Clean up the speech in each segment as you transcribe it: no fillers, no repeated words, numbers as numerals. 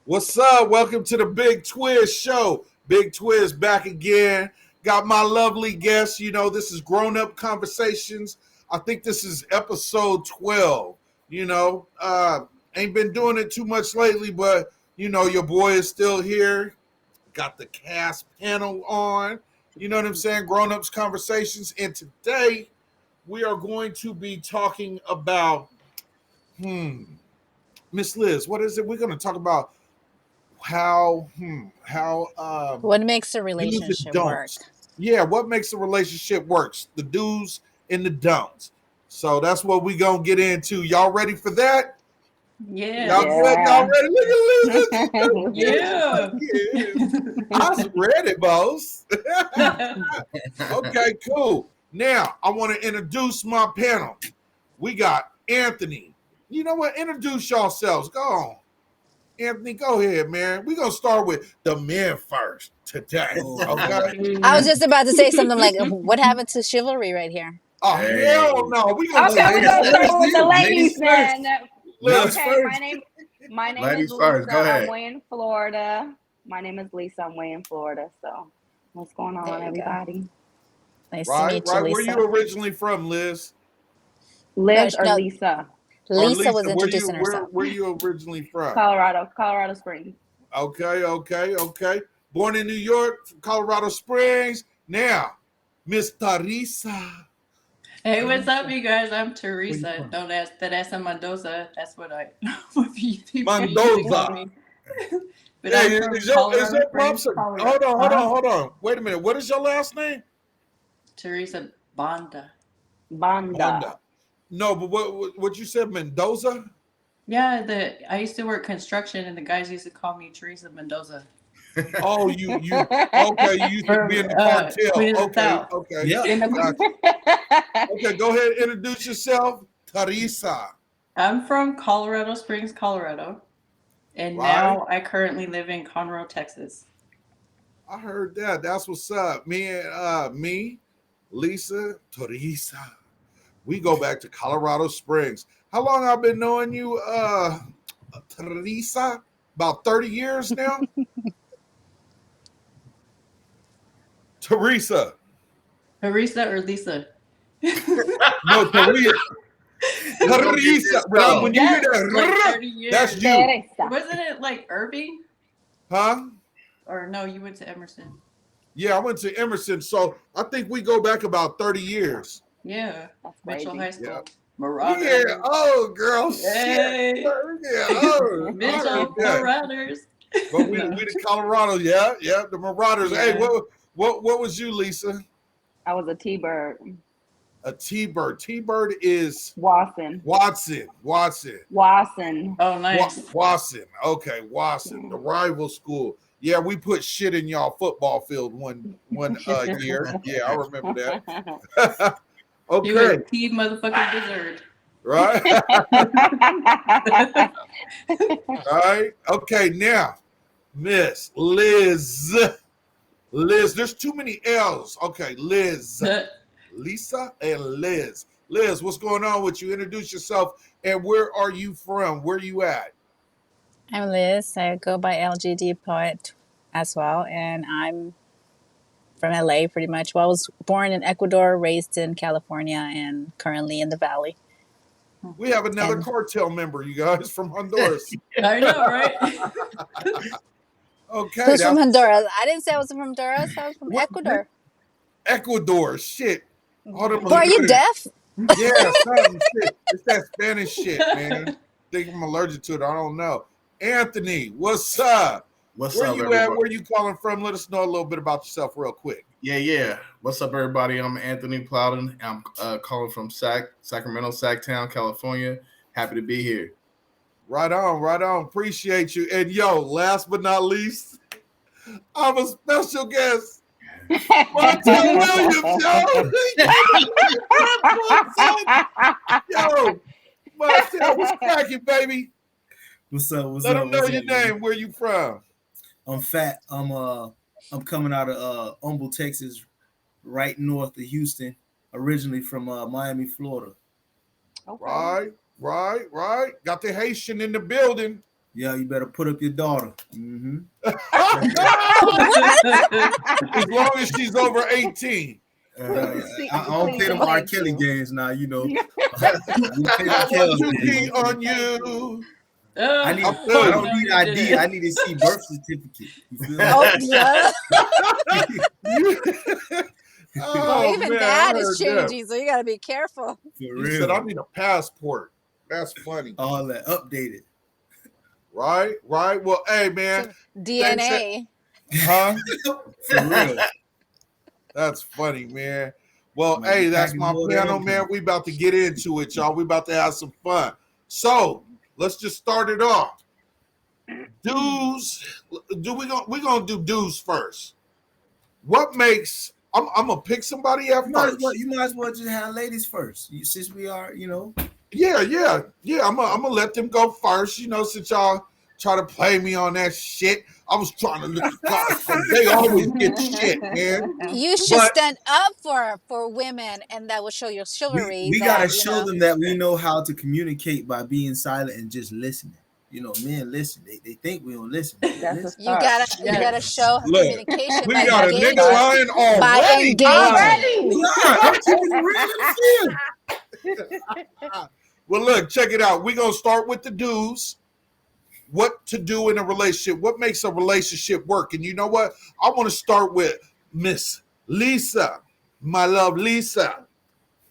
What's up? Welcome to the Big Twizz Show. Big Twizz back again. Got my lovely guests. You know, this is Grown Up Conversations. I think this is episode 12. You know, ain't been doing it too much lately, but, you know, your boy is still here. Got the cast panel on. You know what I'm saying? Grown Ups Conversations. And today we are going to be talking about, Miss Liz, what is it? We're going to talk about how What makes a do's and relationship work? don'ts. Yeah, what makes a relationship works? The do's and the don'ts. So that's what we gonna get into. Y'all ready for that? Yeah. Y'all good? Y'all ready? Look at Liz. Yeah. I was ready, boss. Okay, cool. Now I want to introduce my panel. We got Anthony. You know what? Introduce yourselves. Go on. Anthony, go ahead, man. We're going to start with the men first today, okay? I was just about to say something like, what happened to chivalry right here? Oh, hell no. We're going Okay, we're gonna start with the ladies then. Ladies Okay, my name Ladies is Lisa. first, go ahead. I'm way in Florida. My name is Lisa. I'm way in Florida. So, what's going There on, you everybody? Nice to Right. meet you, Where Lisa. you originally from, Liz? Liz or No. Lisa? Or Lisa was introducing herself. Where you originally from? Colorado Springs. Okay. Born in New York, Colorado Springs. Now, Miss Teresa. Hey, what's up, you guys? I'm Teresa. Don't ask Teresa Mendoza. That's what people usually call me. But Yeah, I'm from is your Colorado mom? Springs, Colorado. Hold on. Wait a minute. What is your last name? Teresa Banda. Banda. No, but what you said, Mendoza? Yeah, I used to work construction, and the guys used to call me Teresa Mendoza. Oh, you okay? You used to be in the cartel. Queen of the South. Okay. Yeah. Gotcha. Okay, go ahead. Introduce yourself, Teresa. I'm from Colorado Springs, Colorado, and Right. now I currently live in Conroe, Texas. I heard that. That's what's up. Me, Lisa, Teresa. We go back to Colorado Springs. How long I've been knowing you, Teresa? About 30 years now. Teresa. Teresa or Lisa? No, Teresa. Teresa. When you hear Yes, like that, 30 years. that's you. Teresa. Wasn't it like Irving? Huh? Or no, you went to Emerson. Yeah, I went to Emerson, so I think we go back about 30 years. Yeah. That's Mitchell crazy. High School. Yeah. Marauders. Yeah. Oh, girl. Yay. Shit. Yeah. Oh, Mitchell yeah. Marauders. But we the Colorado. Yeah. The Marauders. Yeah. Hey, what was you, Lisa? I was a T-bird. A T-bird. T-bird is Watson. Watson. Oh, nice. Watson. Okay, Watson. The rival school. Yeah, we put shit in y'all football field one year. Yeah, I remember that. You were a Okay. T motherfucking wizard. Right. Right. Okay. Now, Miss Liz. Liz, there's too many L's. Okay, Liz. Lisa and Liz. Liz, what's going on with you? Introduce yourself and where are you from? Where you at? I'm Liz. I go by LGD Poet as well, and I'm from LA pretty much. Well, I was born in Ecuador, raised in California, and currently in the Valley. We have another And- cartel member, you guys, from Honduras. I know, right? Okay. Who's from Honduras? I didn't say I was from Honduras. I was from Ecuador. Ecuador. Shit. All them Boy, are you deaf? Yeah, something shit. It's that Spanish shit, man. I think I'm allergic to it. I don't know. Anthony, what's up? What's Where up, you everybody? at? Where you calling from? Let us know a little bit about yourself real quick. Yeah. What's up, everybody? I'm Anthony Plowden. I'm calling from Sacramento, Sacktown, California. Happy to be here. Right on. Appreciate you. And yo, last but not least, I'm a special guest. Montel Williams, yo, Montel, what's cracking, baby? What's up? Let them know your name. Where you from? I'm Phat. I'm coming out of Humble, Texas, right north of Houston. Originally from Miami, Florida. Okay. Right. Got the Haitian in the building. Yeah, you better put up your daughter. Mm-hmm. As long as she's over 18. I don't play them R. Kelly games now, you know. I want to be on you. I don't need ID. I need to see birth certificate. You feel me? Oh yeah. Oh, even man, that is changing, so you got to be careful. You said I need a passport. That's funny. All that updated. Right. Well, hey, man. DNA. Huh? For real. That's funny, man. Well, hey, that's my piano, man. We about to get into it, y'all. We about to have some fun. So let's just start it off. Dues. We're gonna do dues first. What makes I'm gonna pick somebody at first. You might as well just have ladies first. Since we are, you know. Yeah. I'm gonna let them go first, you know, since y'all try to play me on that shit. I was trying to look at guys, they always get shit, man. You should stand up for women, and that will show your chivalry. We gotta show them that we know how to communicate by being silent and just listening. You know, men listen. They think we don't listen. You gotta show communication. We got a nigga lying already. By engaging. I'm keeping it real. Well, look, check it out. We're gonna start with the dues. What to do in a relationship? What makes a relationship work? And you know what? I want to start with Miss Lisa, my love, Lisa.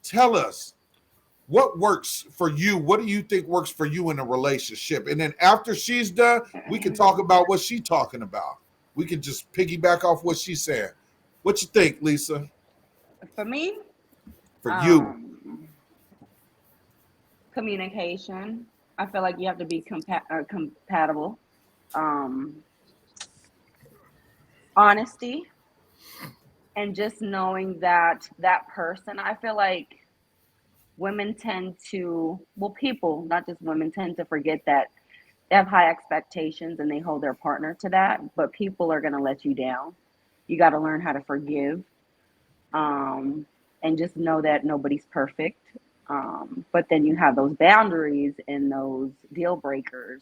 Tell us what works for you. What do you think works for you in a relationship? And then after she's done, we can talk about what she's talking about. We can just piggyback off what she's saying. What you think, Lisa? For me? For you. Communication. I feel like you have to be compatible. Honesty. And just knowing that person, I feel like women tend to, people, not just women, tend to forget that they have high expectations and they hold their partner to that, but people are going to let you down. You got to learn how to forgive, and just know that nobody's perfect. But then you have those boundaries and those deal breakers,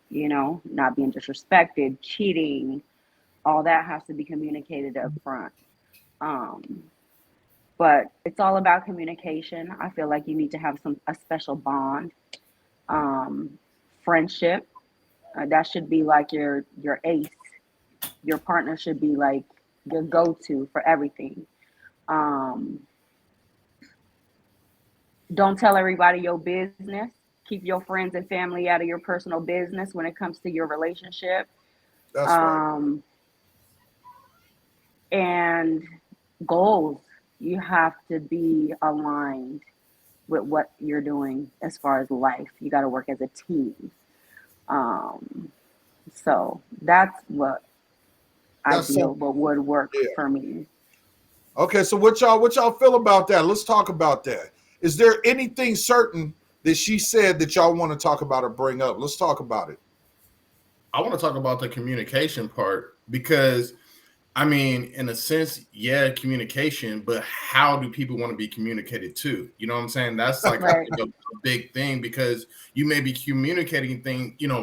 you know, not being disrespected, cheating, all that has to be communicated up front. But it's all about communication. I feel like you need to have a special bond. Friendship, that should be like your ace. Your partner should be like your go-to for everything. Don't tell everybody your business. Keep your friends and family out of your personal business when it comes to your relationship. That's right. And goals. You have to be aligned with what you're doing as far as life. You got to work as a team. So that's what I feel would work for me. Okay, so what y'all feel about that? Let's talk about that. Is there anything certain that she said that y'all want to talk about or bring up? Let's talk about it. I want to talk about the communication part because, I mean, in a sense, yeah, communication, but how do people want to be communicated to? You know what I'm saying? That's like Right. a big thing because you may be communicating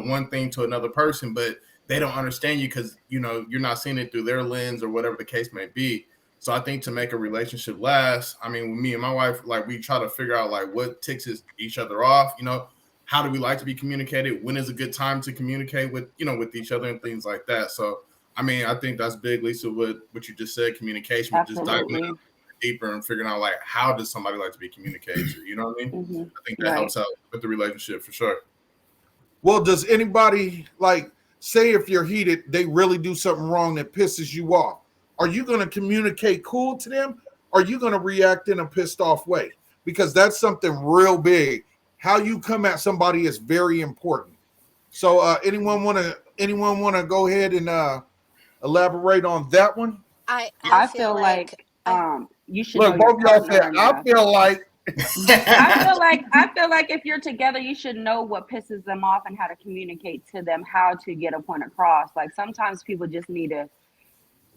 one thing to another person, but they don't understand you because, you know, you're not seeing it through their lens or whatever the case may be. So I think to make a relationship last, I mean, with me and my wife, like we try to figure out like what ticks each other off, you know, how do we like to be communicated? When is a good time to communicate with each other and things like that. So, I mean, I think that's big, Lisa, what you just said, communication, just diving in deeper and figuring out like, how does somebody like to be communicated to? You know what I mean? Mm-hmm. I think that helps out with the relationship for sure. Well, does anybody like say if you're heated, they really do something wrong that pisses you off? Are you going to communicate cool to them? Or are you going to react in a pissed off way? Because that's something real big. How you come at somebody is very important. So anyone want to go ahead and elaborate on that one? I feel like you should look, know your both y'all partner said enough. I feel like if you're together, you should know what pisses them off and how to communicate to them, how to get a point across. Like sometimes people just need to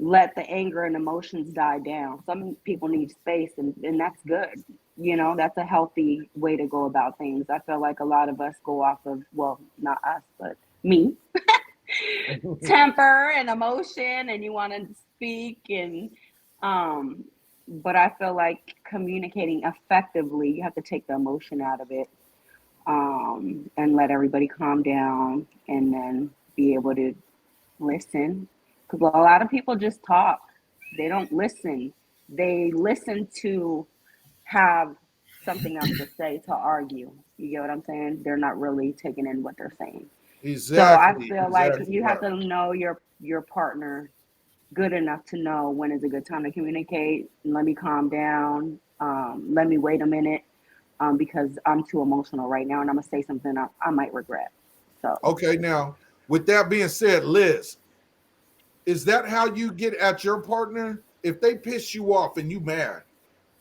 let the anger and emotions die down. Some people need space, and that's good. You know, that's a healthy way to go about things. I feel like a lot of us go off of, well, not us, but me, temper and emotion, and you want to speak and um but I feel like communicating effectively, you have to take the emotion out of it, and let everybody calm down and then be able to listen, because a lot of people just talk, they don't listen, they listen to have something else to say, to argue. You get what I'm saying? They're not really taking in what they're saying. So I Exactly, feel like exactly you have right. to know your partner good enough to know when is a good time to communicate. Let me calm down. Let me wait a minute, because I'm too emotional right now, and I'm gonna say something I might regret. So Okay, now with that being said, Liz, is that how you get at your partner? If they piss you off and you mad,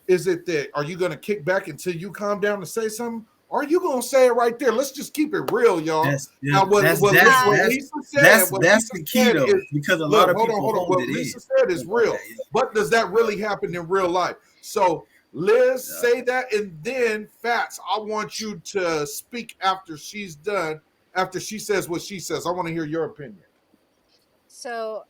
is it that are you gonna kick back until you calm down and say something? Or are you gonna say it right there? Let's just keep it real, y'all. That's yeah, Now, that's what that's Um, that's Lisa said, what that's Lisa the key said though, is, because a lot look, of people hold on. hold What it in. Lisa said is Okay, real, but does that really happen in real life? So, Liz, yeah. say that, and then Fats, I want you to speak after she's done. After she says what she says, I want to hear your opinion. so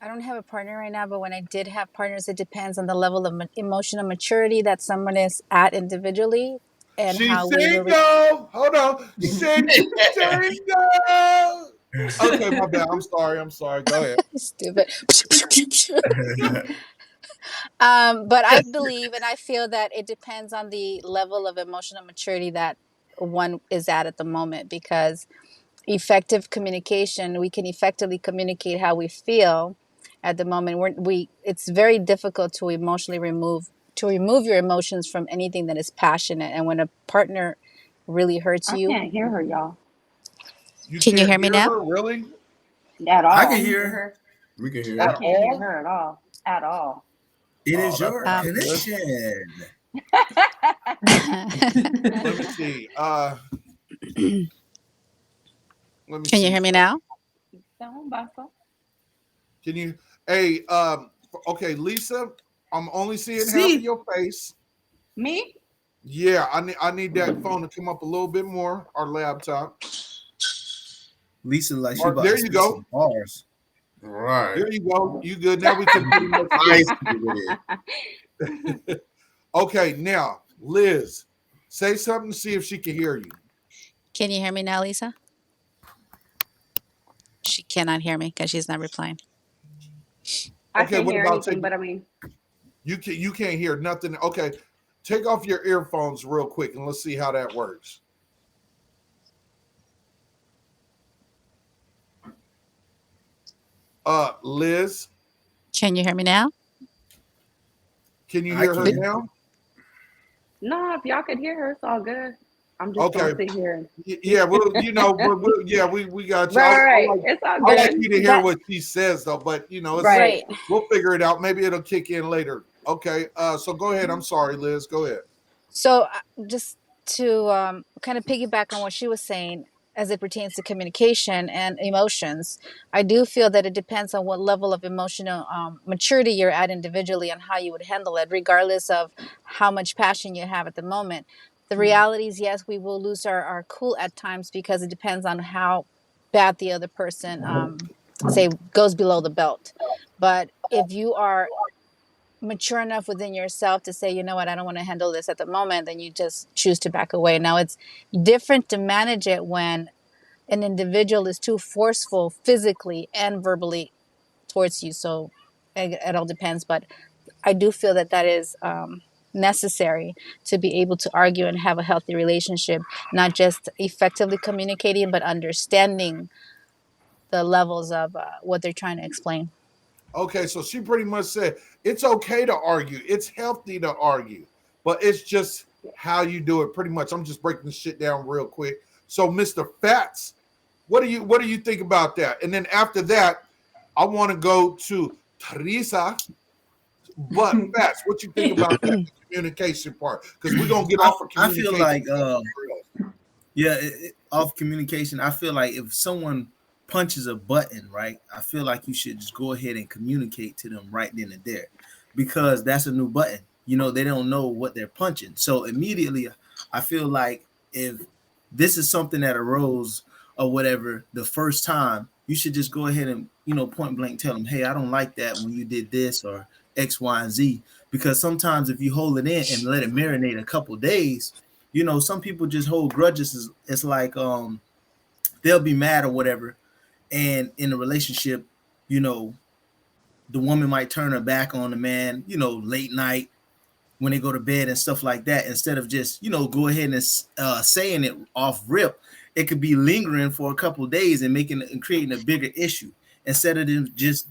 I don't have a partner right now, but when I did have partners, it depends on the level of emotional maturity that someone is at individually and how She's we were. single. Hold on. She said she's single. Okay, my bad. I'm sorry. I'm sorry. Go ahead. Stupid. But I believe and I feel that it depends on the level of emotional maturity that one is at the moment, because effective communication, we can effectively communicate how we feel at the moment. It's very difficult to emotionally remove your emotions from anything that is passionate. And when a partner really hurts I you, can't hear her, y'all, You can you can't hear me hear now? her, really? at I can all. hear. We can I At hear. can't hear all? her at all. At all. It Oh, is that's your not Um, good. connection. Let me see. Let me can you see. hear me now? Don't bustle. Can you? Hey, okay, Lisa. I'm only seeing half of See, your face. Me? Yeah, I need that phone to come up a little bit more. Our laptop. Lisa, like she Or about there to you spit go. some bars. Right. There you go. You good? Now we can pretty much Nice with it. Okay, now, Liz, say something to see if she can hear you. Can you hear me now, Lisa? She cannot hear me because she's not replying. I Okay, can't what hear about anything, take but I mean, you can't hear nothing. Okay. Take off your earphones real quick and let's see how that works. Liz, Can you hear me now? can you I hear her Be- can. now? no, if y'all could hear her, it's all good. I'm just gonna Okay. sit here. Yeah, well, yeah, we got you. Right, right, right. It's all I like good. you to hear that what she says though, but it's Right. right. we'll figure it out. Maybe it'll kick in later. Okay. So go ahead. I'm sorry, Liz. Go ahead. So just to kind of piggyback on what she was saying as it pertains to communication and emotions, I do feel that it depends on what level of emotional maturity you're at individually and how you would handle it, regardless of how much passion you have at the moment. The reality is, yes, we will lose our cool at times because it depends on how bad the other person, say, goes below the belt. But if you are mature enough within yourself to say, you know what, I don't want to handle this at the moment, then you just choose to back away. Now, it's different to manage it when an individual is too forceful physically and verbally towards you. So it all depends. But I do feel that that is necessary to be able to argue and have a healthy relationship, not just effectively communicating, but understanding the levels of what they're trying to explain. Okay, so she pretty much said it's okay to argue. It's healthy to argue, but it's just how you do it. Pretty much, I'm just breaking this shit down real quick. So, Mr. Fats, what do you think about that? And then after that, I want to go to Teresa. But Fats, what you think about that the communication part? Because we're gonna get off of I feel communication. like yeah, off communication. I feel like if someone punches a button, right, I feel like you should just go ahead and communicate to them right then and there, because that's a new button. they don't know what they're punching. So immediately, I feel like if this is something that arose or whatever the first time, you should just go ahead and point blank tell them, hey, I don't like that when you did this or X, Y, and Z. Because sometimes if you hold it in and let it marinate a couple days, some people just hold grudges. It's like they'll be mad or whatever, and in a relationship, the woman might turn her back on the man, late night when they go to bed and stuff like that. Instead of just go ahead and saying it off rip, it could be lingering for a couple of days and creating a bigger issue, instead of them just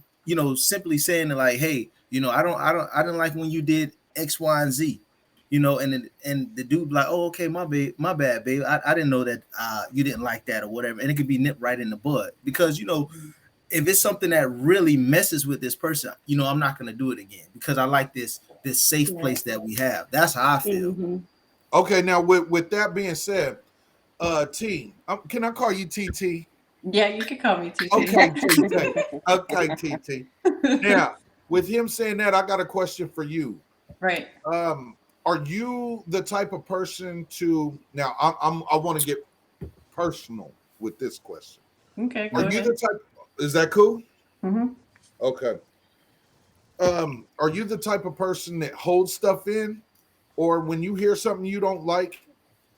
simply saying like, hey, I don't like when you did X, Y, and Z, and the dude like, oh, okay, my bad, babe, I didn't know that you didn't like that or whatever, and it could be nipped right in the bud. Because if it's something that really messes with this person, I'm not going to do it again, because I like this safe place that we have. That's how I feel. Mm-hmm. Okay, now with that being said, T, can I call you TT? Yeah, you can call me TT. Okay, TT. Okay, TT. Now, with him saying that, I got a question for you. Right. Are you the type of person to now? I want to get personal with this question. Okay. Are you the type? Is that cool? Mm-hmm. Okay. Are you the type of person that holds stuff in, or when you hear something you don't like,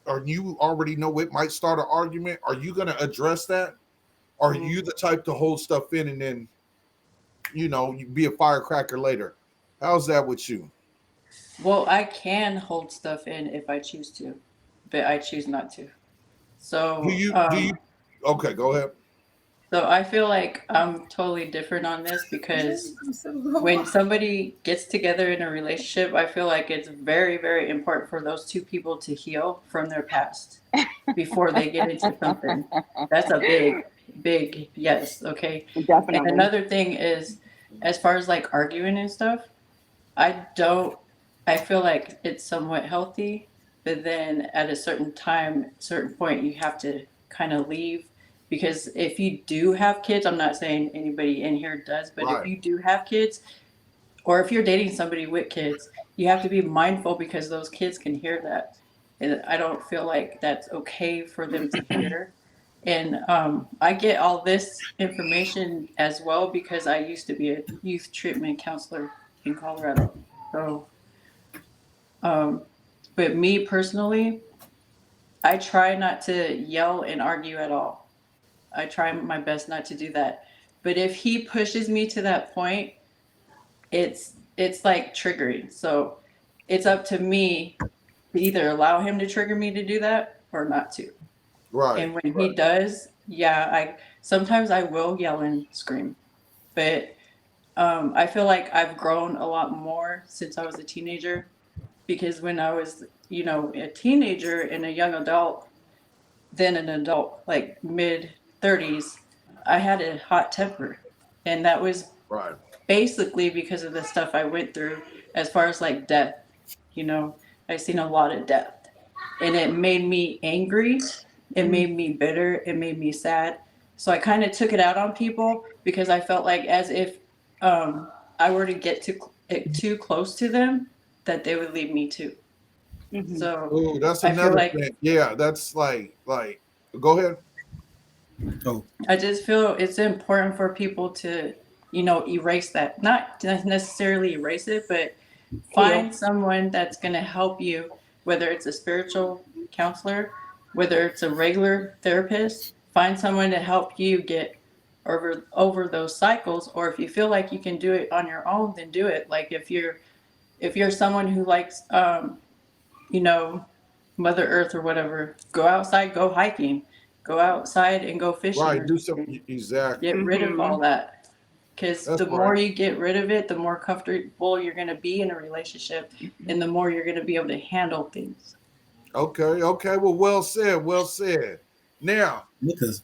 or you already know it might start an argument, are you going to address that? Or are you the type to hold stuff in and then, you be a firecracker later? How's that with you? Well, I can hold stuff in if I choose to, but I choose not to. So, Do you? Okay, go ahead. So I feel like I'm totally different on this, because when somebody gets together in a relationship, I feel like it's very, very important for those two people to heal from their past before they get into something. That's a big, big yes. Okay. Definitely. And another thing is, as far as like arguing and stuff, I feel like it's somewhat healthy, but then at a certain point, you have to kind of leave. Because if you do have kids, I'm not saying anybody in here does, but if you do have kids, or if you're dating somebody with kids, you have to be mindful, because those kids can hear that. And I don't feel like that's okay for them to hear. And I get all this information as well because I used to be a youth treatment counselor in Colorado. So, but me personally, I try not to yell and argue at all. I try my best not to do that. But if he pushes me to that point, it's like triggering. So it's up to me to either allow him to trigger me to do that or not to. Right. And when he does, sometimes I will yell and scream. But I feel like I've grown a lot more since I was a teenager, because when I was, a teenager and a young adult, then an adult, like mid 30s, I had a hot temper. And that was basically because of the stuff I went through as far as like death. I've seen a lot of death. And it made me angry. It made me bitter. It made me sad. So I kind of took it out on people, because I felt like as if I were to get too close to them, that they would leave me too. Mm-hmm. So that's another thing. Yeah, that's like go ahead. Oh. I just feel it's important for people to, erase that. Not necessarily erase it, but find someone that's going to help you, whether it's a spiritual counselor, whether it's a regular therapist. Find someone to help you get over those cycles, or if you feel like you can do it on your own, then do it. Like if you're someone who likes Mother Earth or whatever, go outside, go hiking, go outside and go fishing. Right, do something. Exactly. Get rid of all that, because the more you get rid of it, the more comfortable you're going to be in a relationship, and the more you're going to be able to handle things. Okay. Well said. Now, because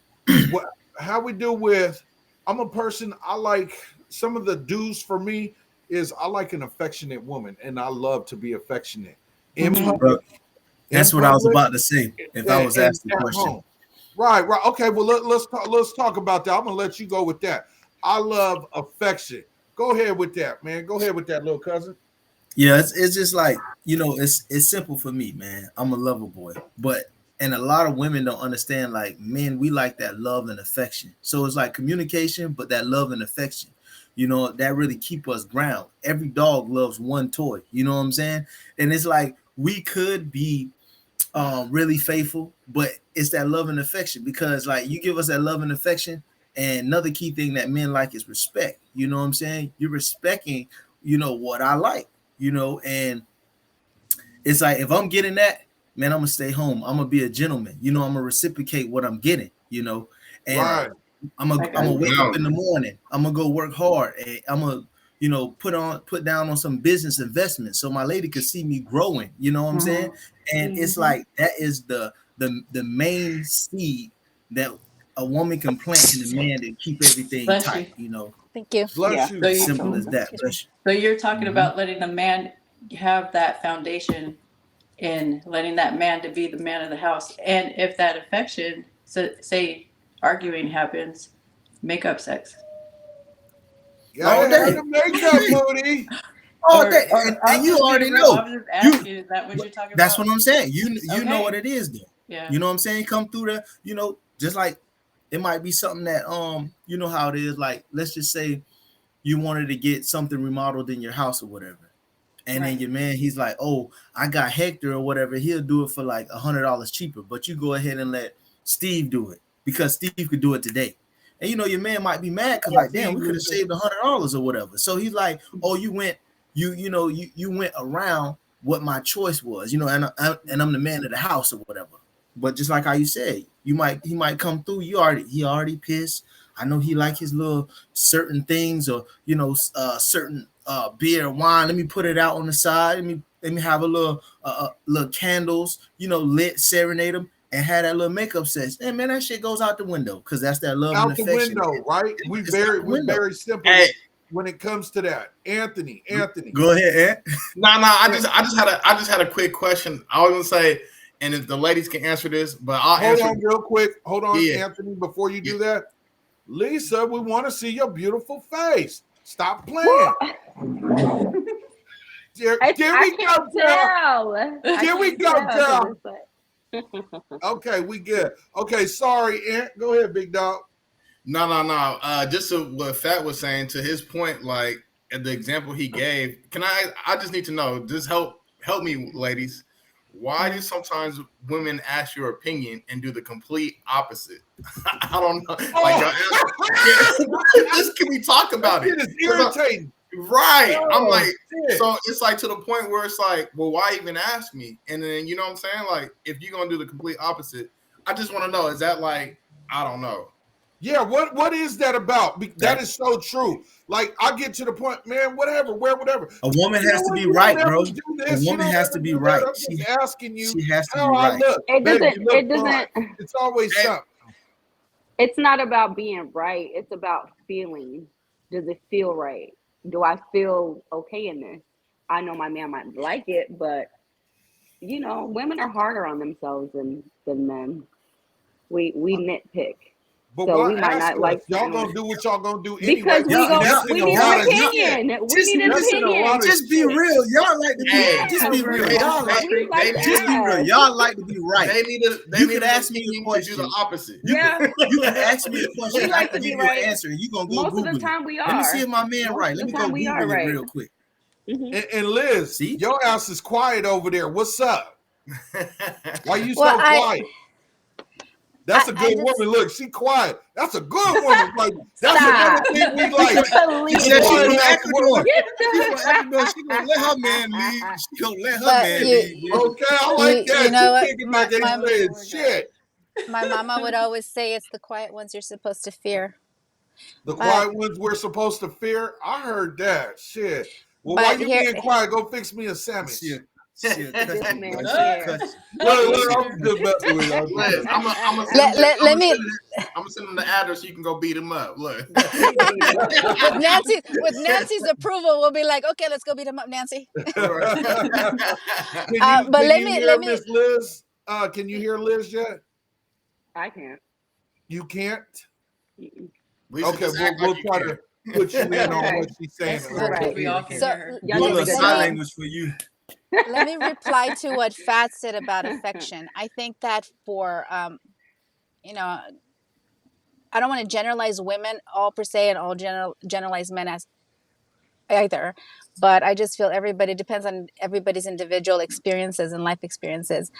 how we do with, I'm a person, I like some of the do's for me is I like an affectionate woman, and I love to be affectionate. In public, that's what I was about to say if I was asked the question. Home. Right. Okay, well, let's talk about that. I'm going to let you go with that. I love affection. Go ahead with that, man. Go ahead with that, little cousin. Yeah, it's just like, it's simple for me, man. I'm a lover boy, but and a lot of women don't understand. Like men, we like that love and affection. So it's like communication, but that love and affection, that really keep us ground. Every dog loves one toy. You know what I'm saying? And it's like we could be really faithful, but it's that love and affection, because like you give us that love and affection. And another key thing that men like is respect. You know what I'm saying? You're respecting, what I like, and it's like if I'm getting that, man, I'm gonna stay home. I'm gonna be a gentleman. I'm gonna reciprocate what I'm getting, and Right. I'm gonna wake up in the morning. I'm gonna go work hard. And I'm gonna, put down on some business investments so my lady could see me growing. You know what I'm saying? And it's like that is the main seed that a woman can plant in a man to keep everything Bless tight. you. Thank you. Bless Yeah. you. Simple as that. Bless you. So you're talking Mhm. about letting a man have that foundation and letting that man to be the man of the house. And if that affection, so say arguing happens, make up sex. Yeah, All I heard day. the makeup booty. All day. And I'm you just already being real. know. I'm just asking, is that what you're talking That's about? what I'm saying. You know Okay. what it is, though. Yeah. You know what I'm saying? Come through just like it might be something that you know how it is. Like, let's just say you wanted to get something remodeled in your house or whatever. And then Right. your man, he's like, oh, I got Hector or whatever. He'll do it for like $100 cheaper. But you go ahead and let Steve do it because Steve could do it today. And your man might be mad because like, damn, we could have saved $100 or whatever. So he's like, oh, you went around what my choice was, and I'm the man of the house or whatever. But just like how you said, he might come through. He already pissed. I know he like his little certain things, or certain beer, wine. Let me put it out on the side. Let me have a little candles, lit, serenade him, and have that little makeup session. And man, that shit goes out the window because that's that love and Out the affection. window, right? We It's out the window. very simple Hey. when it comes to that. Anthony. Go ahead, Ant. No, I just had a quick question. I was gonna say, and if the ladies can answer this, but I'll Hold answer on real quick. Hold on, Yeah. Anthony, before you do that. Lisa, we want to see your beautiful face. Stop playing. Here I we go, can't girl. tell. Here we go, girl. girl. Okay, we good. Okay, sorry, Ant. Go ahead, big dog. No. Just to what Phat was saying, to his point, like at the example he gave, I just need to know, just help me, ladies. Why do sometimes women ask your opinion and do the complete opposite? I don't know. Like, just can we talk about it? It is irritating. Right. I'm Oh, like, shit. so it's like to the point where it's like, well, why even ask me? And then, you know what I'm saying? Like, if you're going to do the complete opposite, I just want to know, is that like, I don't know. Yeah, what is that about? That is so true. Like, I get to the point, man, whatever, whatever. A woman has to be right, bro. A woman has to be right. I'm just asking you she has to how be I right. look. It Baby, doesn't. you look It doesn't. fine. It's always something. It's not about being right. It's about feeling. Does it feel right? Do I feel okay in this? I know my man might like it, but women are harder on themselves than men. We nitpick. But So why we might ask not like us? Y'all certain gonna ones. do what y'all gonna do Because anyway. we need an opinion. We need an opinion. Just be real. Y'all like to be just be real. Y'all just be real. Y'all like to be right. They could ask me a question. To do the opposite. You can ask me a question. We like I can to be give you an right. answer, and you gonna go Most Google of the time it. we are. Let me see if my man right. Let me go Google it real quick. And Liz, See? your house is quiet over there. What's up? Why you so Well, quiet? That's a I good just- woman. Look, she quiet. That's a good woman. Like, that's Stop. another thing we like. She said she Quiet from ass Ecuador. woman. She gonna let her man leave. She gonna let her But man you- leave. Bro. Okay, I like that. You know She what? thinking like they said shit. My mama would always say it's the quiet ones you're supposed to fear. The But- quiet ones we're supposed to fear. I heard that shit. Well, why But you here- being quiet? Go fix me a sandwich. She'll cuss This you, man bro. here. She'll cuss you. Look, I'm just messing with you. Liz, I'm gonna send him the address so you can go beat him up. Look. with Nancy's approval, we'll be like, okay, let's go beat him up, Nancy. Can But let you me- hear let me- Miss Liz? Can you hear Liz yet? I can't. You can't. Lisa, Okay, just act we'll like you try can. to. put you in on Okay. what she's saying. That's a cool little because bit we here all and can there. So hear her. Y'all Do a did a little good sign job. language for you. let me reply to what Fat said about affection. I think that for you know, I don't want to generalize women all per se and all generalize men as either, but I just feel everybody depends on everybody's individual experiences and life experiences.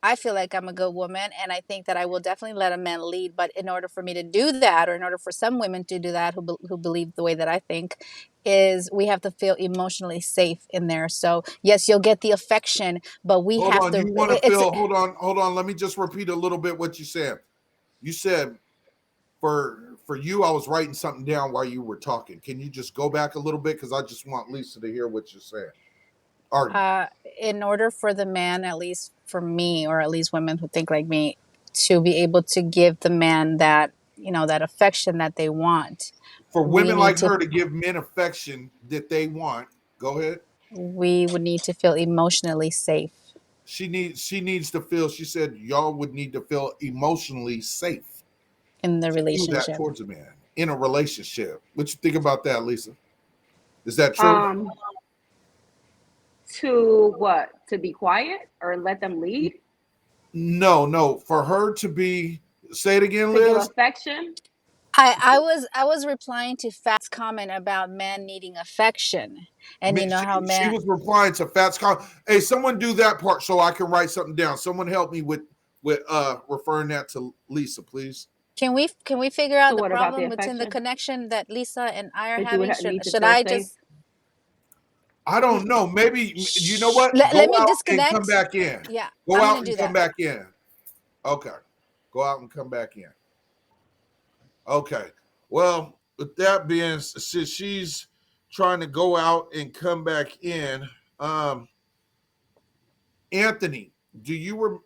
I feel like I'm a good woman, and I think that I will definitely let a man lead. But in order for me to do that, or in order for some women to do that who believe the way that I think, is we have to feel emotionally safe in there. So yes, you'll get the affection, but we Hold have on, to. you want to It's feel? Hold on. Let me just repeat a little bit what you said. You said for you, I was writing something down while you were talking. Can you just go back a little bit because I just want Lisa to hear what you're saying. Arden. uh, in order for the man, at least for me, or at least women who think like me, to be able to give the man that that affection that they want, For we women need like to her to give men affection that they want, go ahead. we would need to feel emotionally safe She needs to feel. She said y'all would need to feel emotionally safe in the to do that relationship. towards a man in a relationship. What you think about that, Lisa? Is that true? Um, to what? To be quiet or let them lead? No, no. For her to be, say it again, To give Liz. affection? I was replying to Fat's comment about men needing affection, and you know how She men. was replying to Fat's comment. Hey, someone do that part so I can write something down. Someone help me with referring that to Lisa, please. Can we figure out So the what about the problem between the affection? connection that Lisa and I are That you would having? Should need to should feel I safe? just I don't know. Maybe you know shh, what? let Go me out and come disconnect? back in. Yeah, Go I'm out gonna and do come that. back in. Okay. Go out and come back in. Okay. Well, with that being said, she's trying to go out and come back in. Um, Anthony, do you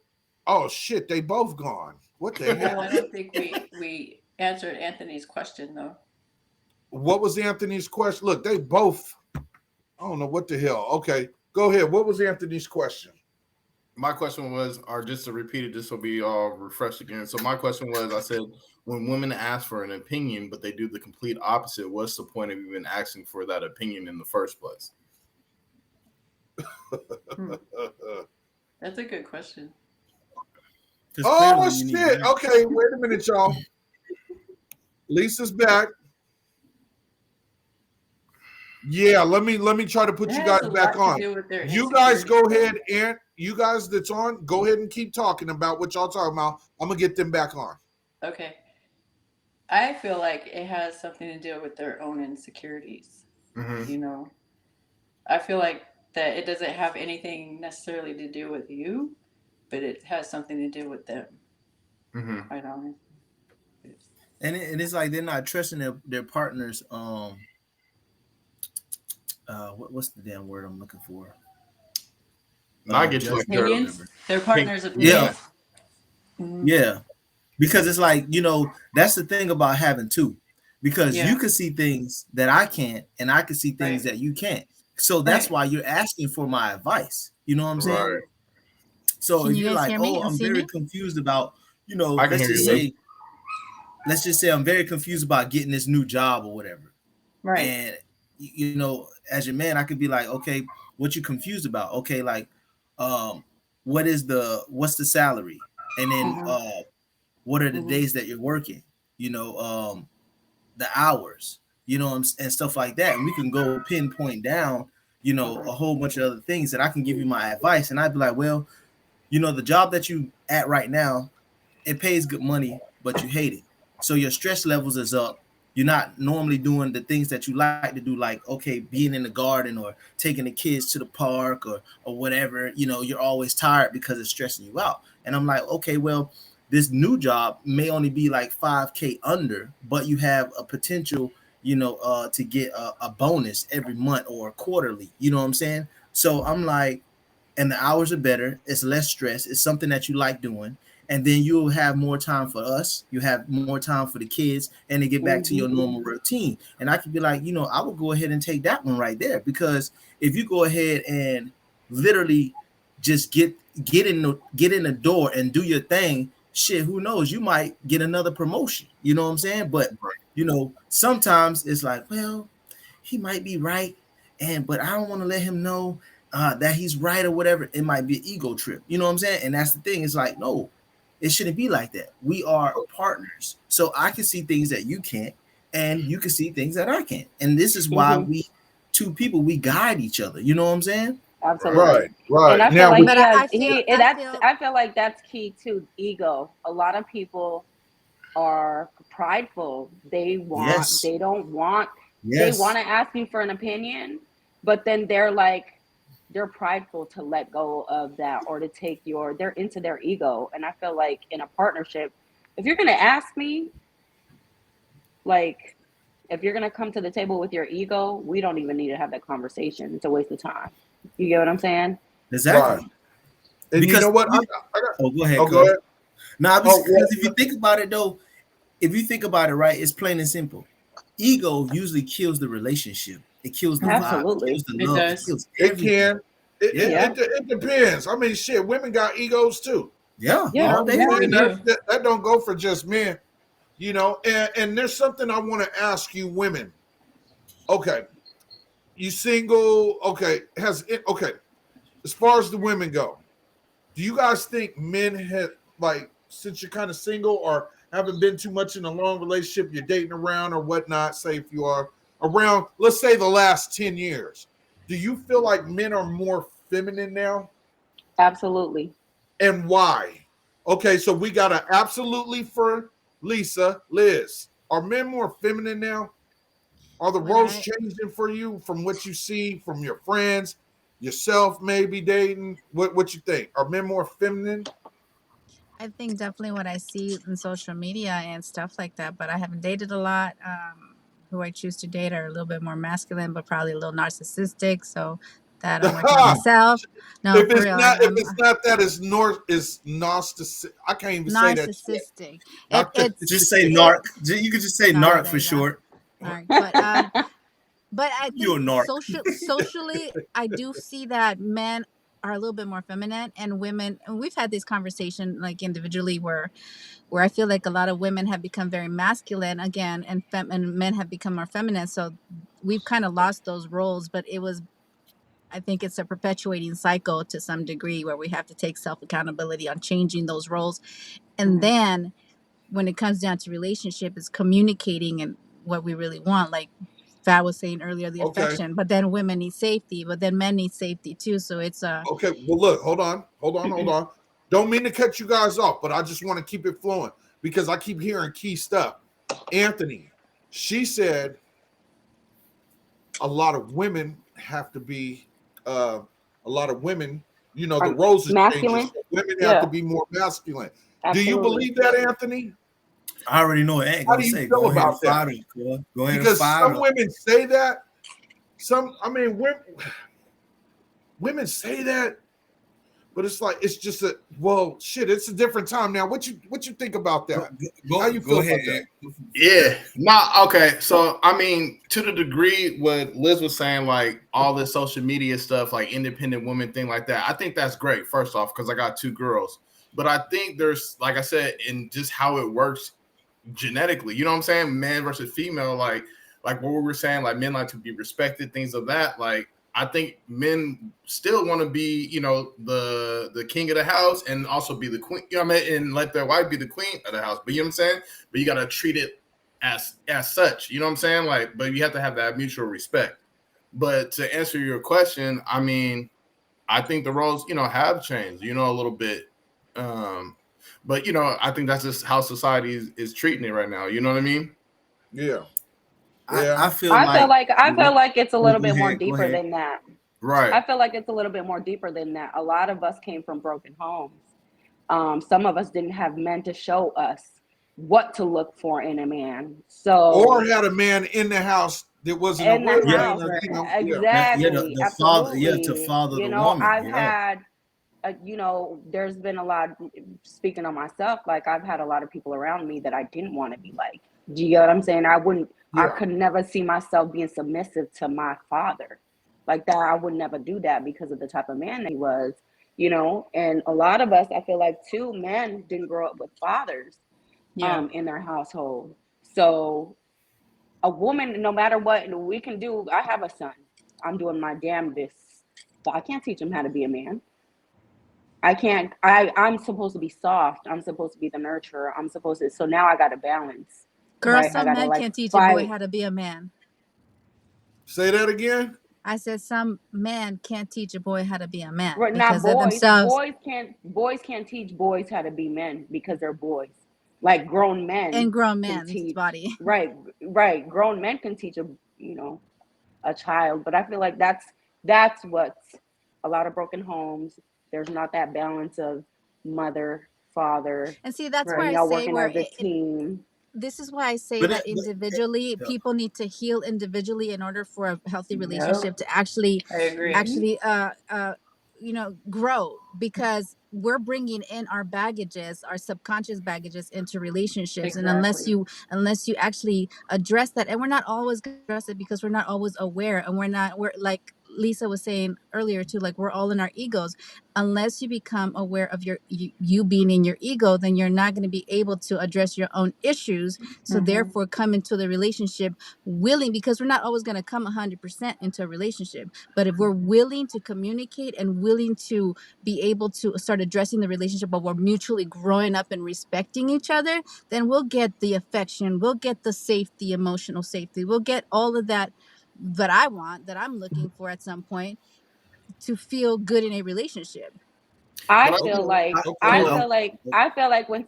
oh shit, they both gone. What the Yeah, I hell? don't think we answered Anthony's question though. What was Anthony's question? Look, they both. I don't know what the hell. Okay, go ahead. What was Anthony's question? My question was, or just to repeat it, this will be all refreshed again. So my question was, I said, when women ask for an opinion, but they do the complete opposite, what's the point of even asking for that opinion in the first place? Hmm. That's a good question. Because Oh clearly you need shit. guidance. Okay, wait a minute, y'all. Lisa's back. Yeah, let me try to It put you has guys a back lot to on. do with their You guys insecurities, go though. ahead and you guys that's on, go ahead and keep talking about what y'all talking about. I'm gonna get them back on. Okay. I feel like it has something to do with their own insecurities. Mm-hmm. You know, I feel like that it doesn't have anything necessarily to do with you, but it has something to do with them. Mm-hmm. Quite honestly. And it's like they're not trusting their partners. What's the damn word I'm looking for? I get you like Judgment or their Opinions, whatever. their partner's Yeah, opinions. Hmm. yeah. Because it's like, that's the thing about having two. Because you Yeah. can see things that I can't, and I can see things Right. that you can't. So that's Right. why you're asking for my advice. You know what I'm saying? right. So Can if you you're guys like, hear me oh, and I'm see very me? confused about, I can let's hear just you, Liz. say, I'm very confused about getting this new job or whatever. Right. And as your man, I could be like, okay, what you confused about? Okay, like, um, what's the salary? And then Hmm. what are the Hmm. days that you're working? The hours, and stuff like that. And we can go pinpoint down, a Okay. whole bunch of other things that I can give you my advice. And I'd be like, well, the job that you at right now, it pays good money, but you hate it. So your stress levels is up. You're not normally doing the things that you like to do, like, okay, being in the garden or taking the kids to the park or whatever. You're always tired because it's stressing you out. And I'm like, okay, well, this new job may only be like 5K under, but you have a potential, to get a bonus every month or quarterly. You know what I'm saying? So I'm like, and the hours are better. It's less stress. It's something that you like doing. And then you'll have more time for us. You have more time for the kids, and to get back to Hmm. your normal routine. And I could be like, I would go ahead and take that one right there, because if you go ahead and literally just get in the door and do your thing, shit, who knows? You might get another promotion. You know what I'm saying? But You know, sometimes it's like, well, he might be right, but I don't want to let him know that he's right or whatever. It might be an ego trip. You know what I'm saying? And that's the thing. It's like, no, it shouldn't be like that. We are partners, so I can see things that you can't, and you can see things that I can't. And this is why Mhm. we two people we guide each other. You know what I'm saying? Absolutely. Right, And right. I feel Now, like with, But I feel like that's key to ego. A lot of people are prideful. Yes, They want yes. to ask you for an opinion, but then they're prideful to let go of that or to take they're into their ego. And I feel like in a partnership, if you're going to ask me, like, if you're going to come to the table with your ego, we don't even need to have that conversation. It's a waste of time. You get what I'm saying? right. Exactly. And you know Because what? I got, oh, go ahead, oh, go cuz. ahead. Nah, Oh, because if you think about it though, if you think about it, right, it's plain and simple. Ego usually kills the relationship. It kills the well, vibe. It kills Absolutely. the It love. It does. kills it everything. can. It, it, Yeah, Yeah. it, it depends. I mean, shit, women got egos too. yeah, You Yeah. know all what I day Yeah, mean? they long. And do. that don't go for just men, you know. And there's something I want to ask you women. Okay, you single? Okay, okay. As far as the women go, do you guys think men have, like, since you're kind of single or haven't been too much in a long relationship, you're dating around or whatnot, say if you are around, let's say the last 10 years, do you feel like men are more feminine now? Absolutely. And why? Okay, so we got an absolutely for Lisa. Liz, are men more feminine now? Are the what roles I changing for you from what you see from your friends, yourself maybe dating? What you think? Are men more feminine? I think definitely what I see in social media and stuff like that, but I haven't dated a lot. Who I choose to date are a little bit more masculine, but probably a little narcissistic. So that I'm working on myself. No, for real. If it's not that, it's north is narcissistic. I can't even say that shit. narcissistic. Just say Narcissistic. It narc. You could just say narc. narc There for you go, short. narc. But I You're think a narc. socially, I do see that men are a little bit more feminine and women. And we've had this conversation like individually where I feel like a lot of women have become very masculine again, and men have become more feminine. So we've kind of lost those roles, but it was. I think it's a perpetuating cycle to some degree where we have to take self accountability on changing those roles. And Mhm. then when it comes down to relationship, it's communicating and what we really want. Like Fat was saying earlier, the Okay. affection. But then women need safety, but then men need safety too. So it's a Okay. Well, look, hold on. Don't mean to cut you guys off, but I just want to keep it flowing because I keep hearing key stuff. Anthony, she said a lot of women have to be, a lot of women, you know, the roles is changing. Masculine. So women have to Yeah. be more masculine. Do you Absolutely. believe that, Anthony? I already know what Ant How gonna do you say. feel Go ahead and about that? fire it, girl. Go ahead and Because fire some it up. women say that. I mean, women say that, but it's like it's just a well, shit. It's a different time now. What you think about Go, that? How go, you go feel ahead, about that? Ant. Yeah. Not okay. So I mean, to the degree what Liz was saying, like all this social media stuff, like independent woman thing like that, I think that's great, first off, because I got two girls. But I think there's, like I said, in just how it works genetically, you know what I'm saying? Man versus female, like what we were saying, like men like to be respected, things of that. Like I think men still want to be, you know, the king of the house and also be the queen, you know what I mean, and let their wife be the queen of the house. But you know what I'm saying? But you gotta treat it as such, you know what I'm saying? Like, but you have to have that mutual respect. But to answer your question, I mean, I think the roles, you know, have changed, you know, a little bit. Um, but you know, I think that's just how society is treating it right now. You know what I mean? Yeah, I, yeah. I feel like I feel like it's a oh, little go bit more ahead, go deeper ahead. than that. Right. I feel like it's a little bit more deeper than that. A lot of us came from broken homes. Some of us didn't have men to show us what to look for in a man. Or So had a man in the house that wasn't a in the real Yeah, man. house, You know, yeah. yeah, exactly, the father, yeah, to absolutely. father You the know, woman. I've Yeah, had, there's been a lot. Speaking on myself, like I've had a lot of people around me that I didn't want to be like. Do you get what I'm saying? I Yeah. could never see myself being submissive to my father like that. I would never do that because of the type of man that he was. And a lot of us, I feel like too, men didn't grow up with fathers Yeah. in their household. So a woman, no matter what we can do, I have a son. I'm doing my damnedest, but I can't teach him how to be a man. I can't. I'm supposed to be soft. I'm supposed to be the nurturer. I'm supposed to. So now I got to balance, Girl, right? I some got to men like can't teach a boy fight. how to be a man. Say that again. I said some man can't teach a boy how to be a man Right, not because of boys. themselves Boys can't teach boys how to be men because they're boys. Like grown and men grown can man's teach. body. Right, right. Grown men can teach a child, but I feel like that's what's a lot of broken homes. There's not that balance of mother, father, And see, that's where Right. I and y'all say working where as a team. this is why I say But, that individually, yeah. people need to heal individually in order for a healthy Yep. relationship to actually I agree. actually grow, because we're bringing in our baggages, our subconscious baggages into relationships. And Exactly. unless you actually address that, and we're not always going to address it because we're not always aware, and we're like Lisa was saying earlier too, like we're all in our egos. Unless you become aware of you being in your ego, then you're not going to be able to address your own issues. So Mhm. therefore come into the relationship willing, because we're not always going to come 100% into a relationship. But if we're willing to communicate and willing to be able to start addressing the relationship, but we're mutually growing up and respecting each other, then we'll get the affection, we'll get the safety, emotional safety, we'll get all of that that I want, that I'm looking for at some point, to feel good in a relationship. I But I, feel Okay. like Okay. I I'm, feel like I feel like when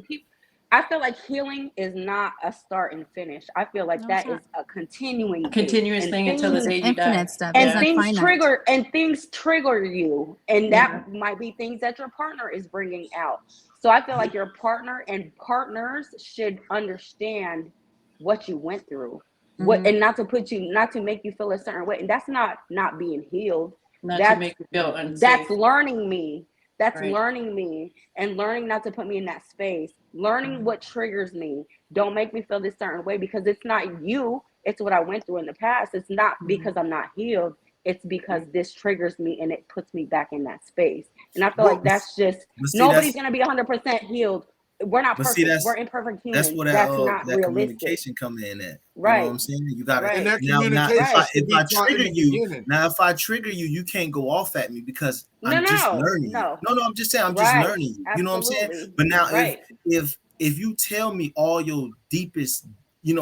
people, I feel like healing is not a start and finish. I feel like No, it's that not. is a continuing thing, Continuous and thing until the It's things an day you die. infinite stuff. It's and Yeah. not things finite. trigger you, and Yeah. that might be things that your partner is bringing out. So I feel like your partner and partners should understand what you went through, what, Mhm. and not to make you feel a certain way, and that's not being healed. Not to that's make you feel that's unsafe. learning me. That's Right. learning me, and learning not to put me in that space, learning what triggers me. Don't make me feel this certain way, because it's not you, it's what I went through in the past. It's not because I'm not healed, it's because this triggers me and it puts me back in that space. And I feel like Well, that's just, but see nobody's that's going to be 100% healed. We're not but see perfect, we're that's imperfect that's humans. where That's not that realistic. communication come in at. You know what Right, I'm saying? You gotta and right, that now communication right. should be taught in the beginning. if I trigger you, you can't go off at me because No, I'm just no, learning you. no. No, I'm just saying I'm just Right, learning you. You know what I'm saying? absolutely. But now Right. if you tell me all your deepest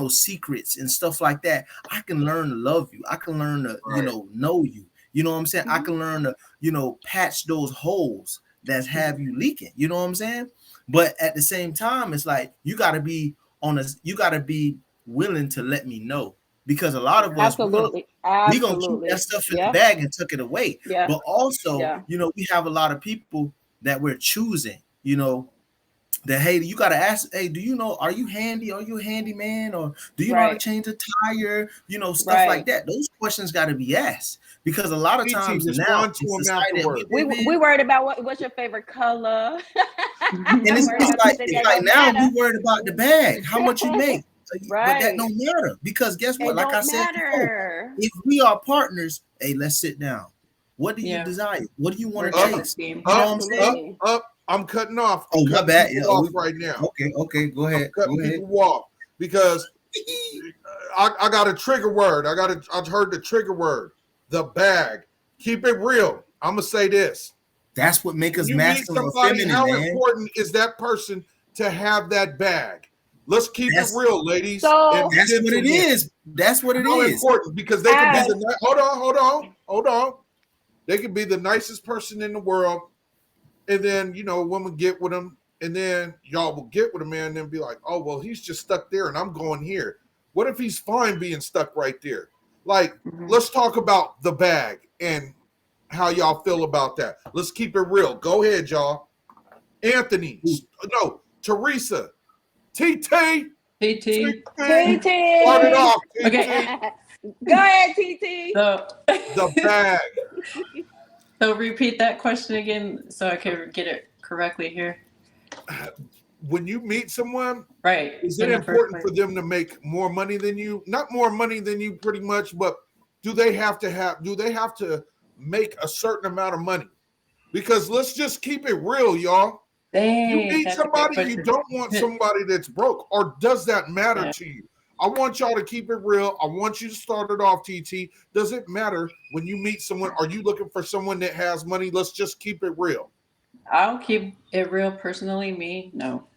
secrets and stuff like that, I can learn to love you. I can learn to Right. know you. You know what I'm saying? I Mhm. can learn to patch those holes that have you leaking. You know what I'm saying? But at the same time, it's like you got to be willing to let me know, because a lot of us Absolutely. we gonna keep that Absolutely. stuff in the Yeah. bag and tuck it away. Yeah. But also, Yeah. we have a lot of people that we're choosing, that, hey, you gotta ask, hey, are you handy? Are you a handyman? Or do you know how to Right. change a tire? Stuff like Right. that. Those questions gotta be asked, because a lot of PT, times now respond to in him society that we afterward. We live we in, worried about what's your favorite color. and I'm it's, worried it's about like something it's that like don't now we matter. worried about the bag, how much you make, but that Right. don't matter, because guess what? It Like I don't said before, matter. if we are partners, hey, let's sit down. What do you Yeah. desire? What do you want Work to as a chase? team. You know Up, what I'm saying? Absolutely. up. I'm cutting off. Oh, I'm my cutting bad. people Yeah. off right now. Okay. Go I'm ahead. cutting Go ahead. people off because I got a trigger word. I heard the trigger word, the bag. Keep it real. I'm gonna say this. That's what makes When us you meet masculine or somebody, feminine, how man. important is that person to have that bag? Let's keep it That's real, ladies and So that's what it gentlemen. is. That's what it How is. important? Because they could be as the hold on. They could be the nicest person in the world, and then a woman get with him, and then y'all will get with a man and then be like, oh well, he's just stuck there and I'm going here. What if he's fine being stuck right there? Like, Mhm. let's talk about the bag and how y'all feel about that. Let's keep it real. Go ahead, y'all. Anthony, no, Teresa, TT, PT. TT. start it off, TT. Okay. Go ahead, TT. So, The bag. so repeat that question again so I can get it correctly here. When you meet someone, Right. is it In the first important for place. them to make more money than you? Not more money than you, pretty much, but do they have to make a certain amount of money? Because let's just keep it real, y'all. You Dang, meet that's a good somebody, you question. don't want somebody that's broke, or does that matter Yeah. to you? I want y'all to keep it real. I want you to start it off, TT. Does it matter when you meet someone? Are you looking for someone that has money? Let's just keep it real. I'll keep it real. Personally, me, no.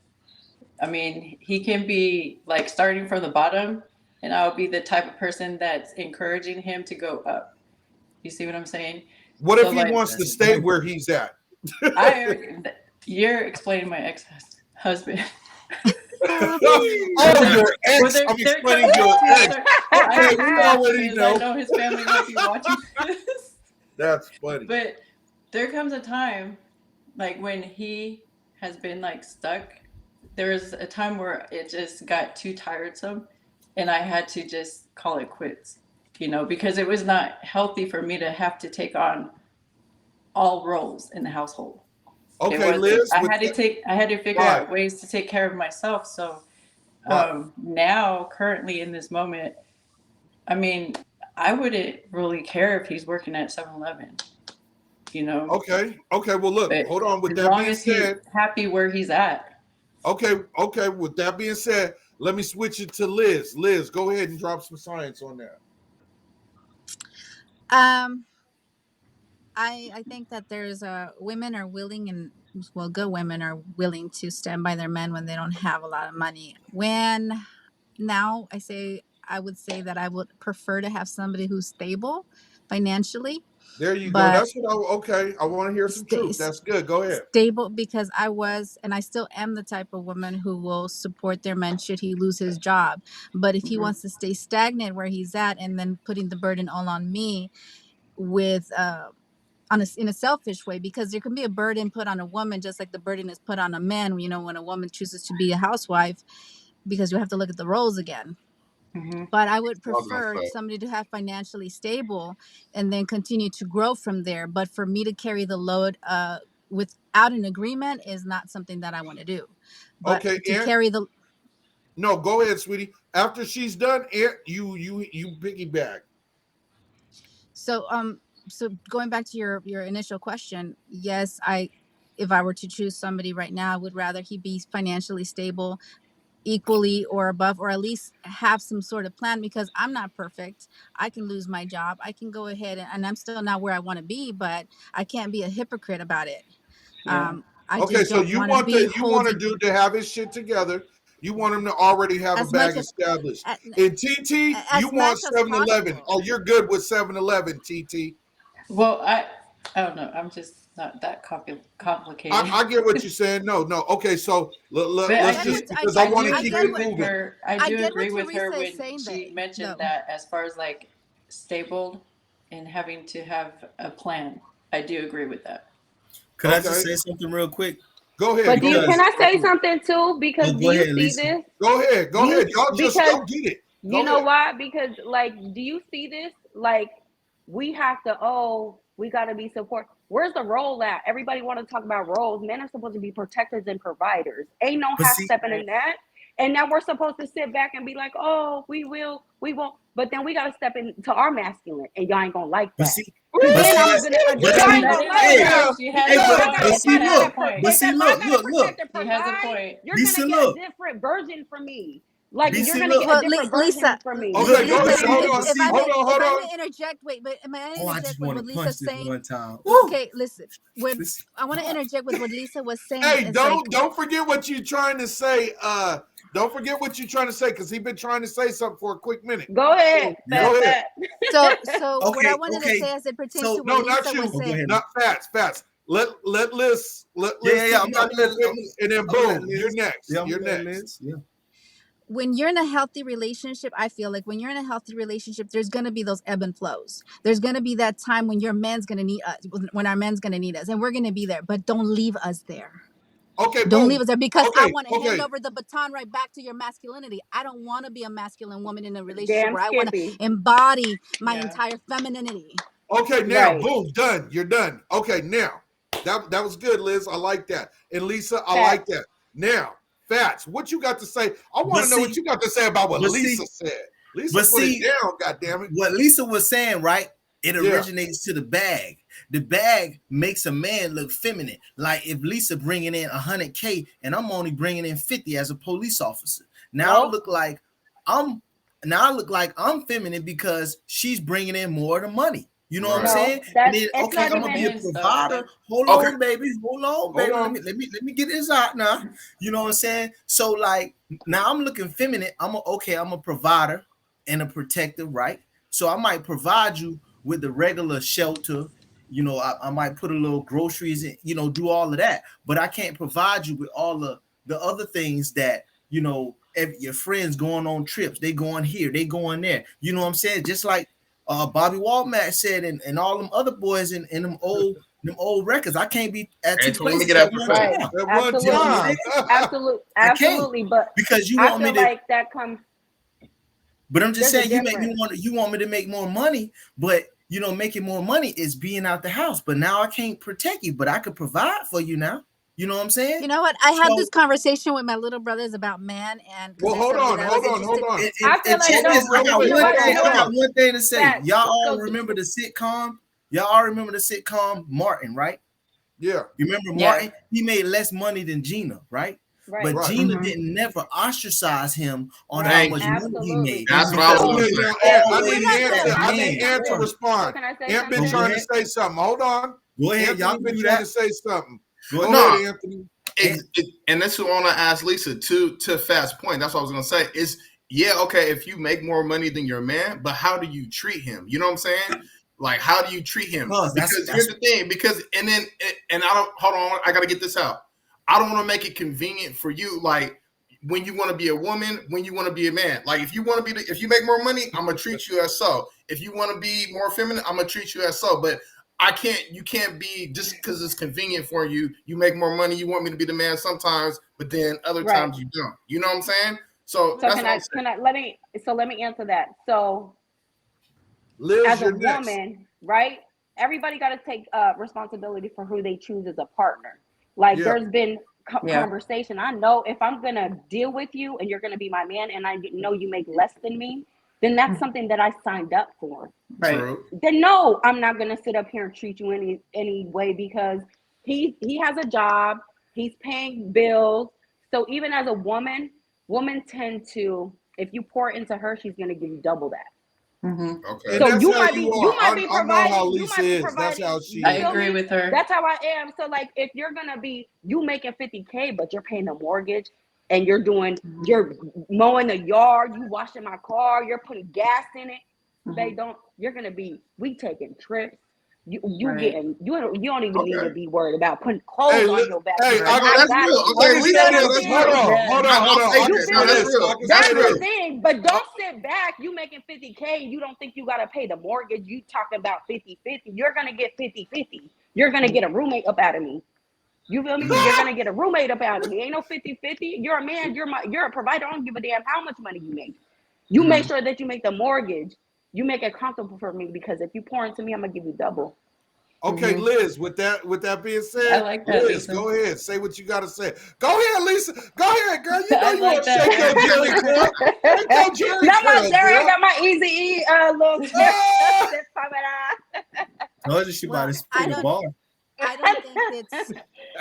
I mean, he can be like starting from the bottom, and I'll be the type of person that's encouraging him to go up. You see what I'm saying? What So if he like, wants to stay where he's at? you're explaining my ex-husband. Oh, your Well, ex. there, I'm there explaining comes your to a ex. certain. Okay, we I already because I know. know his family might be watching this. That's funny. But there comes a time, like when he has been like stuck. There was a time where it just got too tiresome, and I had to just call it quits. You know, because it was not healthy for me to have to take on all roles in the household. It Okay, wasn't. Liz. With that, I had to figure right, out ways to take care of myself. So right. now, currently in this moment, I mean, I wouldn't really care if he's working at 7-Eleven, you know, Okay, okay. Well, look. but Hold on. With as that long being as he's said, happy where he's at. okay, okay. With that being said, let me switch it to Liz. Liz, go ahead and drop some science on that. Um, I think that there's women are willing and well, good women are willing to stand by their men when they don't have a lot of money. When now I would say that I would prefer to have somebody who's stable financially, There you go. but That's what I. Okay, I want to hear some sta- truth. That's good. Go ahead. stable because I was and I still am the type of woman who will support their man should he lose his job. But if he Mhm. wants to stay stagnant where he's at and then putting the burden all on me with in a selfish way, because there can be a burden put on a woman just like the burden is put on a man, you know, when a woman chooses to be a housewife, because you have to look at the roles again. Mhm. But I would I was gonna prefer say. somebody to have financially stable and then continue to grow from there. But for me to carry the load without an agreement is not something that I want to do. But Okay, to Aunt. carry the No, go ahead, sweetie. After she's done, Aunt, you piggyback. so so going back to your initial question, yes, I if I were to choose somebody right now, I would rather he be financially stable equally or above, or at least have some sort of plan, because I'm not perfect. I can lose my job. I can go ahead and I'm still not where I want to be, but I can't be a hypocrite about it. Yeah. I Okay, just so don't you want to want be the you want a holding dude to have his shit together. You want him to already have a as much bag established. as In TT, you as want much as 7-Eleven. possible. Oh, you're good with 7-Eleven, TT. Well, I don't know. I'm just not that complicated. I get what you're saying. No, no. Okay, so But I let's get just what because I want to do I keep get agree it what with moving. her. I I do get agree what with her Teresa is when saying she they mentioned though. that as far as like stable and having to have a plan. I do agree with that. Could I just Okay, say something real quick? go ahead. But do Go you ahead. can Because I say something too? Because oh, do go you ahead, see Lisa. this? Go ahead. Do Go you ahead. Y'all just because go get it. you Go know ahead. why? Because like, do you see this? Like, we have to. Oh, we got to be support. Where's the role at? Everybody want to talk about roles. Men are supposed to be protectors and providers. Ain't no But half see, stepping Right. in that. And now we're supposed to sit back and be like, oh, we will, we won't. But then we got to step into our masculine, and y'all ain't gonna like but that. see, Cause but then see, I'm Woo! gonna, but y'all And ain't see, that gonna is like true. hey, that. Though. She has hey, a Because I point. but gotta, She see, has a look, point. but because see, if I look, gotta look, look, protect and She has a provide, point. you're gonna DC, get a look, different version from me. Like you're DC, gonna look, get a Well, different Lisa, version from me. look, Okay, go but ahead. Lisa, see, Hold but on. if see, I Hold may, on. if Hold I on. may interject, wait, but may I oh, I interject just with want what to Lisa's punch this saying? one time. Woo! Okay, listen. When This, I want to God. interject with what Lisa was saying, Hey, it's like don't forget what you're trying to say. Don't forget what you're trying to say because he's been trying to say something for a quick minute. Go ahead, So Yeah. go fat ahead. fat. so. What I Okay, wanted to okay. say as it pertains to So, what No, not Lisa was you. oh, go saying. ahead. Not Fats. Let Yeah, Liz yeah, I'm piggyback real quick, and then gonna let boom, you're Liz. next. Yeah, I'm You're gonna let next. Liz. Yeah. When you're in a healthy relationship, I feel like when you're in a healthy relationship, there's gonna be those ebb and flows. There's gonna be that time when your man's gonna need us, when our man's gonna need us, and we're gonna be there. But don't leave us there. Okay, Don't leave boom. us there, because I Okay, want to hand okay. over the baton right back to your masculinity. I don't want to be a masculine woman in a relationship Damn where I want to Skippy. embody my Yeah. entire femininity. Okay, now, Right. boom, done. You're done. Okay, now, that was good, Liz. I like that. And Lisa, I Fat. like that. Now, Fats, what you got to say? I want But to know what see, you got to say about what but Lisa see, said. Lisa but put it see, down, God damn it. what Lisa was saying, right? It Yeah. originates to the bag. The bag makes a man look feminine. Like if Lisa bringing in 100K and I'm only bringing in 50 as a police officer. Now I Oh, look like I'm now I look like I'm feminine because she's bringing in more of the money. You know what I'm Right. saying? No, And then, it's okay, not I'm gonna be a even- provider. Hold Okay. on, baby. Hold on, baby. on. Let me get this out now. You know what I'm saying? So like now I'm looking feminine. I'm a provider and a protector, right? So I might provide you with the regular shelter. You know, I might put a little groceries in, you know, do all of that, but I can't provide you with all the other things that, you know, if your friends going on trips, they going here, they going there. You know what I'm saying? Just like Bobby Walmack said, and all them other boys in them old records. I can't be at Hey, two let me places get at that one right. time. At one Absolutely. time. Absolutely. But Because you I want me feel to. like that comes. But I'm just There's a saying, difference. you want me to make more money, but you know, making more money is being out the house. But now I can't protect you, but I could provide for you now. You know what I'm saying? You know what? I had So- this conversation with my little brothers about man, and 'cause Well, they hold told me on, that I hold was on, hold interested. on. I feel And like check no, this. I got wait, you know what? wait, You know hold what? on. one thing to say. Facts. Y'all all So- remember the sitcom? Y'all all remember the sitcom Martin, right? Yeah. You remember Yeah. Martin? He made less money than Gina, right? Right. But Right. Gina Mhm. didn't never ostracize him on Right. how Thank much you. money he Absolutely. made. That's It's what I was because gonna he say. Now, was I always need not Ant gonna to, that I say need man. Ant to something. respond. So can I say Ant been something? trying to ahead. say something. Hold on. Go ahead, Anthony y'all been do trying that. to say something. Go Go ahead. ahead, Anthony. And that's what I want to ask Lisa to Phat's point. That's what I was gonna say. Is yeah, okay, if you make more money than your man, but how do you treat him? You know what I'm saying? Like, how do you treat him? Because here's the thing. Because and I don't hold on. I gotta get this out. I don't want to make it convenient for you. Like when you want to be a woman, when you want to be a man. Like if you want to be, if you make more money, I'm gonna treat you as so. If you want to be more feminine, I'm gonna treat you as so. But you can't be just because it's convenient for you. You make more money. You want me to be the man sometimes, but then other Right. times you don't. You know what I'm saying? So So that's can what I'm I saying. let me answer that. So Liz, as a you're next. woman, right? Everybody got to take responsibility for who they choose as a partner. Like Yeah. there's been Yeah. conversation. I know if I'm gonna deal with you and you're gonna be my man, and I know you make less than me, then that's something that I signed up for. Right. True. Then no, I'm not gonna sit up here and treat you any way because he has a job, he's paying bills. So even as a women tend to, if you pour into her, she's gonna give you double that. Mhm. Okay. And So that's you how might be you you are. might be I know how providing, you Lisa might be is. That's providing. how she You I is. feel agree me? with her. That's how I am. So like if you're gonna be you making 50K, but you're paying the mortgage and you're mowing the yard, you washing my car, you're putting gas in it, they Mhm. don't. You're gonna be we taking trips. You Right. getting you don't even need Okay. to be worried about putting clothes Hey, on your back. hey, because I No, got. that's got real. you. Let Okay, me Lisa, say You know no, what I'm this. that's saying? Hold real. on, Yeah. hold on, I'll hold on. take I You can it. say No, feel that's me? this. I real. can That's say That's the this. real. thing. But don't sit back. You making 50K and you don't think you got to pay the mortgage. You talking about 50-50. You're going to get 50-50. You're going to get a roommate up out of me. You feel me? You're going to get a roommate up out of me. Ain't no 50-50. You're a man. You're a provider. I don't give a damn how much money you make. You make sure that you make the mortgage. You make it comfortable for me because if you pour into me, I'm going to give you double. Okay, Mhm. Liz, with that being I said, like that, Liz, Lisa. go ahead. Say what you got to say. Go ahead, Lisa. Go ahead, girl. You know I you like want to that. shake your Jerry curl. Shake your Jerry Not my curl, Jerry. I girl. got my Easy E little tip. Ah! Tip coming out. Told you she about Well, to spit the bar.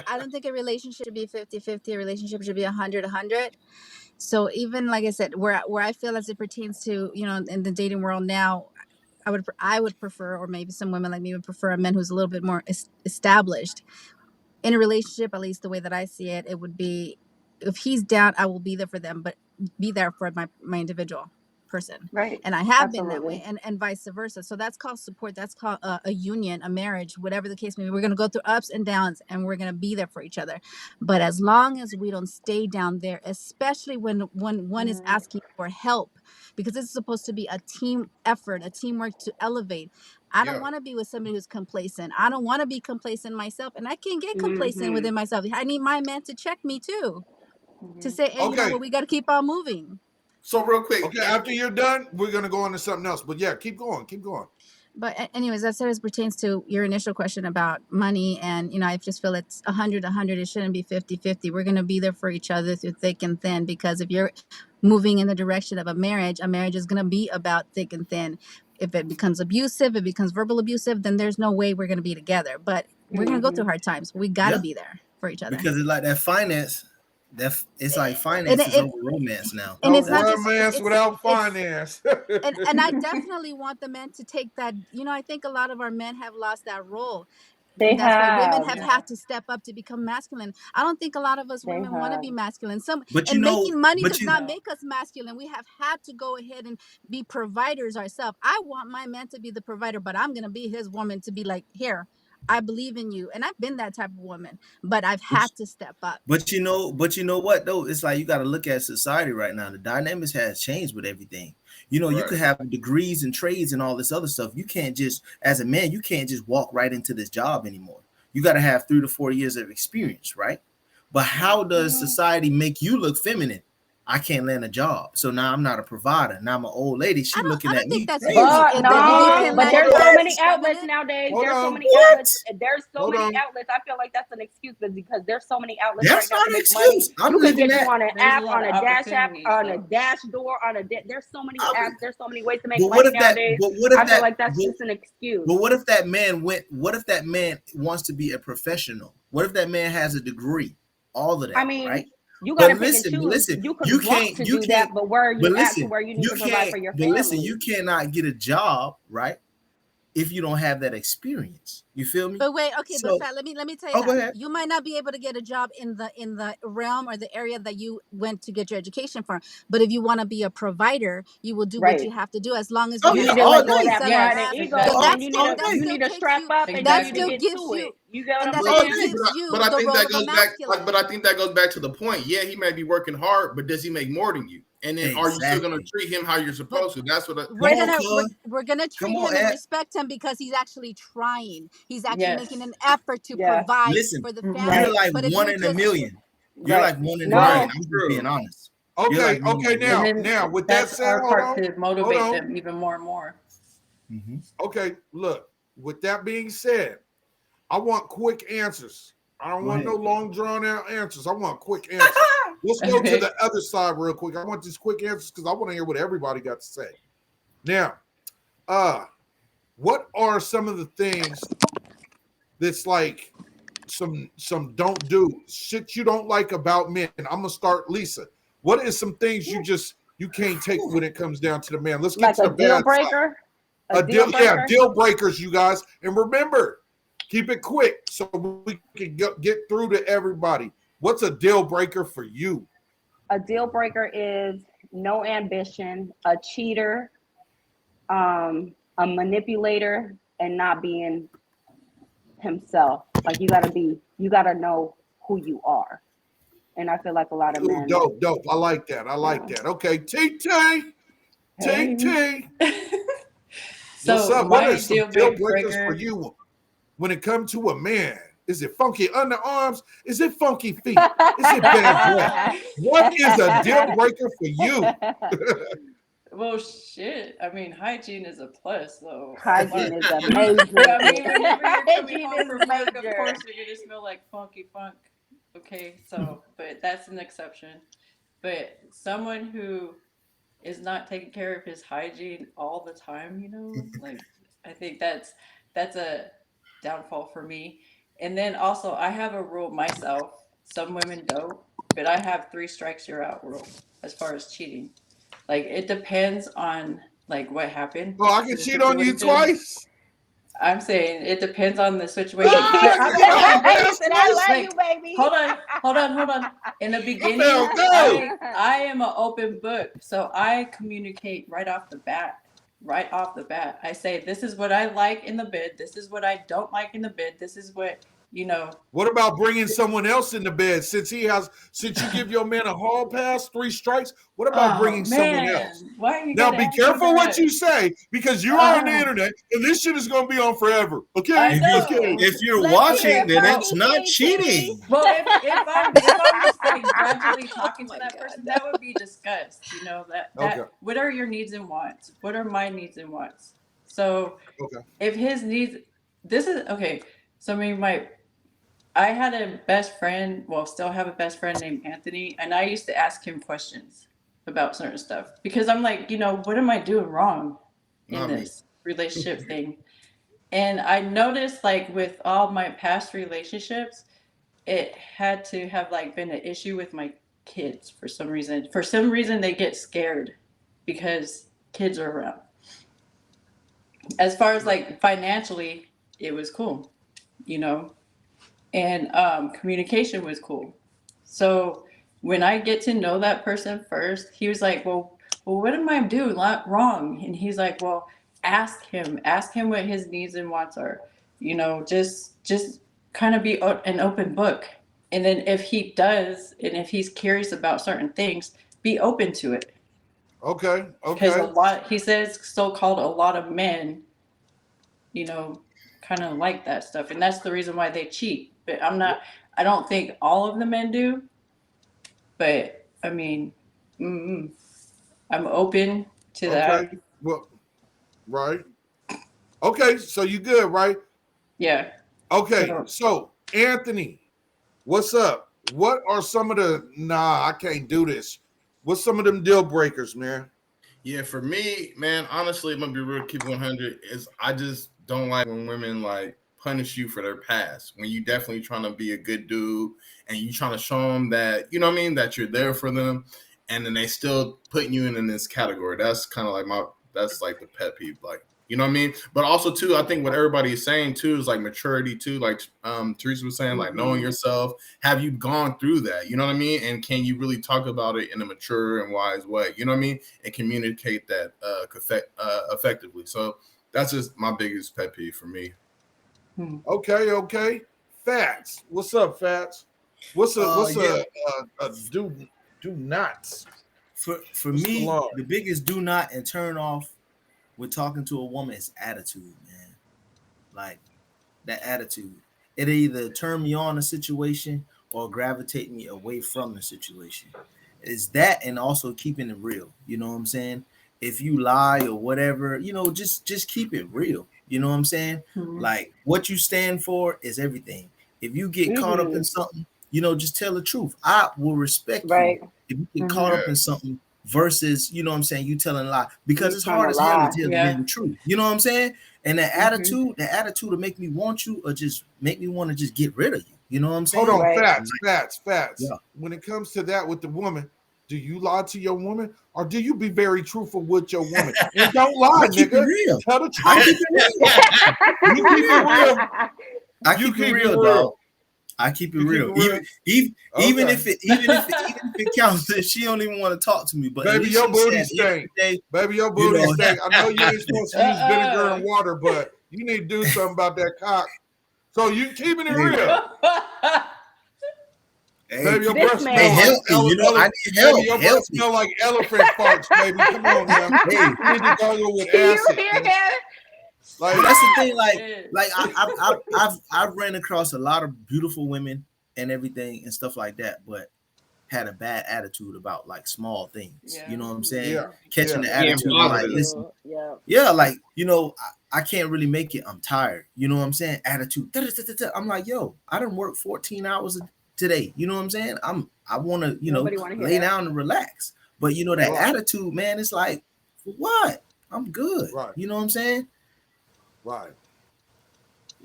I don't think a relationship should be 50-50. A relationship should be 100-100. So even like I said, where I feel as it pertains to, you know, in the dating world now, I would prefer, or maybe some women like me would prefer, a man who's a little bit more established in a relationship. At least the way that I see it, it would be, if he's down, I will be there for them, but be there for my individual person. Right. And I have been that Absolutely. way, and vice versa. So that's called support. That's called a union, a marriage, whatever the case may be. We're going to go through ups and downs, and we're going to be there for each other. But as long as we don't stay down there, especially when one is asking for help, because this is supposed to be a team effort, a teamwork to elevate. I don't Yeah. want to be with somebody who's complacent. I don't want to be complacent myself, and I can't get complacent Mhm. within myself. I need my man to check me too, to Mhm. say, hey, you know Okay. what, we got to keep on moving. So real quick. Okay, after you're done, we're gonna go on to something else. But yeah, keep going, keep going. But anyways, that sort of pertains to your initial question about money. And, you know, I just feel it's 100-100. It shouldn't be 50-50. We're going to be there for each other through thick and thin, because if you're moving in the direction of a marriage is going to be about thick and thin. If it becomes abusive, it becomes verbal abusive, then there's no way we're going to be together. But we're going to go through hard times. We got to Yeah. be there for each other. Because it's like that finance. It's like and finances it, over romance now. and No it's not That's just romance without it's finance. and I definitely want the men to take that. I think a lot of our men have lost that role. They That's why women have. have Yeah. had to step up to become masculine. I don't think a lot of us They women want to have. be masculine. but And making money but does you not No. make us masculine. We have had to go ahead and be providers ourselves. I want my man to be the provider, but I'm gonna be his woman to be like, here, I believe in you. And I've been that type of woman, but I've had to step up. but you know what though? It's like you got to look at society right now. The dynamics has changed with everything. You Right. could have degrees and trades and all this other stuff. You can't just, as a man, you can't just walk right into this job anymore. You got to have 3 to 4 years of experience, right? But how does society make you look feminine? I can't land a job, so now I'm not a provider. Now I'm an old lady. She I looking don't at think me that's crazy. easy. But That you no, can but land a there's job so as many a outlets feminine. nowadays. Hold There's so on. many What? outlets. There's so Hold many on. outlets. I feel like that's an excuse, but because there's so many outlets right That's now not to an make money. excuse. I'm You can living get you that. on an There's a app, lot on of a dash app, opportunities, on a though. dash door, there's so many I apps. mean, There's so many ways to make but what money if that? nowadays. But what if I feel that? like that's But, just an excuse. but what if that man went? What if that man wants to be a professional? What if that man has a degree? All of I that, right? mean, you got But to pick and listen, but choose. listen, You you could want can't, to you do can't, that, but where are but you at to listen, where you need you to provide for can't, your but listen, family? you cannot get a job, right? If you don't have that experience. You feel me? But wait, okay, but So, Fat, let me tell you oh, go that ahead. you might not be able to get a job in the realm or the area that you went to get your education from. But if you want to be a provider, you will do what Right. you have to do as long as Oh you You yeah, need have to the all let go of ability day, that to Yes, pride and have. ego, But exactly. and that's you need all to that day. you still need to takes strap you. up and That you need to still Exactly. get gives to you, it. You get what and I'm that All still saying? day. gives you But I the think role that of a goes back, masculine. but I think that goes back to the point. Yeah, he may be working hard, but does he make more than you? And then are you still going to Exactly. treat him how you're But supposed to? That's what. Come we're on, gonna we're, cuz. we're gonna Come treat on, him and Ed. respect him because he's actually trying. He's actually making Yes. an effort to Yeah. provide Listen, for the Mm-hmm. family. you're Right. like But if one you're in a just million. You're Right. like one in a Right. million. No. I'm just being True. honest. You're Okay, like one in okay. a And million. then Now, with that that's said, our hold part on, to hold motivate on. them even more and more. Mm-hmm. Okay, look. With that being said, I want quick answers. I don't Go want ahead. no long drawn out answers. I want quick answers. Let's go to Okay. the other side real quick. I want these quick answers because I want to hear what everybody got to say. Now, what are some of the things that's like some don't do shit you don't like about men? I'm gonna start Lisa. What is some things you can't take when it comes down to the man? Let's get Like to a the deal bad side. breaker. A deal Yeah, breaker. deal breakers, you guys. And remember, keep it quick so we can get through to everybody. What's a deal breaker for you? A deal breaker is no ambition, a cheater, a manipulator, and not being himself. Like you gotta know who you are. And I feel like a lot of Ooh, men, dope. I like that. I like that. Okay, T. Hey. What's So up? What are my some deal deal breakers for breaker. you when it comes to a man? Is it funky underarms? Is it funky feet? Is it bad breath? What is a deal breaker for you? Well, shit. I mean, hygiene is a plus, though. hygiene is a major. Yeah, I mean, whenever you're coming Hygiene home is from work, of major. course, you're gonna smell like funky funk. Okay, so, but that's an exception. But someone who is not taking care of his hygiene all the time, like I think that's a downfall for me. And then also, I have a rule myself. Some women don't, but I have 3 strikes you're out rule as far as cheating. Like it depends on like what happened Oh, I to can the cheat on you situation. twice. I'm saying it depends on the situation. But Ah, I'm you got saying, my He ass said, "I twice. love you, like, baby." hold on. In the I beginning, found gold. I am an open book, so I communicate right off the bat. Right off the bat, I say this is what I like in the bed. This is what I don't like in the bed. This is what you know. What about bringing someone else in the bed? Since you give your man a hall pass, 3 strikes, what about Oh bringing someone else? man, why you Now gotta be ask me careful what that? you say because you're on the Oh, internet and this shit is gonna be on forever. I Okay? If you Okay. know. if you're Let's hear watching, it then from Well, it's not EKT. cheating. Well, if I'm just like gradually talking to my that God, person, no. that would be discussed. That Okay. what are your needs and wants? What are my needs and wants? So Okay. if his needs, this is okay. So I mean, I had a best friend. Well, still have a best friend named Anthony, and I used to ask him questions about certain stuff because I'm like, what am I doing wrong in Not me. this relationship thing? And I noticed like with all my past relationships, it had to have like been an issue with my kids for some reason. For some reason, they get scared because kids are around. As far as like financially, it was cool, you know, and communication was cool. So when I get to know that person first, he was like, well, what am I doing wrong? And he's like, well, ask him what his needs and wants are, you know, just kind of be an open book. And then if he does, and if he's curious about certain things, be open to it. Okay. Because Okay. he says so-called a lot of men, you know, kind of like that stuff. And that's the reason why they cheat. But I don't think all of the men do. But I mean, I'm open to Okay. that. Well, right. Okay. So you good, right? Yeah. Okay. So Anthony, what's up? What are some of the I can't do this. What's some of them deal breakers, man? Yeah, for me, man, honestly, I'm gonna be real, keep 100. Is I just don't like when women like punish you for their past. When you definitely trying to be a good dude and you trying to show them that, you know what I mean, that you're there for them, and then they still putting you in this category. That's kind of like that's like the pet peeve, like. You know what I mean? But also too, I think what everybody is saying too is like maturity too. Like Teresa was saying, like knowing yourself. Have you gone through that? You know what I mean? And can you really talk about it in a mature and wise way? You know what I mean? And communicate that effectively. So that's just my biggest pet peeve for me. Okay. Fats. What's up, Fats? What's a do nots? For me, the biggest do not and turn off with talking to a woman is attitude, man. Like that attitude. It either turn me on a situation or gravitate me away from the situation. It's that, and also keeping it real. You know what I'm saying? If you lie or whatever, you know, just keep it real. You know what I'm saying? Like what you stand for is everything. If you get caught up in something, you know, just tell the truth. I will respect you if you get caught up in something versus, you know what I'm saying, you telling a lie, because it's hard as hell to tell the truth. You know what I'm saying? And the attitude will make me want you or just make me want to just get rid of you. You know what I'm saying? Hold on, Fats. Yeah. When it comes to that with the woman, do you lie to your woman or do you be very truthful with your woman? And don't lie, nigga. Real. Tell the truth. I keep it real. You keep it real. I keep it real, dog. I keep it real. Even if it counts that she don't even want to talk to me. But baby, your booty stink. Baby, your booty stink. I know you ain't supposed to use vinegar and water, but you need to do something about that cock. So you keeping it real. Baby, your breath smell like elephant farts, baby. Come on now. You need to go with acid. Like that's the thing. Like I've ran across a lot of beautiful women and everything and stuff like that, but had a bad attitude about like small things. Yeah. You know what I'm saying? Yeah. Catching the attitude, like listen, like you know, I can't really make it. I'm tired. You know what I'm saying? Attitude. I'm like, yo, I done work 14 hours today. You know what I'm saying? I want to, you know, lay down and relax. But you know that attitude, man, it's like, for what? I'm good. Right. You know what I'm saying? Right.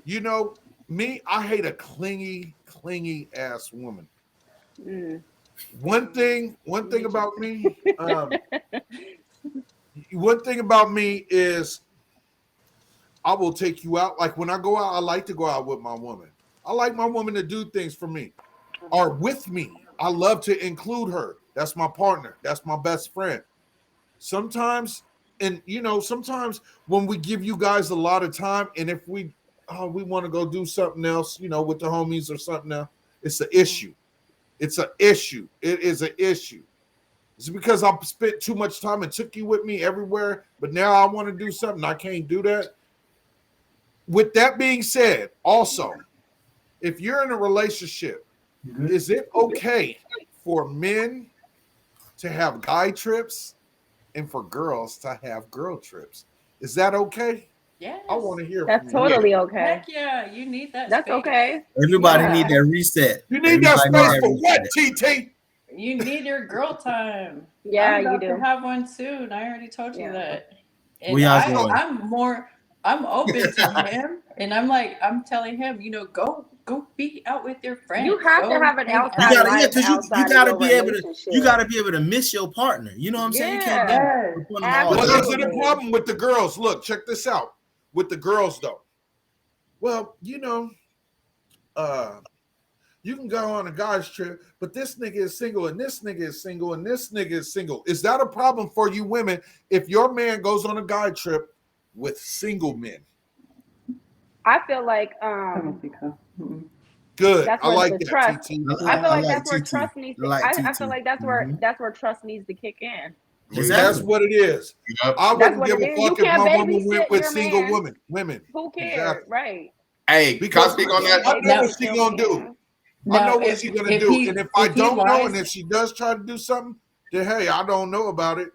You know, me, I hate a clingy ass woman. One thing about me, is I will take you out. Like when I go out, I like to go out with my woman. I like my woman to do things for me or with me. I love to include her. That's my partner. That's my best friend. Sometimes, and you know, sometimes when we give you guys a lot of time, and if we want to go do something else, you know, with the homies or something else, it's an issue. It's an issue. It is an issue. It's because I spent too much time and took you with me everywhere, but now I want to do something. I can't do that. With that being said, also, if you're in a relationship, is it okay for men to have guy trips and for girls to have girl trips? Is that okay? Yes. I want to hear that's from totally you. Okay. Heck yeah, you need that. That's space. Okay. Everybody need that reset. You need that space for what, TT? You need your girl time. Yeah, I'm about you do. to have one soon. I already told you that. And I'm open to him, and I'm telling him, you know, go go be out with your friends. You have to Go have an hang outside out. You gotta, yeah, life because you outside of gotta your be able to, relationship. you gotta be able to miss your partner. You know what I'm saying? You can't be Yeah. depending all the Well, time. is it a problem with the girls? Look, check this out. With the girls, though. Well, you can go on a guy's trip, but this nigga is single, and this nigga is single, and this nigga is single. Is that a problem for you women if your man goes on a guy trip with single men? I feel like I don't think so. Mm-mm. Good. that's I where like the that, trust. TT. I feel like like that's where TT. trust needs to. I like I TT. feel like that's where trust needs to kick in. That's Exactly. what it is. Yep. I That's wouldn't what give it a is. You fuck if can't my woman babysit went with your single man. women. Who cares, Exactly. right? Hey, can I Because speak on that? I know No. what she gonna do. I know what she's gonna do. And if I don't know, and if she does try to do something, then hey, I don't know about it.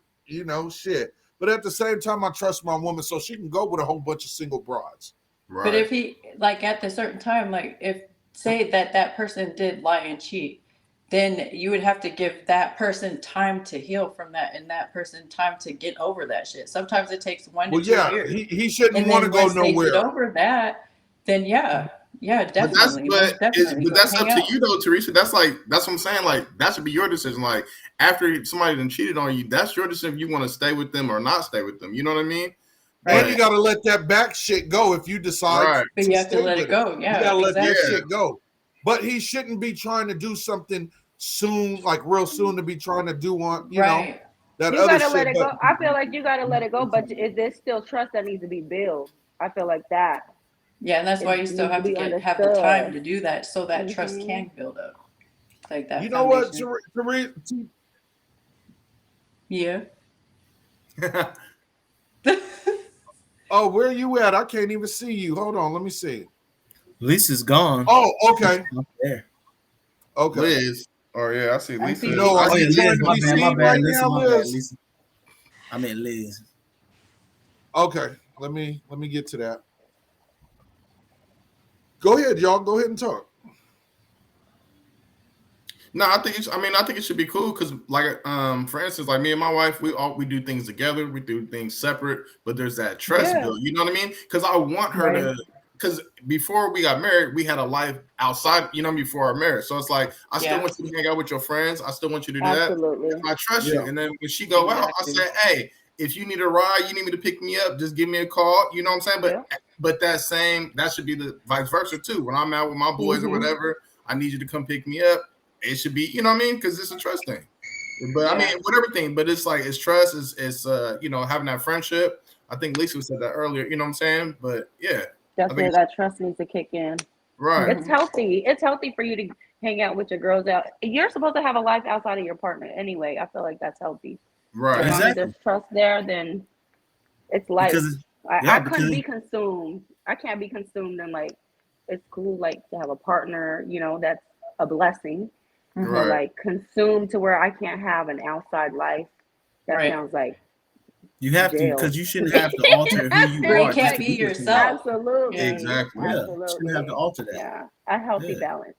Shit. But at the same time, I trust my woman so she can go with a whole bunch of single broads. Right. But if he, like, at the certain time, like, if say that person did lie and cheat, then you would have to give that person time to heal from that, and that person time to get over that shit. Sometimes it takes 1 to 2 years. He shouldn't And want to then go once they nowhere. get over that, then yeah, definitely, most definitely. But go that's hang up to out. you though, Teresa. That's what I'm saying. Like that should be your decision. Like after somebody done cheated on you, that's your decision if you want to stay with them or not stay with them. You know what I mean? And you gotta let that back shit go if you decide. Right. But you have to stay let with it go. Yeah, You gotta let that exactly. shit go. But he shouldn't be trying to do something soon, like real soon, to be trying to do one. Right. That You other gotta let shit. it go. I feel like you gotta let it go, but there's still trust that needs to be built. I feel like that. Yeah, and that's why you still needs to have to be have the time understood. to do that, so that trust Mhm. can build up, like that You know what, foundation. Yeah. Oh, where you at? I can't even see you. Hold on, let me see. Lisa's gone. Oh, okay. Up there. Okay. Liz. Oh yeah, I see I Lisa. see No, Oh, are yeah, you trying Liz. to My be bad. My seen bad. right Lisa. now, My bad. Liz? Lisa. I meant Liz. Okay, let me get to that. Go ahead, y'all. Go ahead and talk. No, I think it should be cool because, like, for instance, like me and my wife, we do things together, we do things separate, but there's that trust build. You know what I mean? Because I want her to. Because before we got married, we had a life outside, before our marriage. So it's like I still want you to hang out with your friends. I still want you to do Absolutely. that. And I trust you. And then when she go out, I say, hey, if you need a ride, you need me to pick me up, just give me a call. You know what I'm saying? But that should be the vice versa too. When I'm out with my boys or whatever, I need you to come pick me up. It should be, you know what I mean? Because it's a trust thing. But I mean, with everything, but it's like it's trust, it's having that friendship. I think Lisa said that earlier, you know what I'm saying? But yeah. That's where that trust needs to kick in. Right. It's healthy. It's healthy for you to hang out with your girls out. You're supposed to have a life outside of your partner anyway. I feel like that's healthy. Right. As long as there's trust there, then it's life. I couldn't be consumed. I can't be consumed and like it's cool like to have a partner, that's a blessing. But like consumed to where I can't have an outside life. That sounds like you have to, because you shouldn't have to alter who you are. You can't be yourself. Absolutely. Exactly. Absolutely. You shouldn't have to alter that. Yeah. A healthy balance.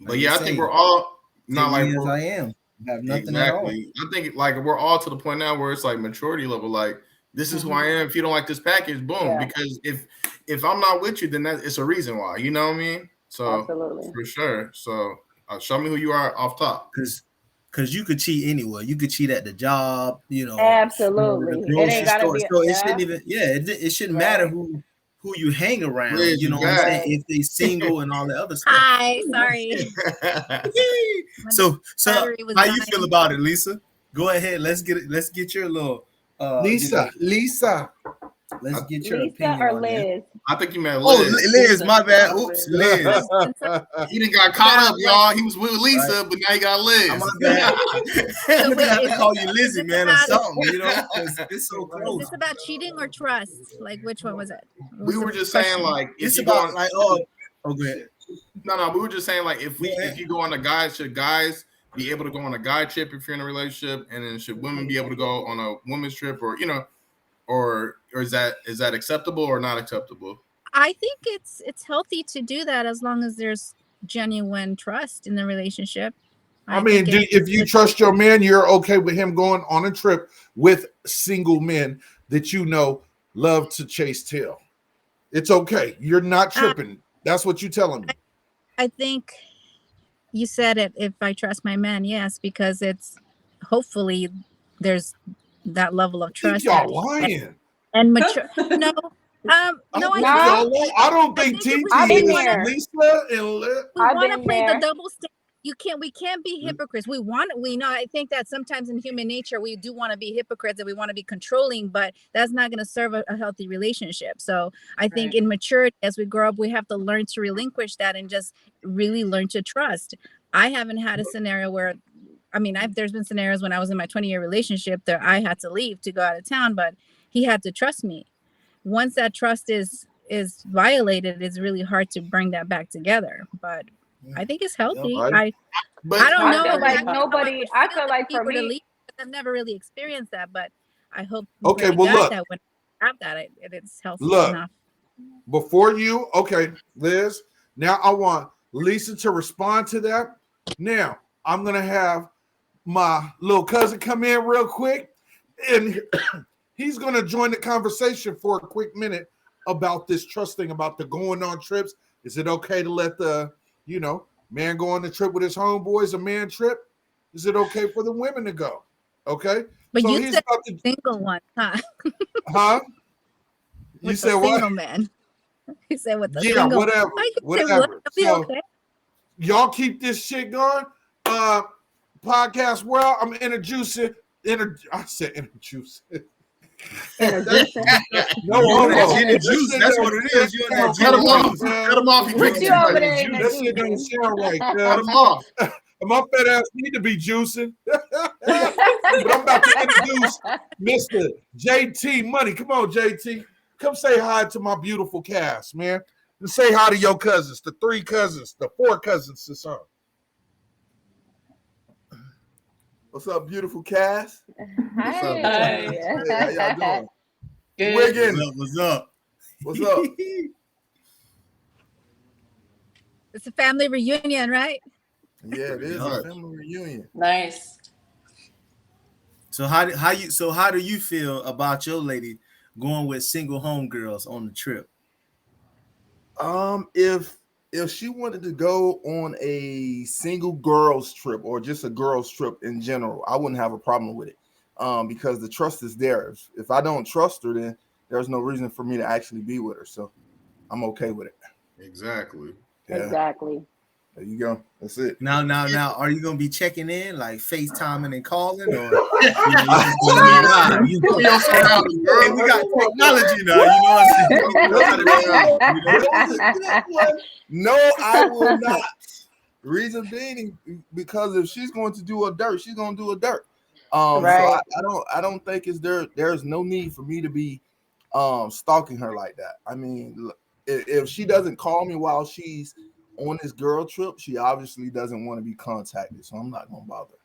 But yeah, I think we're all not like as I am. I have nothing at all. I think like we're all to the point now where it's like maturity level. Like this is who I am. If you don't like this package, boom. Yeah. Because if I'm not with you, then it's a reason why. You know what I mean? So absolutely, for sure. So show me who you are off top. Because you could cheat anywhere. You could cheat at the job. Absolutely. The grocery store. So it shouldn't even. Yeah, it shouldn't matter who you hang around. You know what I'm saying? If they single and all the other stuff. Hi, sorry. so how you feel about it, Lisa? Go ahead. Let's get your little Lisa. Let's get your Lisa opinion or on Liz. I think you meant Liz. Liz. Liz, my bad. Oops, Liz. He done got caught up, y'all. He was with Lisa, but now he got Liz. My bad. I'm gonna have to call you Lizzie, man, or something. It's so close. Is this about cheating or trust? Like, which one was it? We were just saying, like, it's about like, go ahead. No, we were just saying, like, if you go on a guy, should guys be able to go on a guy trip if you're in a relationship, and then should women be able to go on a women's trip, or or is that acceptable or not acceptable? I think it's healthy to do that as long as there's genuine trust in the relationship. I mean, if you trust your man, you're okay with him going on a trip with single men that love to chase tail. It's okay. You're not tripping. That's what you telling me. I think you said it. If I trust my man, yes, because it's hopefully there's that level of I think trust that y'all lying. and mature. No, no, I think think Nah. y'all lying. I don't I think think if TT I've we been is wanna there. Lisa and we I've want to been play the there. double standard. We can't be hypocrites. We know, I think that sometimes in human nature we do want to be hypocrites and we want to be controlling, but that's not going to serve a healthy relationship. So I think Right. in maturity, as we grow up, we have to learn to relinquish that and just really learn to trust. I haven't had a scenario where, I mean, there's been scenarios when I was in my 20-year relationship that I had to leave to go out of town, but he had to trust me. Once that trust is violated, it's really hard to bring that back together. But I think it's healthy. Right. But I don't I know feel like exactly how I nobody. would I feel feel if like he for were to me, leave, because I've never really experienced that. But I hope and Okay, pray to well, God look. that when I have that, it's healthy Look. enough. Before you, okay, Liz. Now I want Lisa to respond to that. Now I'm gonna have my little cousin come in real quick, and he's gonna join the conversation for a quick minute about this trust thing, about the going on trips. Is it okay to let the man go on the trip with his homeboys, a man trip? Is it okay for the women to go? Okay, But so you he's said about to, single one, huh? huh? You With the said what? single man. He said with the Yeah, single. whatever, I can say what? whatever. It'll be So okay. y'all keep this shit going. Podcast world. I'm introducing. I said introducing. introducing. No You on that homo. gin and juice. That's what it is. You on that gin cut and him off. juice. Cut him off. He What drinking you too over much. there That shit don't introducing? sound right, Cut cuz. him off. My fat ass need to be juicing. But I'm about to introduce Mr. JT Money. Come on, JT. Come say hi to my beautiful cast, man. And say hi to your cousins, the 3 cousins, the 4 cousins to some. What's up, beautiful cast? What's up? Hi. Hey, how y'all doing? Good. Wiggin. What's up? What's up? It's a family reunion, right? Yeah, it is a much. family reunion. Nice. So how do you feel about your lady going with single homegirls on the trip? If she wanted to go on a single girls trip or just a girls trip in general, I wouldn't have a problem with it. Because the trust is there. If I don't trust her, then there's no reason for me to actually be with her. So I'm okay with it. Exactly. Yeah, Exactly. there you go. That's it. Now, are you gonna be checking in, like FaceTiming and calling, or you just gonna be live? Put your surroundings, Hey, girl. we got technology now. You know what I'm saying? No, I will not. Reason being, because if she's going to do a dirt, she's going to do a dirt. So Right. I don't think there's no need for me to be stalking her like that. I mean, if she doesn't call me while she's on this girl trip, she obviously doesn't want to be contacted. So I'm not gonna bother.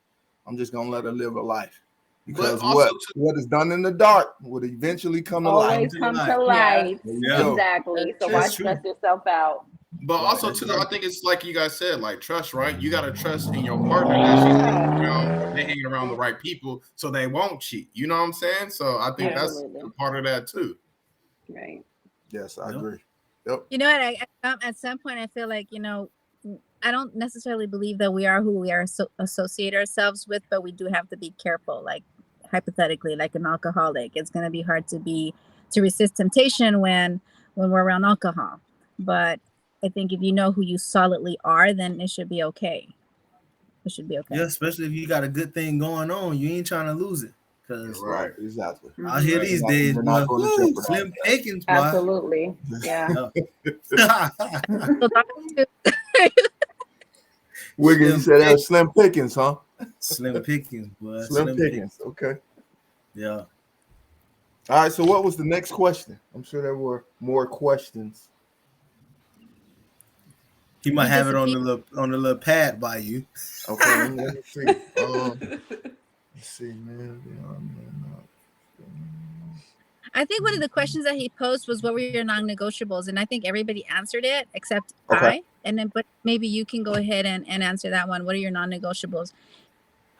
I'm just gonna let her live her life. Because But also what is done in the dark would eventually come to light. Always come to light. light. Yeah. Exactly. So That's why true. stress yourself out? But Right, also too, I think it's like you guys said, like trust, right? You gotta trust in your partner that she's hanging around, they hanging around the right people, so they won't cheat. You know what I'm saying? So I think that's Absolutely. a part of that too. Right. Yes, I Yep. agree. Yep. You know what? At some point, I feel like, I don't necessarily believe that we are who we are associate ourselves with, but we do have to be careful. Like hypothetically, like an alcoholic, it's going to be hard to resist temptation when we're around alcohol. But I think if you know who you solidly are, then it should be okay. It should be okay. Yeah, especially if you got a good thing going on, you ain't trying to lose it. Because Right, exactly. out here these days, We're boy, not going to woo, jeopardize slim that. pickings, boy. Absolutely. Yeah. So Wiggins, you said that was slim pickings, huh? Slim pickings, boy. Slim pickings. Okay. Yeah. All right. So what was the next question? I'm sure there were more questions. He might He have it on the little pad by you. Okay. Let me see. Let's see, man. I think one of the questions that he posed was, what were your non-negotiables? And I think everybody answered it except Okay. I. And then, but maybe you can go ahead and answer that one. What are your non-negotiables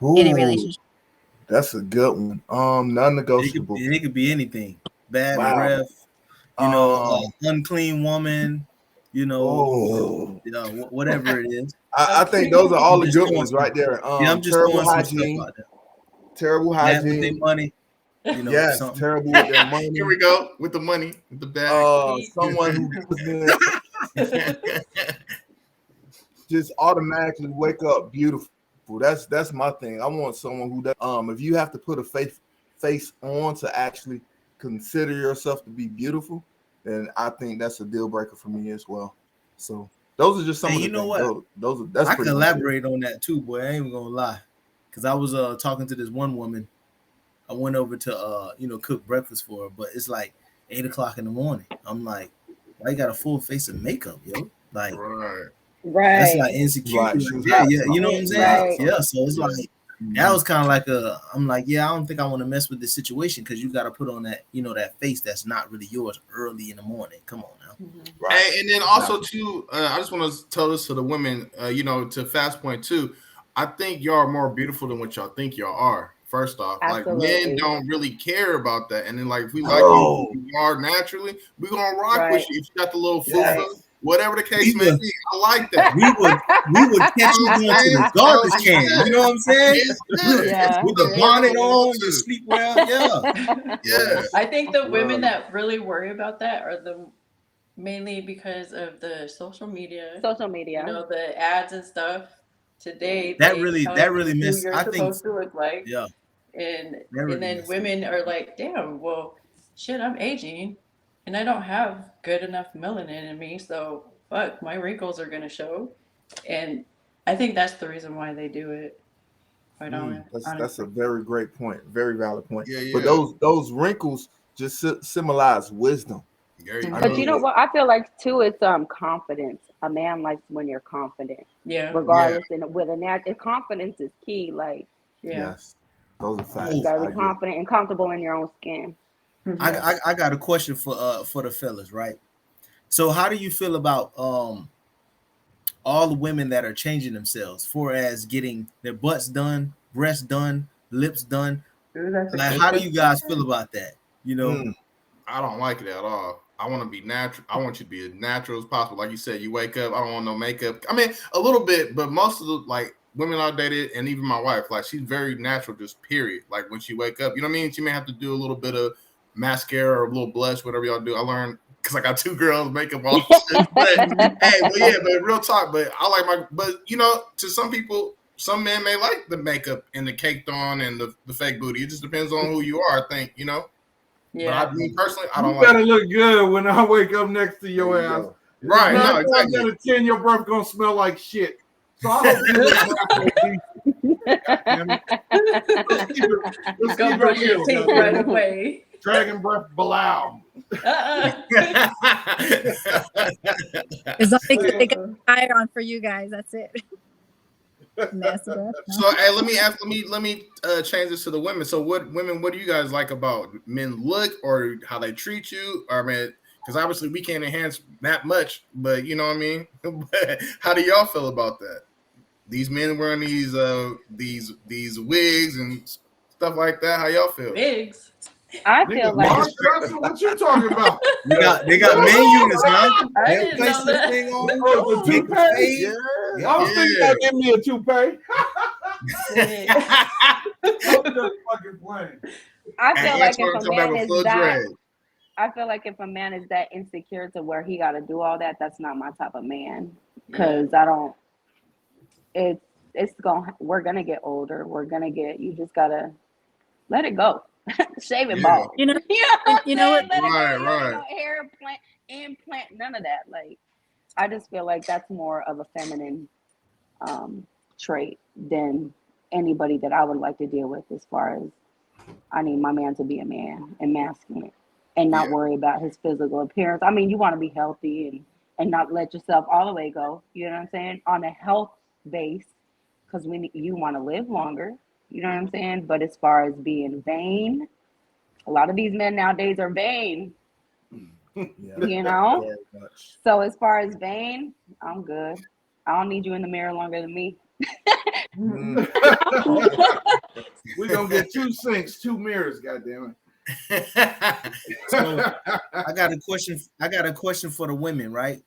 in a Ooh, relationship? that's a good one. Non-negotiable. It could be anything. Bad Wow. breath, unclean woman, you know, Oh, whatever it is. I think those are all the Just good throwing ones right there. Yeah, I'm just Terrible throwing some stuff hygiene, out there. terrible Mad with their hygiene. money, you know, Yes, something. terrible with their money. Here we go with the money, with the bag. Someone who doesn't just automatically wake up beautiful. That's my thing. I want someone who does. If you have to put a face on to actually consider yourself to be beautiful, then I think that's a deal breaker for me as well. So those are just some And of the you know things. what? That's I pretty can much it. elaborate on that too, boy. I ain't even gonna lie, because I was talking to this one woman. I went over to cook breakfast for her, but it's like 8 o'clock in the morning. I'm like, why you got a full face of makeup, yo? Like Right. that's Right. like insecure. Right, she was Yeah, hot yeah, you know sauce. what I'm She was saying? hot Right. sauce. Yeah, so it's Yeah. like that was kind of like I'm like, yeah, I don't think I want to mess with this situation because you got to put on that, that face that's not really yours early in the morning. Come on now. Right. Hey, and then also too, I just want to tell this to the women, to Phat's point too. I think y'all are more beautiful than what y'all think y'all are. First off, like men Absolutely. don't really care about that. And then like if we like Oh. you are naturally, we gonna rock Right. with you. If you got the little fufa, Yes. whatever the case We may would- be, I like that. We would catch you going to the garbage can. You know what I'm saying? It's good. Yeah. With the bonnet on, your sleepwear. Yeah. Yeah. I think the women Love. that really worry about that are mainly because of the social media, Social media. the ads and stuff. Today, That they really tell you who missed. you're I think. supposed to look like, Yeah. and That really then missed. women are like, "Damn, well, shit, I'm aging, and I don't have good enough melanin in me, so fuck, my wrinkles are gonna show." And I think that's the reason why they do it. Quite That's honestly. a very great point, very valid point. Yeah, But yeah. those wrinkles just symbolize wisdom. Very I But mean, you know what? I feel like too, it's confidence. A man likes when you're confident, Yeah, regardless. And with confidence is key. Like yeah. Yes, those are facts. you gotta I be agree. confident and comfortable in your own skin. Mhm. I got a question for the fellas, right? So how do you feel about all the women that are changing themselves for as getting their butts done, breasts done, lips done? Ooh, that's a Like, good how do you question. guys feel about that? You know, I don't like it at all. I want to be natural. I want you to be as natural as possible. Like you said, you wake up. I don't want no makeup. I mean, a little bit, but most of the women I dated, and even my wife, like she's very natural, just period. Like when she wake up, you know what I mean? She may have to do a little bit of mascara or a little blush, whatever y'all do. I learned because I got two girls makeup all the shit. But hey, but yeah, but real talk. But I like but to some people, some men may like the makeup and the caked on and the fake booty. It just depends on who you are, I think, Yeah. But me personally, I You don't like better it. look good when I wake up next to your There you ass. go. Right, Nine no, times exactly. out of 10, your breath gonna smell like shit. So I hope you look natural decent. Damn it. Let's Go keep brush it your real. teeth goddamn right it. away. Dragon breath below. There's only thing they got fire on for you guys. That's it. Nasty breath. No. So hey, let me change this to the women. So what do you guys like about men look or how they treat you? Or I mean, because obviously we can't enhance that much, but you know what I mean? But how do y'all feel about that? These men wearing these wigs and stuff like that. How y'all feel? Wigs. I feel Niggas, like Mark Jackson, what you talking about? they got main units, huh? I They didn't place know this that. thing on. Oh, the Get the toupee? fade. Yeah. I was thinking about giving me a toupee. Shit. I'm just fucking playing. I feel And like Antoine if a come back man with is full that dread. I feel like if a man is that insecure to where he got to do all that, that's not my type of man. Because I don't. We're gonna get older. You just gotta let it go. Shave it Yeah. bald. You know, You know what? you know what? Let it go. Right. No hair implant, none of that. Like, I just feel like that's more of a feminine trait than anybody that I would like to deal with. As far as I need my man to be a man and masculine, and not worry about his physical appearance. I mean, you want to be healthy and not let yourself all the way go. You know what I'm saying? On a health base, because you want to live longer. You know what I'm saying? But as far as being vain, a lot of these men nowadays are vain. Yeah. You know? Very much. So as far as vain, I'm good. I don't need you in the mirror longer than me. Mm. We're gonna get 2 sinks, 2 mirrors, goddamn So it. I got a question for the women, right?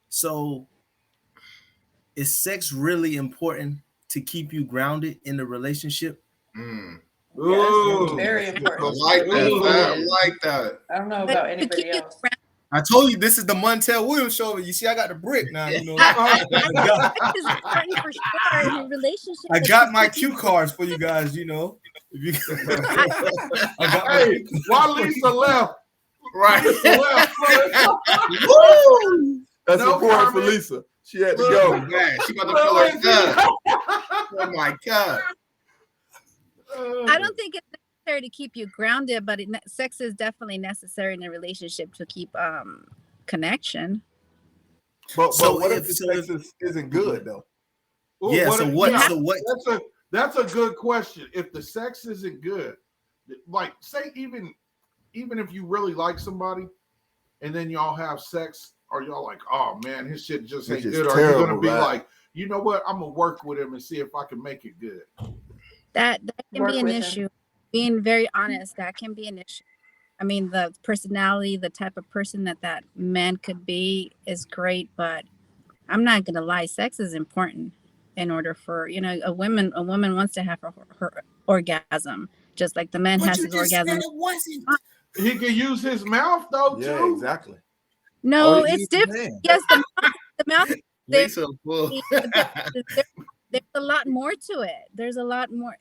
So is sex really important to keep you grounded in the relationship? Mm. Yes, very that's a good important. I question. like that. Ooh. I like that. I don't know But about to anybody keep you else. I told you this is the Montel Williams show. You see, I got the brick now. You know, I think sex is important for sure in a relationship. I but got to my keep you- cue cards for you guys. You know, if you, I got my Hey, cue why cards. Lisa left? Right. Lisa left. Woo! That's No important for comment. Lisa. She had to Look, go. man, she about to feel like that. Oh my god. I don't think it's necessary to keep you grounded, but sex is definitely necessary in a relationship to keep connection. But So what if if- the so sex if- isn't good though? Well, Yeah. So what? yeah, So what? that's a good question. If the sex isn't good, like say even if you really like somebody and then y'all have sex, are y'all like, oh man, his shit just ain't It's just good? Or are you gonna terrible, be right? like, you know what, I'm gonna work with him and see if I can make it good? That can Work be an with him. issue. Being very honest, that can be an issue. I mean, the personality, the type of person that man could be is great, but I'm not gonna lie, sex is important in order for a woman wants to have her orgasm, just like the man But has you his just said orgasm. it wasn't. He can use his mouth though Yeah, too. exactly. No, Oh, he it's used his different. hand. Yes, the mouth. There, Lisa full. there's a lot more to it. There's a lot more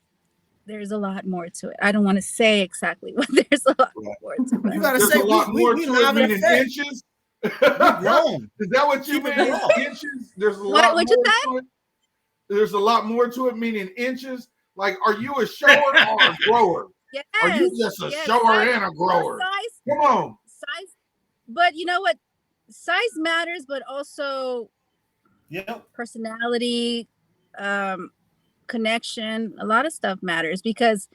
to it. I don't want to say exactly what there's a lot more to You it. gotta There's say a lot more we to live it, in meaning effect. inches. We grown. Is that what you Keep it mean? raw. Inches? There's a What- lot what'd you more say? to it. There's a lot more to it, meaning inches. Like, are you a shower or a grower? Yes, Are you just a yes, shower size- and a grower? size, Come on. but you know what? Size matters, but also Yep. personality, connection. A lot of stuff matters because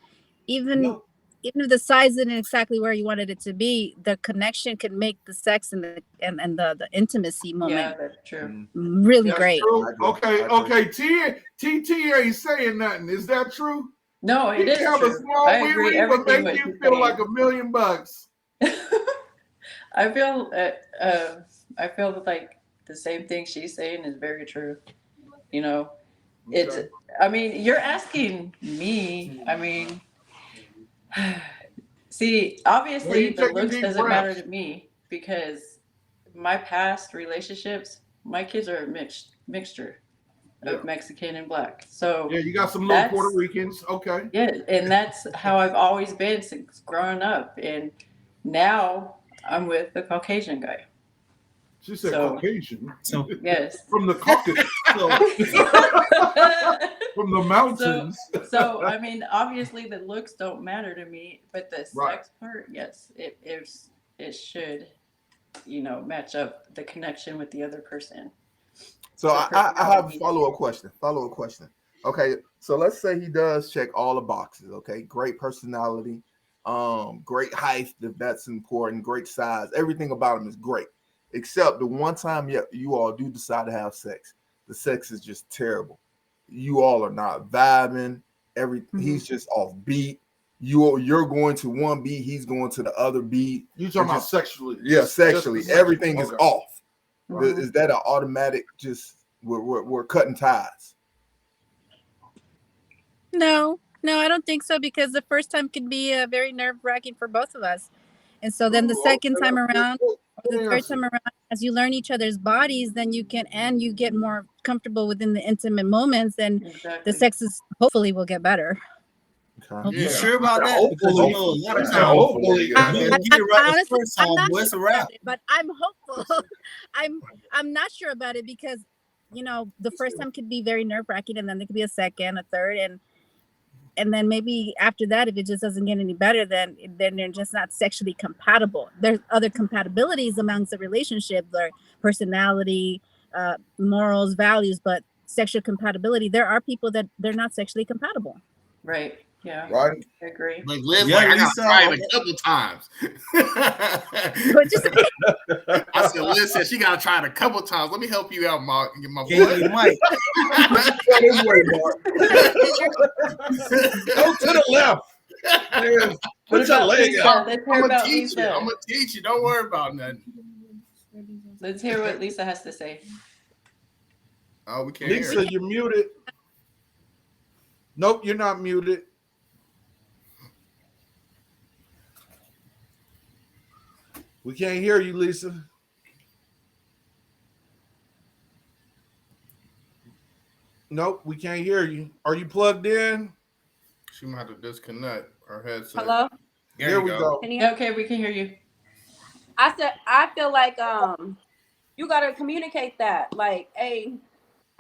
even if the size isn't exactly where you wanted it to be, the connection can make the sex and the intimacy Yeah, moment that's true. really That's great. true. I agree. Okay, I agree. okay. TT ain't saying nothing. Is that true? No, He it is have a true. small I wee agree. wee, but Everything make what you you're feel saying. like $1 million. I feel like the same thing she's saying is very true. You know, it's. Okay. I mean, you're asking me. I mean, see, Well, obviously you the taking looks deep doesn't matter breaths. to me because my past relationships, my kids are a mixture Yeah. of Mexican and black. So Yeah, you got some little that's Puerto Ricans. Okay. yeah, and that's how I've always been since growing up. And now I'm with the Caucasian guy. She said So- Caucasian. So Yes. From the Caucasus. From the mountains. So I mean, obviously the looks don't matter to me, but the Right. sex part, yes, it should, match up the connection with the other person. So So I have a personality. follow-up question. Okay, so let's say he does check all the boxes. Okay, great personality, great height, if that's important, great size, everything about him is great. Except the one time you all do decide to have sex, the sex is just terrible. You all are not vibing. He's just off beat. You're going to one beat, he's going to the other beat. You talking about just- sexually? Yeah, sexually, Just the everything is okay. off. Mhm. Is that an automatic? Just we're cutting ties. No, I don't think so because the first time can be very nerve-wracking for both of us. And so then the Ooh, second okay, time that's around, good. or the Good third answer. time around, as you learn each other's bodies, then you get more comfortable within the intimate moments, and Exactly. the sex is hopefully will get better. Okay. you Yeah. sure about that? Hopefully. Because you know a lot of Yeah, times hopefully. you better get it right the Honestly, first I'm time, not boy. It's a sure wrap. about it, but I'm hopeful. I'm not sure about it because the first time could be very nerve-wracking, and then there could be a second, a third, and then maybe after that, if it just doesn't get any better, then they're just not sexually compatible. There's other compatibilities amongst the relationship, their personality, morals, values, but sexual compatibility. There are people that they're not sexually compatible. Right. Yeah. Right. I agree. Like Liz, Yeah, like I gotta Lisa. try it a couple times. But just I said, Liz said she gotta try it a couple times. Let me help you out, my Get boy. your mic. Go this way, Mark. Go to the left. What Put your about leg Lisa? out. Let's hear I'm gonna about teach you. Lisa. I'm gonna teach you. Don't worry about nothing. Let's hear what Lisa has to say. Oh, we can't hear. Lisa, you're muted. Nope, you're not muted. We can't hear you, Lisa. Nope, we can't hear you. Are you plugged in? She might have to disconnect her headset. Hello? There we go. Can you hear me? Okay, we can hear you. I said I feel like you gotta communicate that. Like, hey,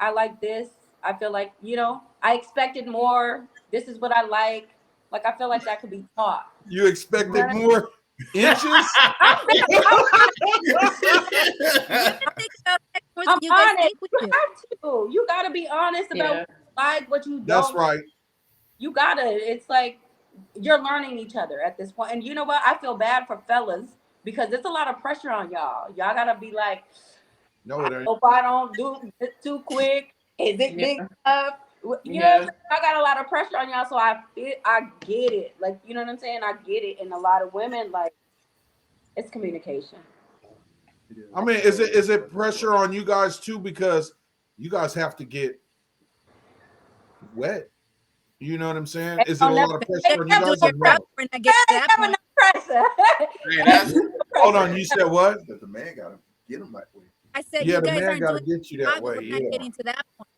I like this. I feel like, I expected more. This is what I like. Like, I feel like that could be taught. You expected more inches? I'm honest. You have to. You gotta be honest about what you like, what you don't. That's right. You gotta. It's like you're learning each other at this point. And you know what? I feel bad for fellas because there's a lot of pressure on y'all. Y'all gotta be like, no, it ain't. Hope I don't do it too quick. Is it big enough? You know what I'm saying? I got a lot of pressure on y'all, so I get it. Like, you know what I'm saying? I get it. And a lot of women, like, it's communication. I mean, is it pressure on you guys too? Because you guys have to get wet. You know what I'm saying? Is it a lot of pressure on you guys? Hold on, you said what? That the man gotta get him that way. I said, yeah, you the guys man gotta doing get you that way. we're Yeah. not getting to that point.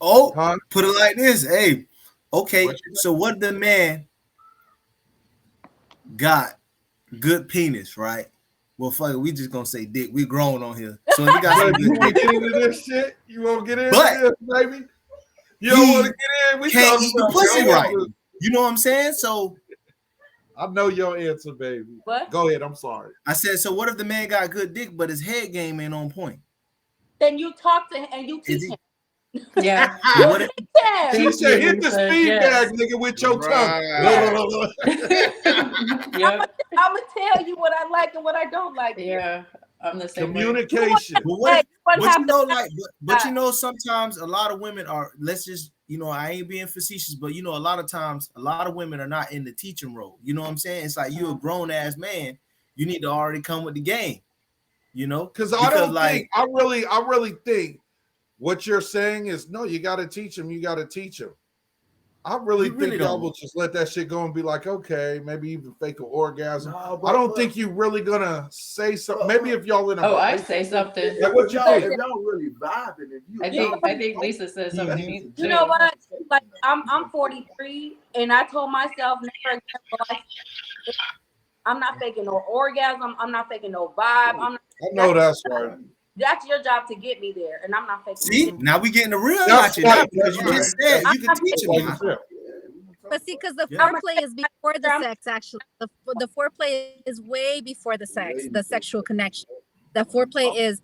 Oh, put it like this. Hey, okay. So what the man got? Good penis, right? Well, fuck it. We just gonna say dick. We grown on here. So if you got some you good want to get into this shit? You want to get into this, baby? You don't want to get in? We can't eat the pussy right. Answer. You know what I'm saying? So I know your answer, baby. What? Go ahead. I'm sorry. I said, so what if the man got good dick, but his head game ain't on point? Then you talk to him and you teach him. Yeah. He said, hit the speed bag, nigga, with your tongue. Yep. I'm gonna tell you what I like and what I don't like. Yeah, I'm the same. Communication. But you know, like, but you know, sometimes a lot of women are. Let's just, I ain't being facetious, but a lot of times, a lot of women are not in the teaching role. You know what I'm saying? It's like you're a grown ass man. You need to already come with the game. Because I don't think I really think what you're saying is no. You got to teach him. You got to teach him. I really think y'all will just let that shit go and be like, okay, maybe even fake an orgasm. No, I don't think you really gonna say something. Maybe if y'all in a I say something. Like what you If think? y'all really vibing, if you I think Lisa said something. You know what? Like I'm 43, and I told myself never again will I. I'm not faking no orgasm. I'm not faking no vibe. I know that's right. That's your job to get me there, and I'm not faking. See, now we getting the real that's right. right. Because you just said you can teach him. But see, because the foreplay is before the sex, actually. The foreplay is way before the sex, the sexual connection. The foreplay is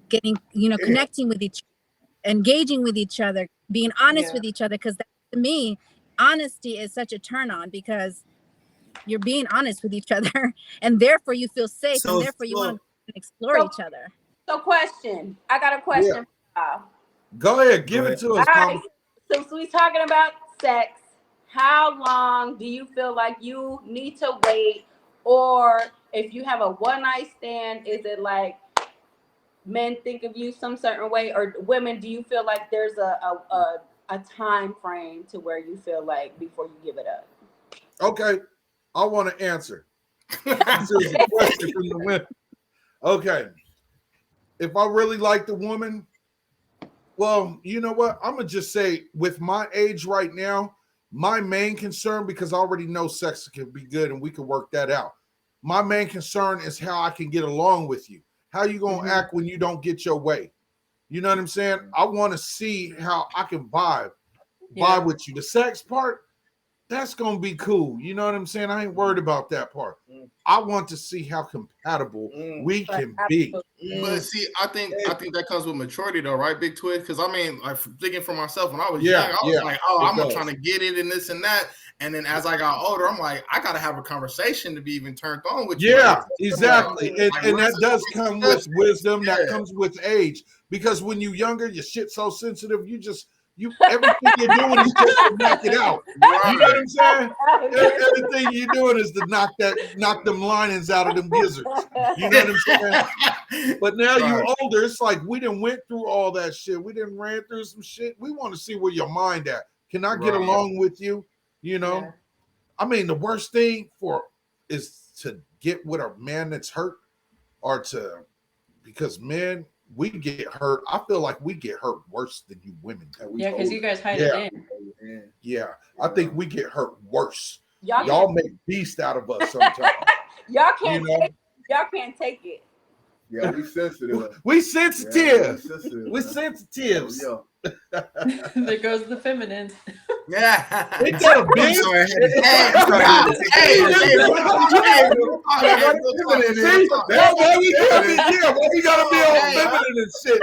getting, connecting with each other, engaging with each other, being honest with each other. Because to me, honesty is such a turn on because you're being honest with each other, and therefore you feel safe, and therefore you want to explore each other. So, question. I got a question. Go ahead, give it to us. All right. Since we're talking about sex, how long do you feel like you need to wait? Or if you have a one night stand, is it like men think of you some certain way, or women? Do you feel like there's a time frame to where you feel like before you give it up? Okay, I want to answer. This is a question from the women. Okay. If I really like the woman, well, you know what? I'm going to just say with my age right now, my main concern, because I already know sex can be good and we can work that out. My main concern is how I can get along with you. How you going to act when you don't get your way? You know what I'm saying? I want to see how I can vibe with you. The sex part, that's going to be cool. You know what I'm saying? I ain't worried about that part. I want to see how compatible we can be. But see, I think that comes with maturity, though, right, Big Twizz? Because I mean, like thinking for myself, when I was young, I was like, "Oh, I'm trying to get it and this and that." And then as I got older, I'm like, I gotta have a conversation to be even turned on with you. Yeah, exactly. And that does come with wisdom. That comes with age. Because when you're younger, your shit's so sensitive. everything you're doing is just to knock it out. Right. You know what I'm saying? Everything you're doing is to knock them linings out of them gizzards. You know what I'm saying? But now you older, it's like we done went through all that shit. We done ran through some shit. We want to see where your mind at. Can I get along with you? You know? Yeah. I mean, the worst thing is to get with a man that's hurt because men, we get hurt. I feel like we get hurt worse than you women. Yeah, because you guys hide it in. Yeah, I think we get hurt worse. Y'all Y'all make beast out of us sometimes. y'all can't take it. Yeah, we sensitive. We sensitive. Yeah, We sensitives. Yeah. There goes the feminine. Yeah. Ain't that a bitch? Why we gotta be all feminine and shit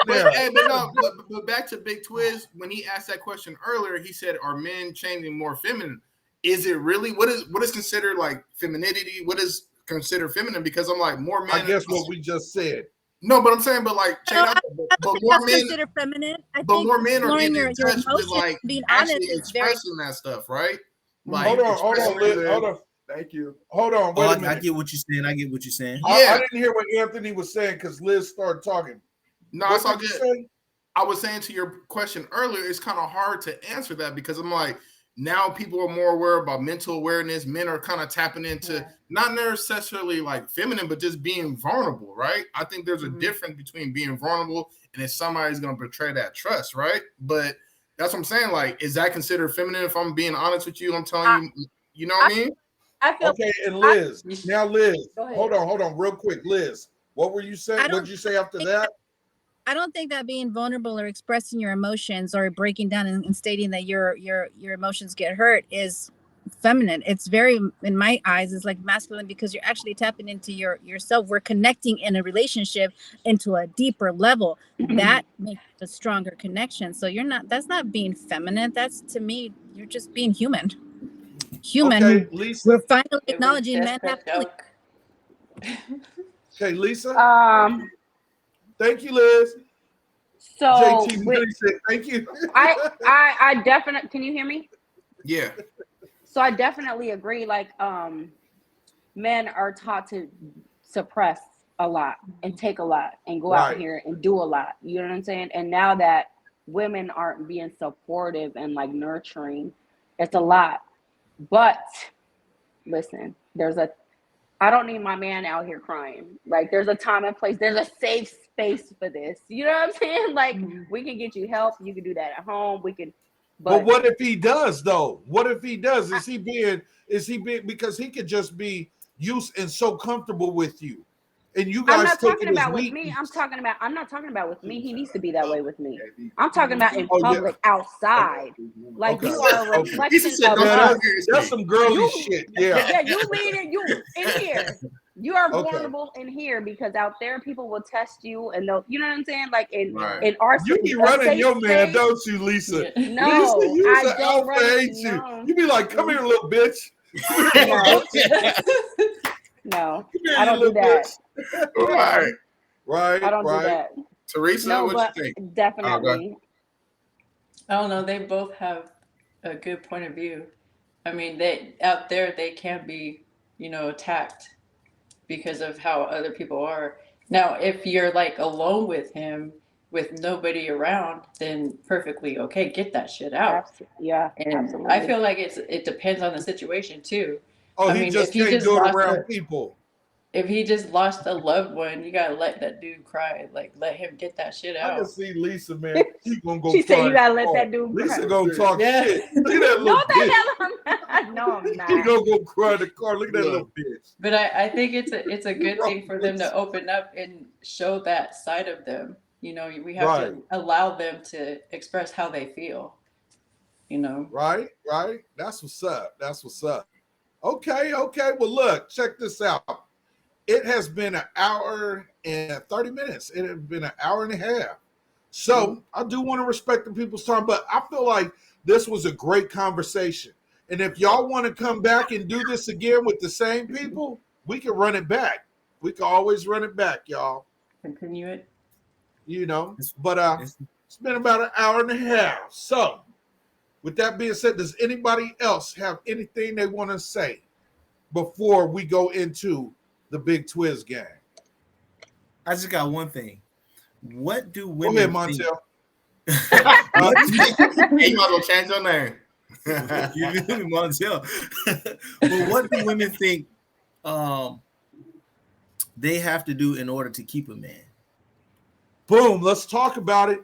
now? But back to Big Twizz, when he asked that question earlier, he said, "Are men changing more feminine? Is it really? What is considered like femininity? What is considered feminine?" Because I'm like, more men. I guess what we just said. No, but I'm saying, but like, check out, but more men considered feminine. But more men are getting in touch with like being honest actually is very. expressing that stuff, right? Like, Hold on, Liz, hold on. Thank you. Hold on, wait a minute. I get what you're saying. I didn't hear what Anthony was saying because Liz started talking. No, it's all good. I was saying to your question earlier, it's kind of hard to answer that because I'm like, now people are more aware about mental awareness. Men are kind of tapping into not necessarily like feminine, but just being vulnerable, right? I think there's a difference between being vulnerable and if somebody's going to betray that trust, right? But that's what I'm saying. Like, is that considered feminine? If I'm being honest with you, I'm telling you, you know what I mean? I feel okay. And Liz, Liz, Go ahead. hold on, real quick, Liz. What were you saying? What did you say after that? I don't think that being vulnerable or expressing your emotions or breaking down and stating that your emotions get hurt is feminine. It's very, in my eyes, it's like masculine because you're actually tapping into yourself. We're connecting in a relationship into a deeper level. That makes a stronger connection. So that's not being feminine. That's, to me, you're just being human. Okay, Lisa. We're finally acknowledging men have feelings. Okay, Lisa. Thank you, Liz. So JT said, thank you. I definitely, can you hear me? Yeah. So I definitely agree. Like, men are taught to suppress a lot and take a lot and go out here and do a lot. You know what I'm saying? And now that women aren't being supportive and like nurturing, it's a lot. But listen, I don't need my man out here crying. Like, there's a time and place. There's a safe space for this. You know what I'm saying? Like, we can get you help. You can do that at home. We can. But what if he does, though? What if he does? Is he being because he could just be used and so comfortable with you, and you guys. I'm not talking about with me. I'm not talking about with me. He needs to be that way with me. I'm talking about in public, outside. Like, you are a reflection of us. That's some girly shit. Yeah. Yeah, you lead it. You in here. You are vulnerable in here because out there people will test you and they'll, you know what I'm saying? Like in our you be running your man, space, don't you, Lisa? No, Lisa, I don't run it. No. You be like, come here, little bitch. No, I don't do that. Right. I don't do that. Teresa, what you think? Definitely. I don't know. They both have a good point of view. I mean, out there they can be, attacked because of how other people are. Now, if you're like alone with him, with nobody around, then perfectly okay. Get that shit out. Yeah, and absolutely. I feel like it depends on the situation too. Oh, I mean, he just can't do it around people. If he just lost a loved one, you gotta let that dude cry. Like, let him get that shit out. I can see Lisa, man. She's gonna go. She said you gotta let that dude cry. Lisa gonna talk shit. Look at that little bitch. No, I'm not. She gonna go cry in the car. Look at that little bitch. But I think it's a good thing for them to open up and show that side of them. We have to allow them to express how they feel. Right. That's what's up. Okay. Well, look, check this out. It has been an hour and 30 minutes. It has been an hour and a half. So I do want to respect the people's time, but I feel like this was a great conversation. And if y'all want to come back and do this again with the same people, we can run it back. We can always run it back, y'all. Continue it. But it's been about an hour and a half. So With that being said, does anybody else have anything they want to say before we go into the big Twizz gang? I just got one thing. What do Go women ahead, think? Montel. Hey, you might as well change your name. You feel me, Montel? But what do women think they have to do in order to keep a man? Boom. Let's talk about it.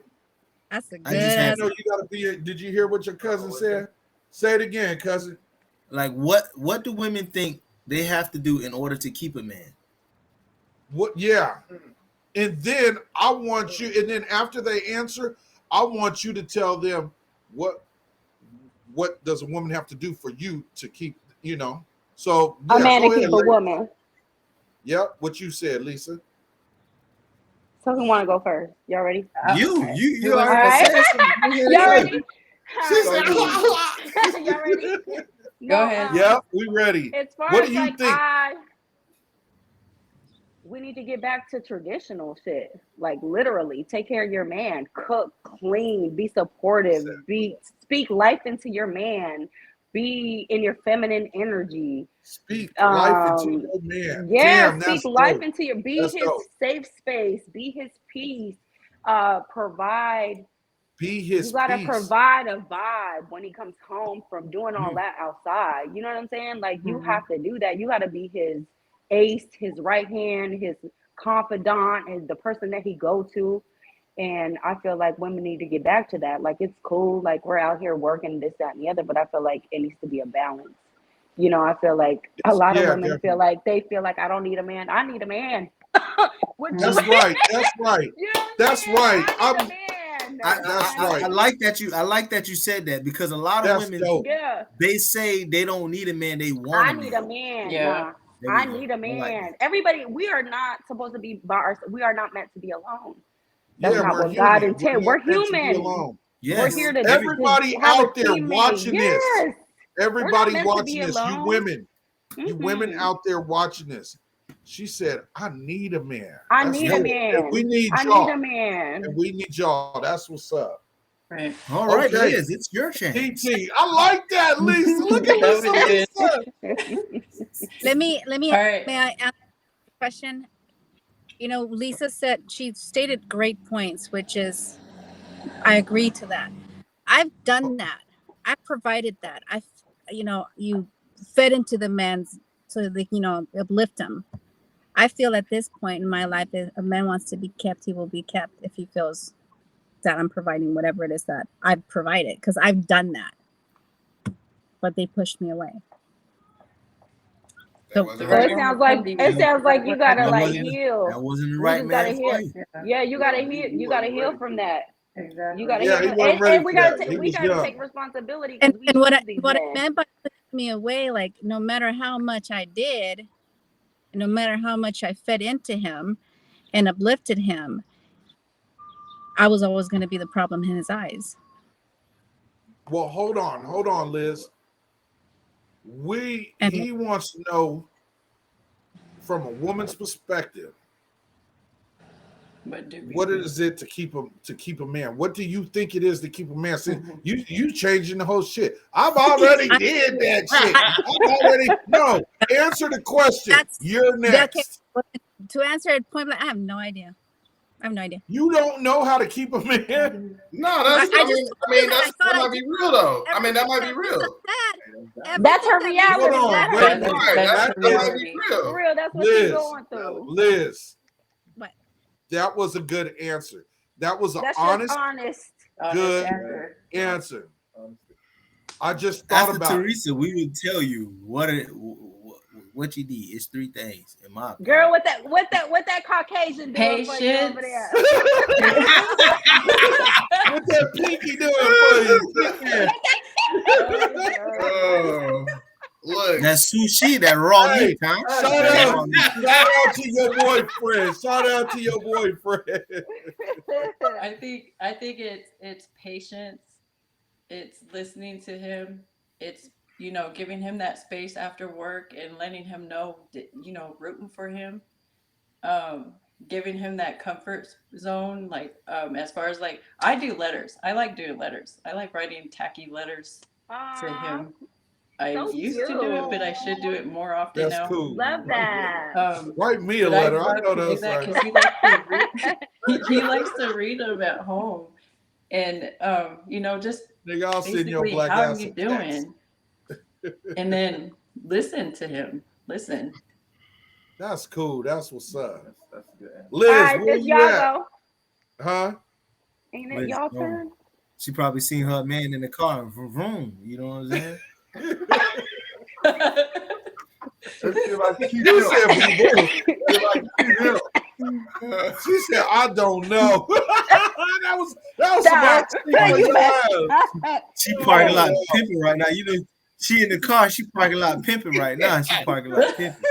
That's a I just had good. You gotta be. Did you hear what your cousin said? Say it again, cousin. Like what do women think they have to do in order to keep a man? What? Yeah. And then I want you. And then after they answer, I want you to tell them what does a woman have to do for you to keep. So A yeah, man go to ahead, keep a lady. woman. Yep. What you said, Lisa. So who want to go first? Y'all ready? You Who wants already to- said something. Y'all ready? She said, Y'all ready? Go ahead. Yep, we ready. As far What as do you like think? we need to get back to traditional shit. Like literally, take care of your man, cook, clean, be supportive, speak life into your man, be in your feminine energy. Speak life into your man. Yeah, Damn, speak that's life dope. into be That's his dope. safe space, be his peace, provide. Be his You gotta peace. provide a vibe when he comes home from doing all that outside. You know what I'm saying? Like you have to do that. You gotta be his ace, his right hand, his confidant, and the person that he go to. And I feel like women need to get back to that. Like it's cool, like we're out here working this, that, and the other, but I feel like it needs to be a balance. I feel like a lot of women feel like I don't need a man. I need a man. That's right. That's right. That's right. I like that you said that, because a lot of women they say they don't need a man, they want I need a man. Yeah. Nah, I need a man. Everybody, we are not supposed to be by ourselves. We are not meant to be alone. That's not what God intended. We're human. Yes. We're here to everybody to have out a there teammate. watching this. Everybody meant to watching be this. alone. You women. You women out there watching this. She said, I need a man. I need a man. And we need I y'all. need a man. And we need y'all. That's what's up. Right. All right, Liz, it's your chance. TT, I like that, Lisa. Look at Lisa. Let me. All right. May I ask a question? Lisa said she stated great points, which is I agree to that. I've done that. I provided that. You fed into the man's so that uplift him. I feel at this point in my life, if a man wants to be kept, he will be kept if he feels that I'm providing whatever it is that I've provided, because I've done that. But they pushed me away. So it sounds like you gotta heal. That wasn't the right man for you. Yeah, you gotta heal. You gotta heal from that. Exactly. You gotta Yeah, heal. he wasn't ready And we for gotta that. He we was gotta young. take responsibility. And what I meant by pushing me away, like no matter how much I did, no matter how much I fed into him and uplifted him, I was always going to be the problem in his eyes. Well, hold on, Liz. He wants to know from a woman's perspective, what is it to keep a man? What do you think it is to keep a man? See, you changing the whole shit. I've already did that shit. Answer the question. You're next. To answer it point blank, I have no idea. You don't know how to keep a man? No, that might be real though. I mean, that might be real. That's her reality. That might be real. For real, that's what she's going through. Liz. What? That was a good answer. That was an honest, good answer. I just thought about Teresa, we would tell you what you need. It's three things in my opinion. Girl, what that Caucasian doing for you over there? What that pinky doing for you? Look, that sushi, that raw meat, huh? Shout out to your boyfriend. Shout out to your boyfriend. I think it's patience. It's listening to him. It's giving him that space after work and letting him know, rooting for him. giving him that comfort zone. Like, as far as like, I do letters. I like doing letters. I like writing tacky letters to him. I so used to do it, but I should do it more often That's now. cool. Love that. Write me a But I letter. I love know doing that's that right. because he likes to read. He likes to read them at home, and just Nigga, I'll send your basically, black how ass are you a text. doing? And then listen to him. Listen. That's cool. That's what's up. That's good. Liz, All right, where this you y'all at? go. Huh? Ain't it Liz, y'all go. turn? She probably seen her man in the car, vroom, you know what I'm saying? You said she said, I don't know. that was some hot shit. She parking lot pimping right now. You know, she in the car, she parking lot pimping right now. She parking lot pimping.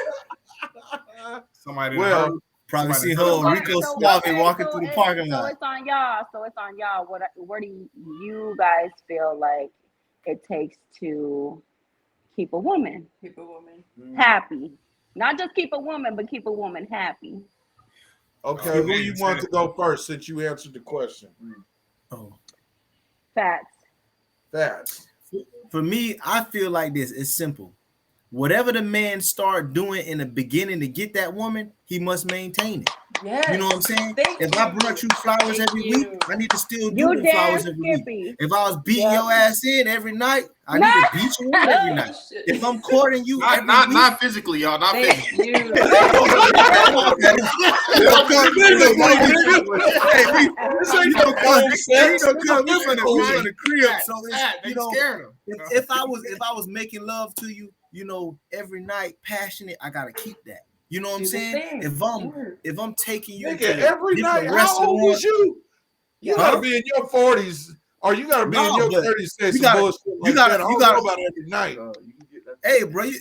Somebody Probably somebody see her heard on Rico Suave walking through the parking lot. So it's on y'all. Where do you guys feel like it takes to keep a woman happy? Not just keep a woman, but keep a woman happy. Okay, who you want to go first since you answered the question? Oh, Facts. For me, I feel like this. It's simple. Whatever the man start doing in the beginning to get that woman, he must maintain it. Yes. You know what I'm saying? If I brought you flowers every week, I need to still do You the flowers damn every Skippy. week. If I was beating your ass in every night, I need to beat you in every night. If I'm courting you, not physically, y'all, not physically. If I was making love to you, every night, passionate, I gotta keep that. You know what I'm saying? If I'm taking you to every night, how old was you? You gotta be in your 40s, or you gotta be in your 30s. You gotta about every night. Hey, bro,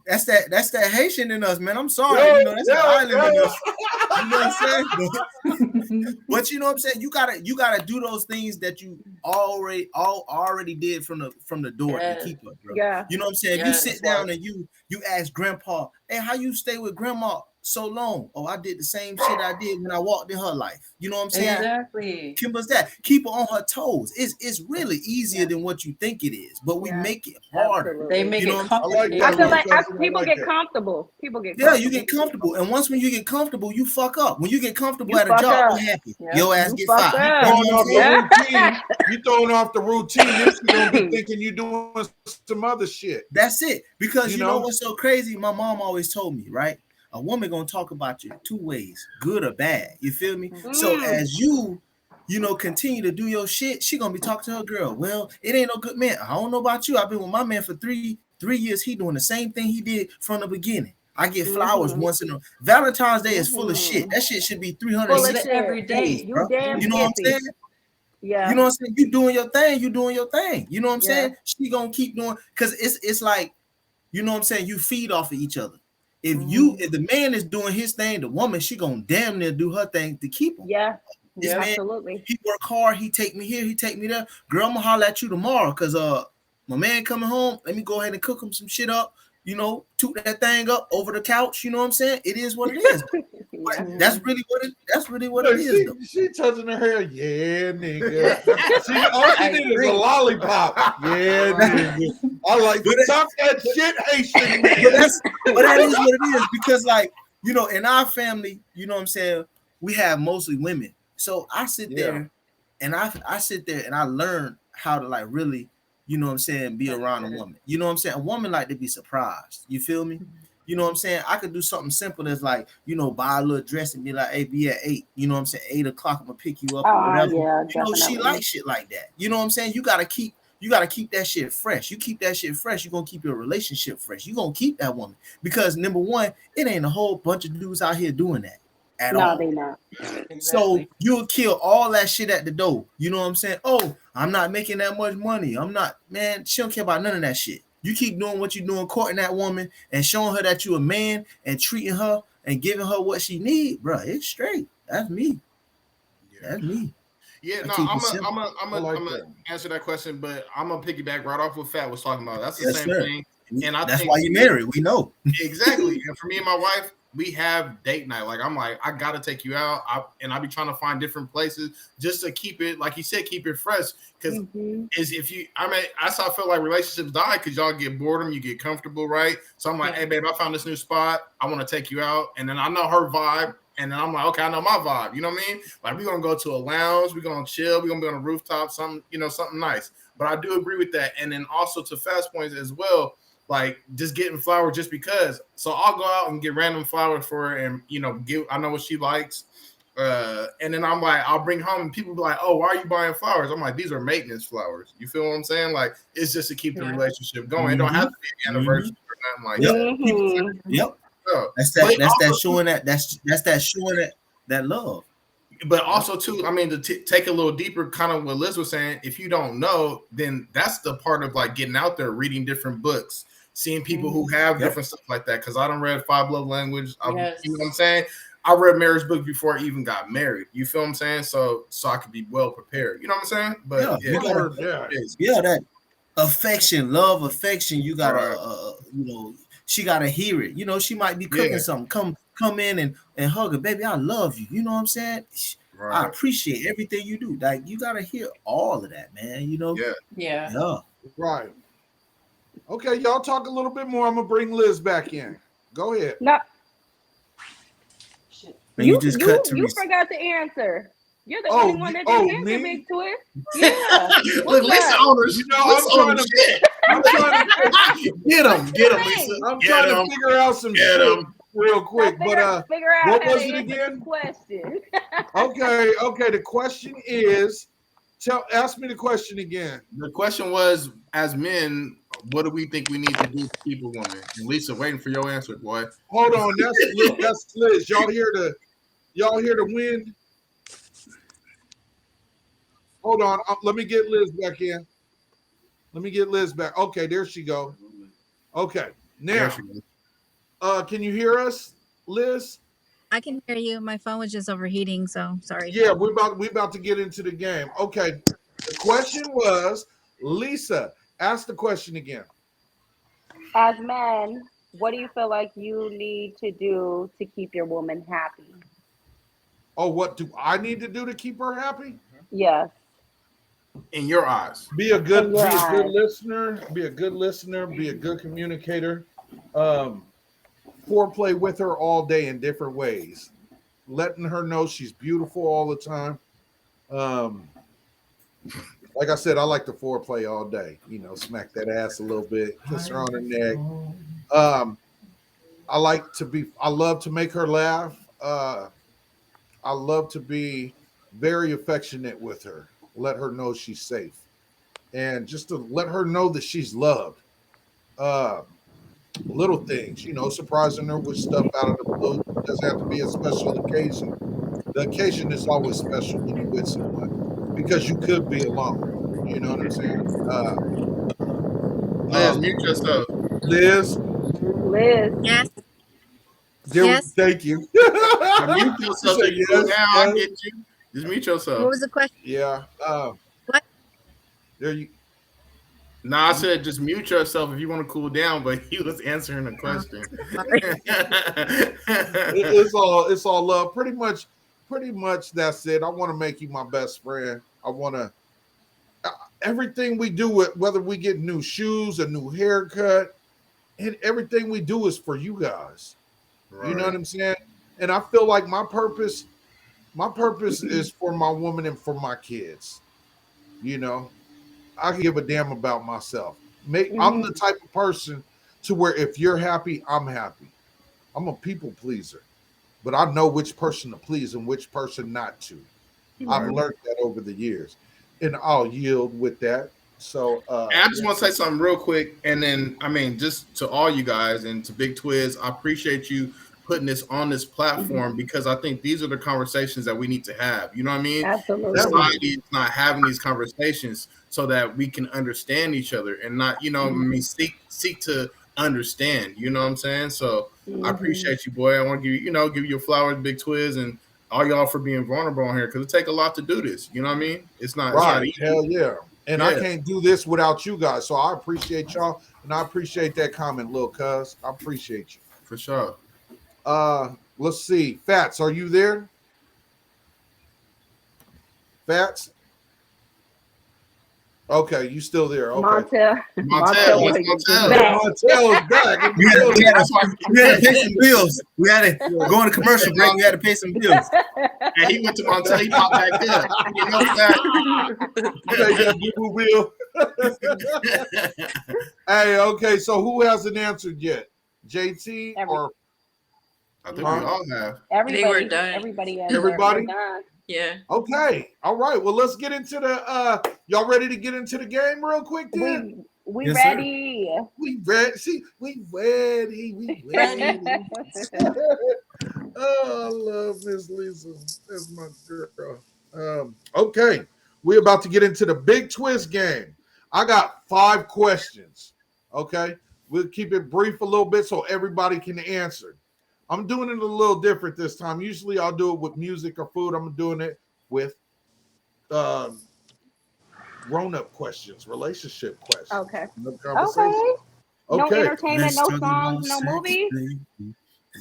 that's that Haitian in us, man. I'm sorry, that's the island in us. You know what I'm saying? But you know what I'm saying? You gotta do those things that you already did from the door to keep up, bro. Yeah. You know what I'm saying? If you sit down and you ask grandpa, hey, how you stay with grandma so long? Oh, I did the same shit I did when I walked in her life. You know what I'm saying? Exactly. Kimber's that. Keep her on her toes. It's really easier than what you think it is, but we make it harder. Absolutely. They make it complicated. I feel like people get comfortable. Yeah, you get comfortable, and when you get comfortable, you fuck up. When you get comfortable at a job, what happens? Your ass get fired. You throwing off the routine. This you gonna be thinking you doing some other shit. That's it. Because you know what's so crazy? My mom always told me, right? A woman gonna talk about you two ways, good or bad. You feel me? So as you continue to do your shit, she gonna be talking to her girl. Well, it ain't no good man. I don't know about you. I've been with my man for three years. He doing the same thing he did from the beginning. I get flowers once in a Valentine's Day is full of shit. That shit should be 360 every day. Bro. You know what I'm saying? Yeah. You know what I'm saying? You doing your thing. You know what I'm saying? She gonna keep doing, because it's like, you know what I'm saying? You feed off of each other. If the man is doing his thing, the woman, she gonna damn near do her thing to keep him. Yeah. This man, absolutely. He work hard. He take me here. He take me there. Girl, I'm gonna holler at you tomorrow, because my man coming home. Let me go ahead and cook him some shit up. Toot that thing up over the couch. You know what I'm saying? It is what it is. That's really what it is. She touching her hair. Yeah, nigga. All she need is a lollipop. Yeah, nigga. I like to talk that shit, Haitian. But that is what it is, because in our family, you know what I'm saying, we have mostly women. So I sit there and I sit there and I learn how to really, you know what I'm saying, be around a woman. You know what I'm saying? A woman like to be surprised. You feel me? You know what I'm saying? I could do something simple as buy a little dress and be like, hey, be at 8. You know what I'm saying? 8 o'clock, I'm gonna pick you up or whatever. Yeah, she likes shit like that. You know what I'm saying? You gotta keep that shit fresh. You keep that shit fresh, you're gonna keep your relationship fresh. You're gonna keep that woman. Because number one, it ain't a whole bunch of dudes out here doing that at all. No, they not. Exactly. So you'll kill all that shit at the door. You know what I'm saying? Oh, I'm not making that much money. I'm not, man, she don't care about none of that shit. You keep doing what you're doing, courting that woman and showing her that you're a man and treating her and giving her what she needs, bro. It's straight. That's me. That's me. Yeah, no, I'm gonna answer that question, but I'm gonna piggyback right off what Phat was talking about. That's the same thing. And that's why you married. We know. Exactly. And for me and my wife, we have date night. Like I'm like, I gotta take you out, and I be trying to find different places just to keep it, like you said, keep it fresh. Because is if you, I mean, I feel like relationships die because y'all get boredom, you get comfortable, right? So I'm like, hey babe, I found this new spot, I want to take you out, and then I know her vibe. And then I'm like, okay, I know my vibe. You know what I mean? Like, we're going to go to a lounge. We're going to chill. We're going to be on a rooftop, something, something nice. But I do agree with that. And then also to Phat's points as well, like just getting flowers just because. So I'll go out and get random flowers for her and, I know what she likes. And then I'm like, I'll bring home and people be like, oh, why are you buying flowers? I'm like, these are maintenance flowers. You feel what I'm saying? Like, it's just to keep the relationship going. It don't have to be an anniversary or nothing like that. Yep. That's showing that love. But also too, I mean, to take a little deeper, kind of what Liz was saying, if you don't know, then that's the part of like getting out there, reading different books, seeing people who have different stuff like that. Because I done read 5 Love Language. You know what I'm saying? I read marriage book before I even got married. You feel what I'm saying? So I could be well prepared. You know what I'm saying? But that affection, love, affection. You gotta, she gotta hear it. She might be cooking something. Come in and hug her, baby. I love you. You know what I'm saying? I appreciate everything you do. Like, you gotta hear all of that, man. Yeah. Right. Okay, y'all talk a little bit more. I'm gonna bring Liz back in. Go ahead. No. You forgot to answer. You're the only one that didn't answer, Big Twizz. Yeah. Look, Lisa owners. I'm trying to get him, Lisa. I'm trying to figure out some shit real quick. But what was it again? Question. Okay. The question is, ask me the question again. The question was, as men, what do we think we need to do to keep a woman? And Lisa, waiting for your answer, boy. Hold on, that's Liz. Y'all hear the wind? Hold on, let me get Liz back in. Let me get Liz back. Okay, there she go. Okay, now, can you hear us, Liz? I can hear you. My phone was just overheating, so sorry. Yeah, we're about to get into the game. Okay, the question was, Lisa, ask the question again. As men, what do you feel like you need to do to keep your woman happy? Oh, what do I need to do to keep her happy? Yes. In your eyes. Be a good listener, be a good communicator. Foreplay with her all day in different ways. Letting her know she's beautiful all the time. Like I said, I like to foreplay all day. Smack that ass a little bit, kiss her on her neck. I love to make her laugh. I love to be very affectionate with her. Let her know she's safe. And just to let her know that she's loved. Little things, surprising her with stuff out of the blue. It doesn't have to be a special occasion. The occasion is always special when you're with someone because you could be alone. You know what I'm saying? Liz, mute yourself. Liz. Yes. Yes. Thank you. Mute yourself. I get you. Just mute yourself. What was the question? Yeah. What? There you. Nah, I said just mute yourself if you want to cool down, but he was answering the question. It's all love. Pretty much that's it. I want to make you my best friend. I want to everything we do, whether we get new shoes, a new haircut, and everything we do is for you guys. Right. You know what I'm saying? And I feel like my purpose is for my woman and for my kids. I give a damn about myself. I'm the type of person to where if you're happy, I'm happy. I'm a people pleaser, but I know which person to please and which person not to. I've learned that over the years, and I'll yield with that. So I just want to say something real quick, and then just to all you guys and to Big Twizz, I appreciate you putting this on this platform because I think these are the conversations that we need to have. You know what I mean? Absolutely. Society is not having these conversations so that we can understand each other and not, seek to understand. You know what I'm saying? So I appreciate you, boy. I want to give you flowers, Big Twizz, and all y'all for being vulnerable on here because it take a lot to do this. You know what I mean? It's not easy. Hell yeah. And I can't do this without you guys. So I appreciate y'all, and I appreciate that comment, little cuz. I appreciate you. For sure. Let's see. Fats, are you there? Fats? Okay, you still there. Okay. Montel, what's Williams is Montel? back. Montel's back. We had, we, had That's why to, we had to pay some bills. We had to go on a commercial break. We had to pay some bills. And he went to Montel. He popped back up. You know that? Take that bill. Hey, okay. So who hasn't answered yet? JT or I think we all have. Everybody, we're done. Everybody. Everybody? Done. Yeah. Okay. All right. Well, let's get into the y'all ready to get into the game real quick then? We Yes, ready. sir. We ready. See, we ready. We ready. Oh, I love Miss Lisa. That's my girl. Okay. We're about to get into the big Twizz game. I got 5 questions. Okay. We'll keep it brief a little bit so everybody can answer. I'm doing it a little different this time. Usually I'll do it with music or food. I'm doing it with grown-up questions, relationship questions. Okay. No conversation. No Okay. entertainment, no songs, no movie.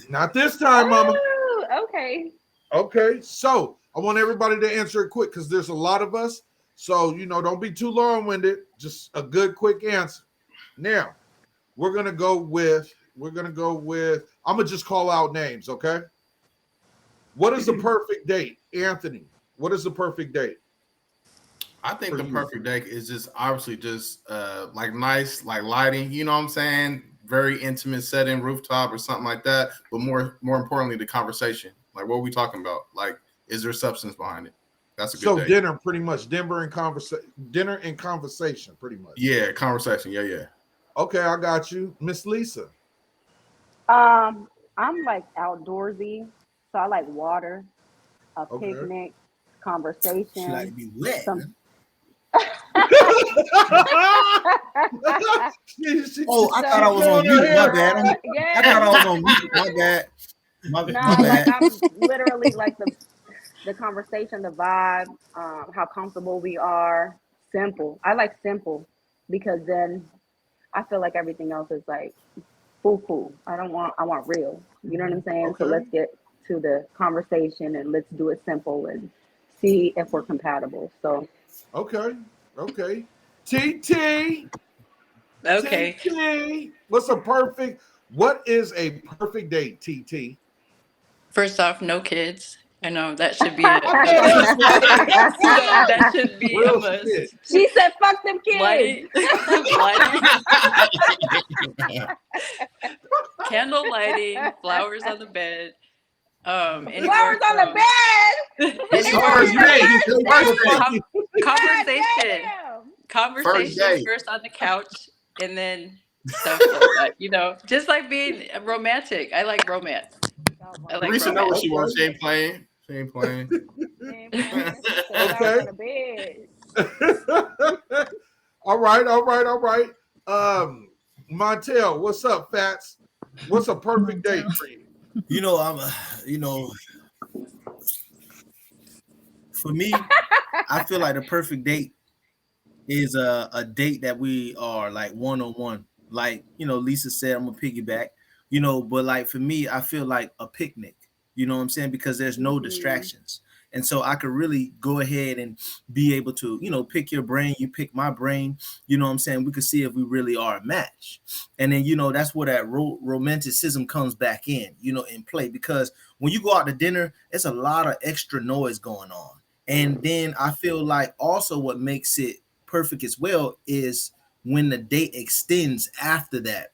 Not this time, Mama. Oh, okay. Okay. So I want everybody to answer it quick because there's a lot of us. So, don't be too long-winded. Just a good, quick answer. Now, we're gonna go with, I'm gonna just call out names, okay? What is the perfect date? Anthony, what is the perfect date? I think the perfect date is just obviously just like nice, like lighting, you know what I'm saying? Very intimate setting, rooftop or something like that. But more importantly, the conversation. Like, what are we talking about? Like, is there substance behind it? That's a good date. Dinner, pretty much. Dinner and conversation, pretty much. Yeah, conversation. Yeah. Okay, I got you. Miss Lisa. I'm like outdoorsy, so I like water, a picnic, conversation. She like to be wet. I thought I was on mute. My bad. I thought I was on mute. My bad. My bad. Like I'm literally like the conversation, the vibe, how comfortable we are. Simple. I like simple because then I feel like everything else is like foo-foo. I want real. You know what I'm saying? Okay. So let's get to the conversation and let's do it simple and see if we're compatible. So Okay. TT. Okay. TT. What is a perfect date, TT? First off, no kids. I know that should be that should be a must. She said, "Fuck them kids." Lighting. Candle lighting, flowers on the bed. Flowers on the bed. Conversation first on the couch, and then stuff like that. Just like being romantic. I like romance. Teresa knows what she wants. She ain't playing. Okay. All right. Montel, what's up, Fats? What's a perfect date for you? For me, I feel like the perfect date is a date that we are like one-on-one. Like, Lisa said, I'm gonna piggyback, but like for me, I feel like a picnic, you know what I'm saying? Because there's no distractions. And so I could really go ahead and be able to, pick your brain, you pick my brain, you know what I'm saying? We could see if we really are a match. And then, that's where that romanticism comes back in play. Because when you go out to dinner, it's a lot of extra noise going on. And then I feel like also what makes it perfect as well is when the date extends after that,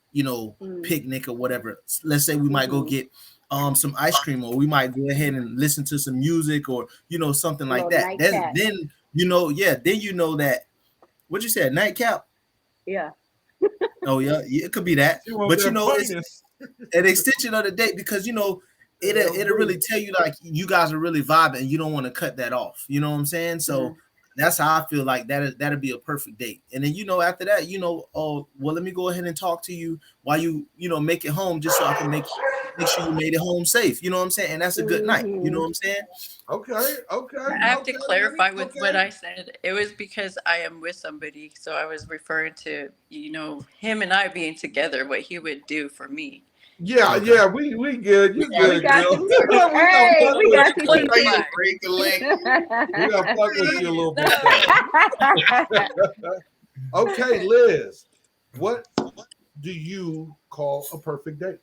picnic or whatever. Let's say we might go get some ice cream, or we might go ahead and listen to some music, or something like that. Then that what you said, nightcap. Yeah. Oh yeah, it could be that. But it's an extension of the date because it'll really tell you like you guys are really vibing and you don't want to cut that off. You know what I'm saying? So that's how I feel like that'd be a perfect date. And then after that, oh well, let me go ahead and talk to you while you make it home, just so I can make sure you made it home safe. You know what I'm saying? And that's a good night. You know what I'm saying? Okay. I have to clarify with what I said. It was because I am with somebody, so I was referring to him and I being together, what he would do for me. Yeah, Okay. yeah, we good. You Yeah, we good, got girl. you. Hey, we got you. Break the link. We gotta fuck with you a little bit. Titi. Okay, Liz, what do you call a perfect date?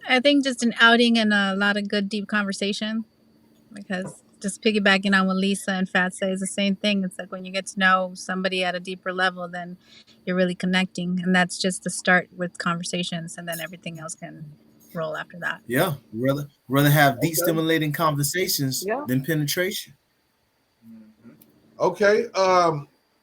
I think just an outing and a lot of good, deep conversation. Because just piggybacking on what Lisa and Phat say is the same thing. It's like when you get to know somebody at a deeper level, then you're really connecting, and that's just the start with conversations, and then everything else can roll after that. Yeah, rather have deep, Okay. stimulating conversations Yeah. than penetration. Okay,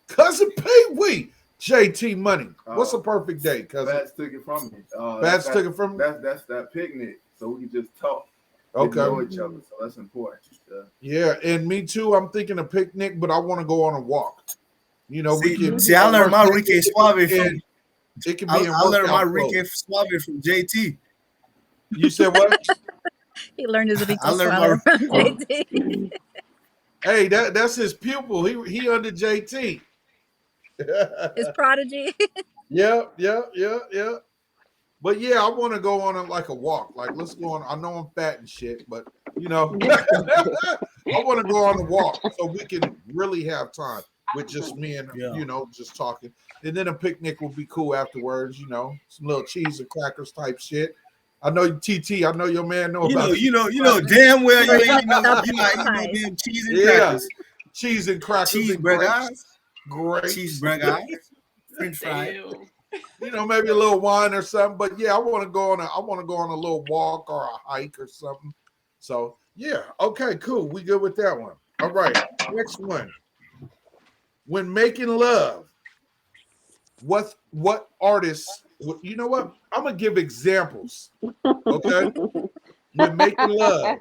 cousin Pee Wee, JT Money. What's a perfect date, cousin? Phat took it from me. Phat took it from me. That's that picnic, so we can just talk. Okay. Know each other, so that's important. Yeah, and me too. I'm thinking a picnic, but I want to go on a walk. You know, we can. See, I learned my Rique Suave from. It can be. I learned my Rique Rique Suave from JT. You said what? He learned his Rico I learned Suave my- from JT. Hey, that's his pupil. He under JT. His prodigy. Yeah. But yeah, I want to go on like a walk. Like, let's go on. I know I'm fat and shit, but you know, I want to go on a walk so we can really have time with just me and you know, just talking. And then a picnic will be cool afterwards. You know, some little cheese and crackers type shit. I know TT. I know your man know about. You know damn well you ain't know damn cheese and crackers. Cheese and crackers. Cheeseburger eyes. Great. Cheeseburger eyes. French fries. You know, maybe a little wine or something. But yeah, I want to go on a little walk or a hike or something. So yeah, okay, cool. We good with that one. All right, next one. When making love, what artists? You know what? I'm gonna give examples. Okay. When making love,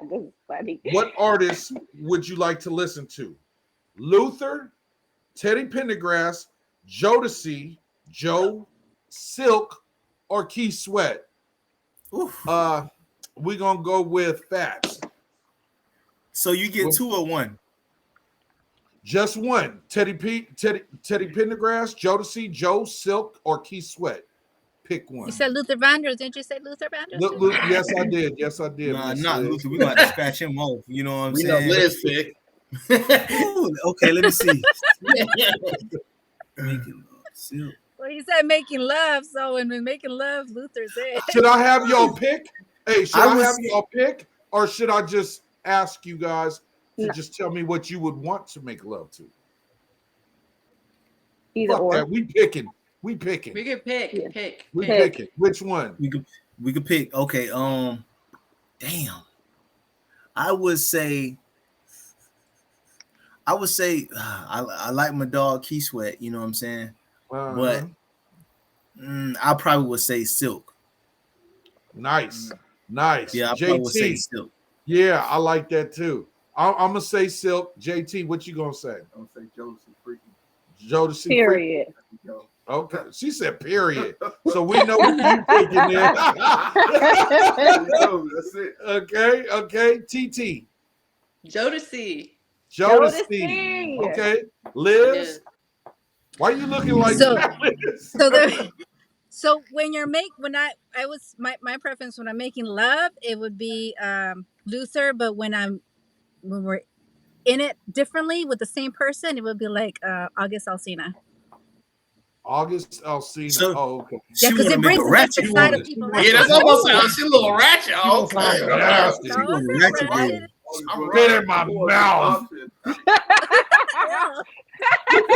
what artists would you like to listen to? Luther, Teddy Pendergrass, Jodeci, Joe, Silk, or Keith Sweat? We're gonna go with Phat. So you get 2 or 1? Just one. Teddy Pendergrass, Jodeci, Joe, Silk, or Keith Sweat. Pick one. You said Luther Vandross. Didn't you say Luther Vandross? Yes, I did. Yes, I did. Nah, not Luther. We're gonna have to scratch him off. You know what I'm saying? Know Liz pick. Okay, let me see. Making love. Silk. Well, you said making love, so when we're making love, Luther's it. Should I have y'all pick? Hey, should I have y'all pick, or should I just ask you guys to just tell me what you would want to make love to? Either or. That. We picking. We picking. We can pick. Yeah. Pick. We pick. picking. Which one? We could pick. Okay. Damn. I would say I like my dog Keith Sweat. You know what I'm saying? But I probably would say Silk. Nice. Yeah, I probably would say Silk. Yeah, I like that too. I'm gonna say Silk. JT, what you gonna say? I'm gonna say Jodeci freaking. Jodeci. Period. Freaking. Okay, she said period. So we know what you thinking there. That's it. Okay. TT. Jodeci. Okay. Liz. Yeah. Why are you looking like that, Liz? So when I was my preference when I'm making love, it would be Luther, but when we're in it differently with the same person, it would be like August Alsina. August Alsina. So, okay. Yeah, because it brings a different side of people. Yeah, that's almost like she's a little ratchet. Okay. Nasty. Spit in my mouth.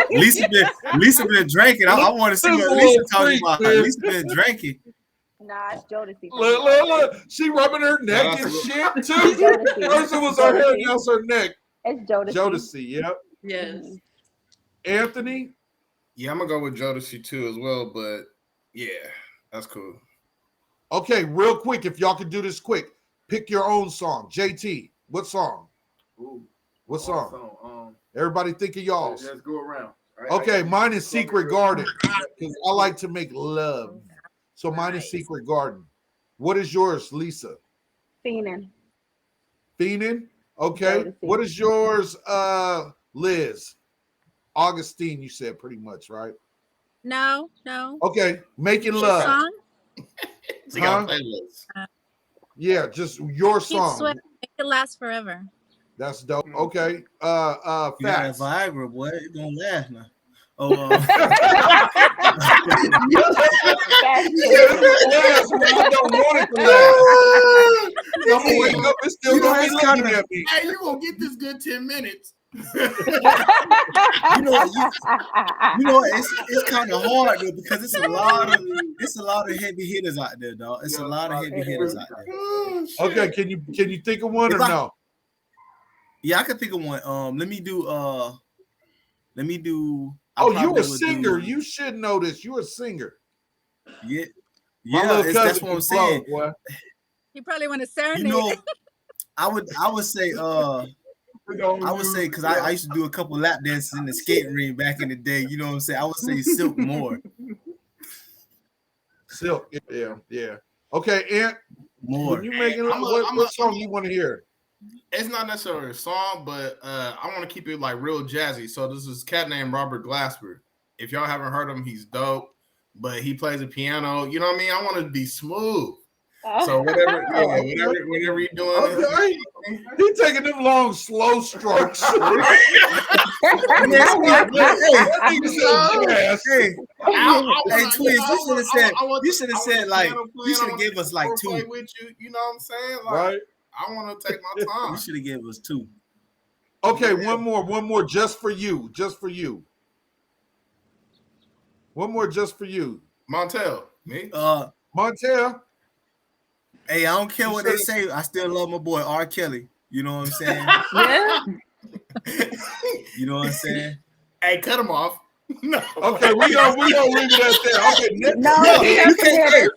Lisa been drinking. I want to see what Lisa talking about. Lisa been drinking. Nah, it's Jodeci. Look. She rubbing her neck and shit too. First it was her hair, now it's her neck. It's Jodeci. Jodeci, yep. Yes. Anthony? Yeah, I'm gonna go with Jodeci too as well, but yeah, that's cool. Okay, real quick, if y'all could do this quick, pick your own song. JT, what song? Ooh, what song? Everybody think of y'all's. Let's go around. Okay, mine is Secret Garden because I like to make love. So mine is Secret Garden. What is yours, Lisa? Fiendin'. Fiendin'? Okay. What is yours, Liz? Augustine, you said pretty much, right? No. Okay, Making Your Love. song? So you got a playlist. Yeah, just your Keep song. sweat. Make it last forever. That's dope. Okay. You got a Facts. Viagra, boy. It's gonna last now. Oh, Last, man. I don't want it to last. I'm gonna wake up and still gonna be looking at me. Hey, you gonna get this good 10 minutes. you know, it's kind of hard though because it's a lot of heavy hitters out there, dog. It's a lot of heavy hitters out there. Okay, can you think of one or no? Yeah, I can think of one. Let me do. Oh, you a singer? You should know this. You a singer. Yeah, That's what I'm saying. You probably want to serenade. You know, I would say because I used to do a couple lap dances in the skating ring back in the day. You know what I'm saying? I would say Silk more. Silk, yeah. Okay, Ant, more. When you making what song you want to hear? It's not necessarily a song, but I want to keep it like real jazzy. So this is a cat named Robert Glasper. If y'all haven't heard him, he's dope, but he plays the piano. You know what I mean? I want to be smooth. So whatever you're doing. Okay. He taking them long, slow strokes. Hey, Twizz, you should have said like you should have gave us like 2. With you, you know what I'm saying? Like, right. I want to take my time. You should have gave us 2. Okay, one more, just for you. One more, just for you. Montel, me. Montel. Hey, I don't care what they say. I still love my boy R. Kelly. You know what I'm saying? Yeah. You know what I'm saying? Hey, cut him off. No. Okay, we gonna leave it at that. Okay, you can't.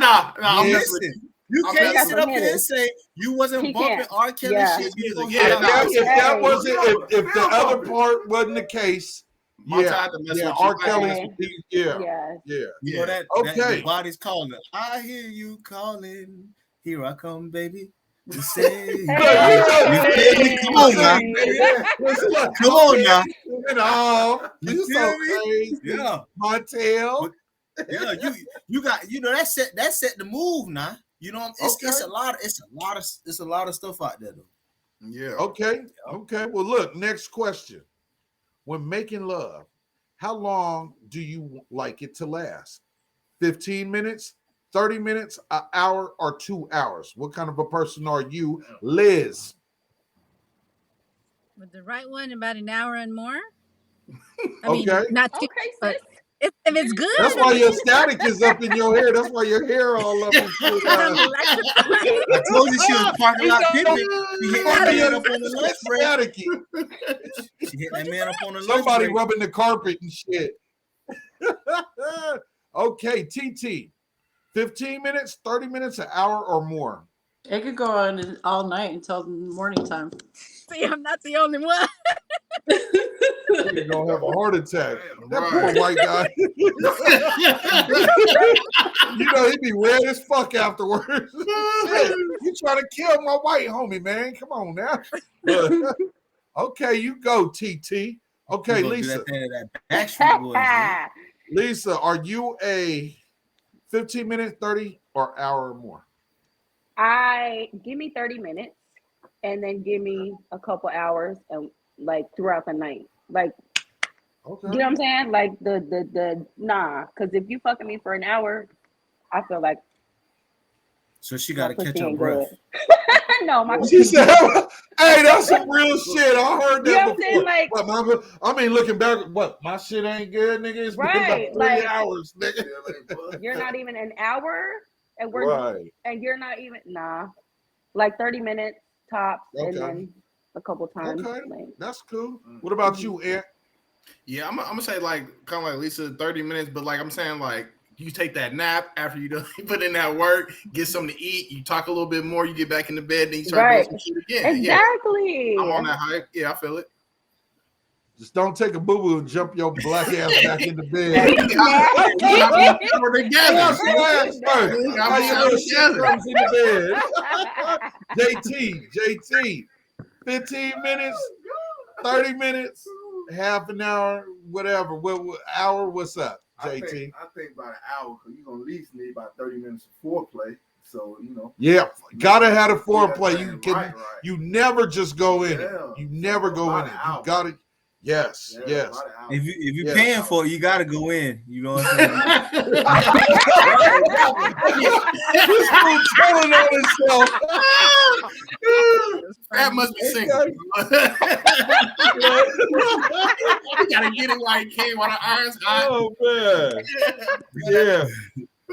Nah. Listen, you can't sit up here and say you wasn't bumping R. Kelly shit music. If the other part wasn't the case. R. Kelly. Yeah. You know that. Okay. The body's calling. I hear you calling. Here I come, baby. You say, come on now. Come on now. You so crazy. Yeah. Montel. Yeah, you got that set the move now. You know, it's a lot of stuff out there though. Yeah. Okay. Well, look, next question. When making love, how long do you like it to last? 15 minutes, 30 minutes, an hour, or 2 hours? What kind of a person are you, Liz? With the right one, about an hour and more. I mean, not too, but if it's good. That's why your static is up in your hair. That's why your hair all up. I told you she was parking lot pimping. She hit that man up on the lunch break. She hit that man up on the lunch break. Somebody rubbing the carpet and shit. Okay, TT. 15 minutes, 30 minutes, an hour, or more? It could go on all night until morning time. See, I'm not the only one. You're gonna have a heart attack. That poor white guy. You know, he'd be red as fuck afterwards. Shit, you trying to kill my white homie, man. Come on now. Okay, you go, TT. Okay, Lisa. Lisa, are you a 15 minute, 30 or hour or more? Give me 30 minutes and then give me a couple hours and like throughout the night. Like, you know what I'm saying? Like because if you fucking me for an hour, I feel like. So she got to catch her breath. No, she said, "Hey, that's some real shit. I heard that before." Like, looking back, my shit ain't good, nigga. It's been like 3 hours, nigga. You're not even an hour, and and you're not even like 30 minutes tops, and then a couple times. Okay, that's cool. What about you, Ant? Yeah, I'm gonna say like kind of like Lisa, 30 minutes, but like I'm saying like you take that nap after you put in that work, get something to eat, you talk a little bit more, you get back in the bed, then you start doing some shit again. Exactly. Yeah. I'm on that hype. Yeah, I feel it. Just don't take a boo-boo and jump your black ass back in the bed. JT, 15 minutes, 30 minutes, half an hour, whatever. What hour? What's up? JT? I think about an hour because you're gonna at least need about 30 minutes of foreplay. So Yeah, gotta have a that foreplay. thing You can, right. you never just go in it. Yeah. You never So go about in it. an You hour. gotta, yes, Yeah, yes. about an hour. If you Yes. paying for it, you gotta go in. You know what I'm saying? This fool telling on himself. That must be single. Okay. You gotta get it while you can while the iron's hot. Oh man. Yeah.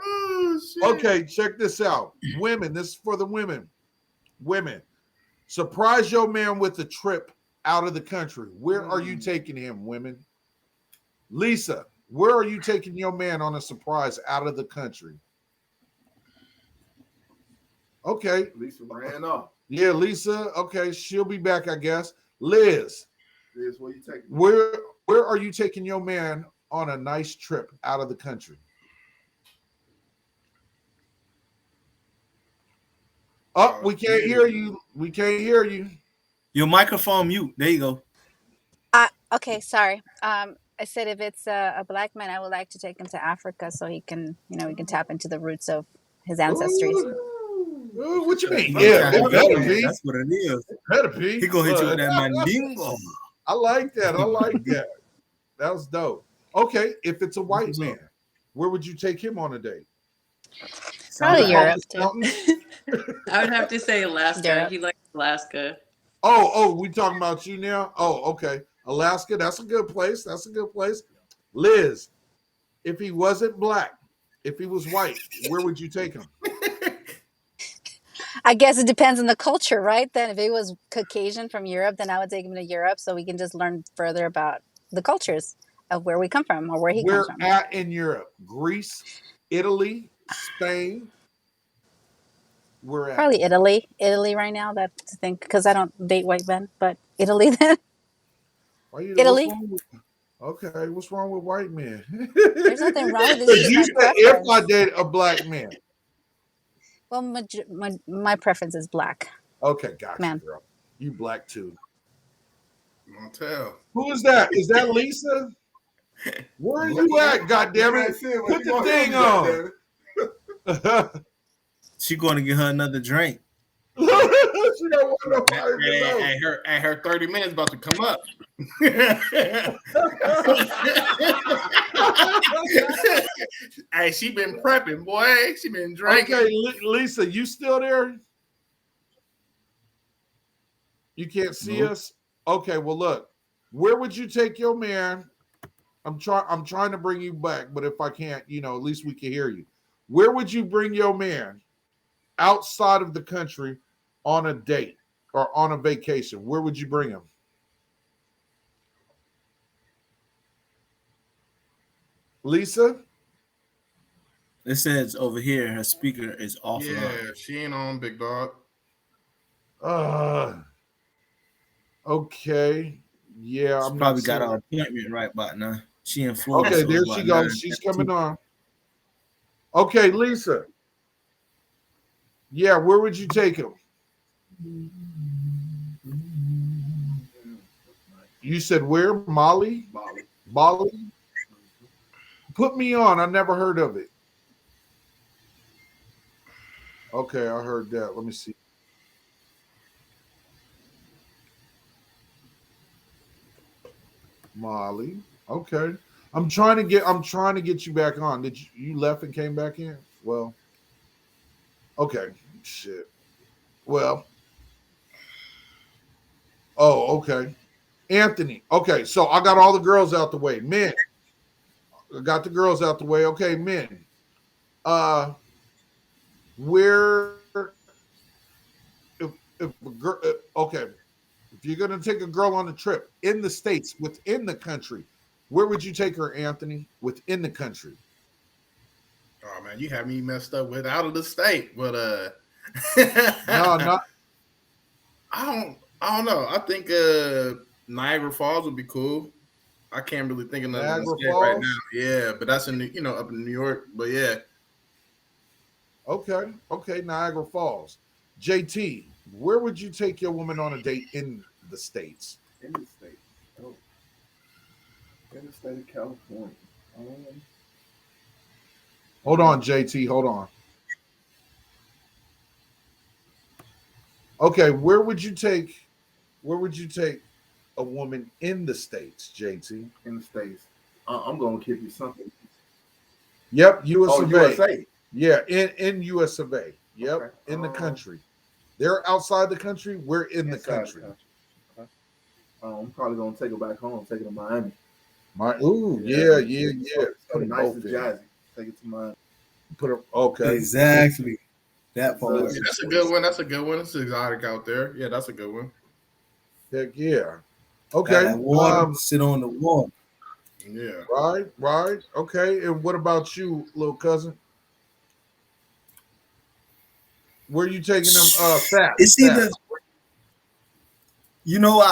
Oh, shit. Okay, check this out. Women, this is for the women. Women, surprise your man with a trip out of the country. Where are you taking him, women? Lisa, where are you taking your man on a surprise out of the country? Okay. Lisa ran off. Yeah, Lisa. Okay, she'll be back, I guess. Liz, Liz, where you taking? where are you taking your man on a nice trip out of the country? Oh, we can't hear you. We can't hear you. Your microphone mute. There you go. Okay, sorry. I said if it's a black man, I would like to take him to Africa so he can, we can tap into the roots of his ancestry. Ooh, what you mean? Yeah, It better be. that's what it is. It better be. He gonna hit you with that mandingo. I like that. I like that. That was dope. Okay, if it's a white man, where would you take him on a date? Probably Europe too. I would have to say Alaska. Europe. He likes Alaska. Oh, we talking about you now? Oh, okay. Alaska, that's a good place. That's a good place. Liz, if he wasn't black, if he was white, where would you take him? I guess it depends on the culture, right? Then if it was Caucasian from Europe, then I would take him to Europe so we can just learn further about the cultures of where we come from or where he comes from. Where at in Europe? Greece, Italy, Spain? Where at? Probably Italy right now. That's the thing because I don't date white men, but Italy then. Italy. Okay, what's wrong with white men? There's nothing wrong with this. You said if I date a black man. Well, my preference is black. Okay, gotcha, Man. girl. You black too. I'll tell. Who is that? Is that Lisa? Where are you at? Goddammit! Put the thing on. She going to get her another drink. She don't want nobody to know. And her 30 minutes about to come up. Hey, she been prepping, boy. She been drinking. Okay, Lisa, you still there? You can't see us? Okay, well, look. Where would you take your man? I'm trying to bring you back, but if I can't, at least we can hear you. Where would you bring your man outside of the country on a date or on a vacation? Where would you bring him? Lisa? It says over here her speaker is off. Yeah, she ain't on, big dog. Okay. Yeah, She probably got an appointment right about now. She in Florida. Okay, there she goes. She's coming on. Okay, Lisa. Yeah, where would you take him? You said where? Mali? Bali? Put me on. I never heard of it. Okay, I heard that. Let me see. Mali. Okay. I'm trying to get you back on. Did you left and came back in? Well. Okay. Shit. Well. Oh, okay. Anthony. Okay, so I got all the girls out the way. Men. I got the girls out the way. Okay, men. Where if a girl okay. If you're gonna take a girl on a trip in the States, within the country, where would you take her, Anthony? Within the country. Oh man, you have me messed up with out of the state, but No, not. I don't know. I think Niagara Falls would be cool. I can't really think of nothing right now. Yeah, but that's in up in New York. But yeah. Okay, Niagara Falls. JT, where would you take your woman on a date in the States? In the state. Oh. In the state of California. Hold on, JT. Hold on. Okay, where would you take a woman in the States, JT? In the States. I'm gonna give you something. Yep, US Oh, of A. USA. Yeah, in US of A. Yep, Okay. in the country. They're outside the country. We're in the Inside country. Okay. I'm probably gonna take her back home. Take her to Miami. Yeah. Put Something them nice both and in. jazzy. Take it to Miami. Put them. Okay. Exactly. That It's, part. Yeah, that's a good one. That's a good one. It's exotic out there. Yeah, that's a good one. Heck yeah. Got Okay. that water. Sit on the water. Yeah. Right. Okay. And what about you, little cousin? Where you taking them? Fat. It's either, you know,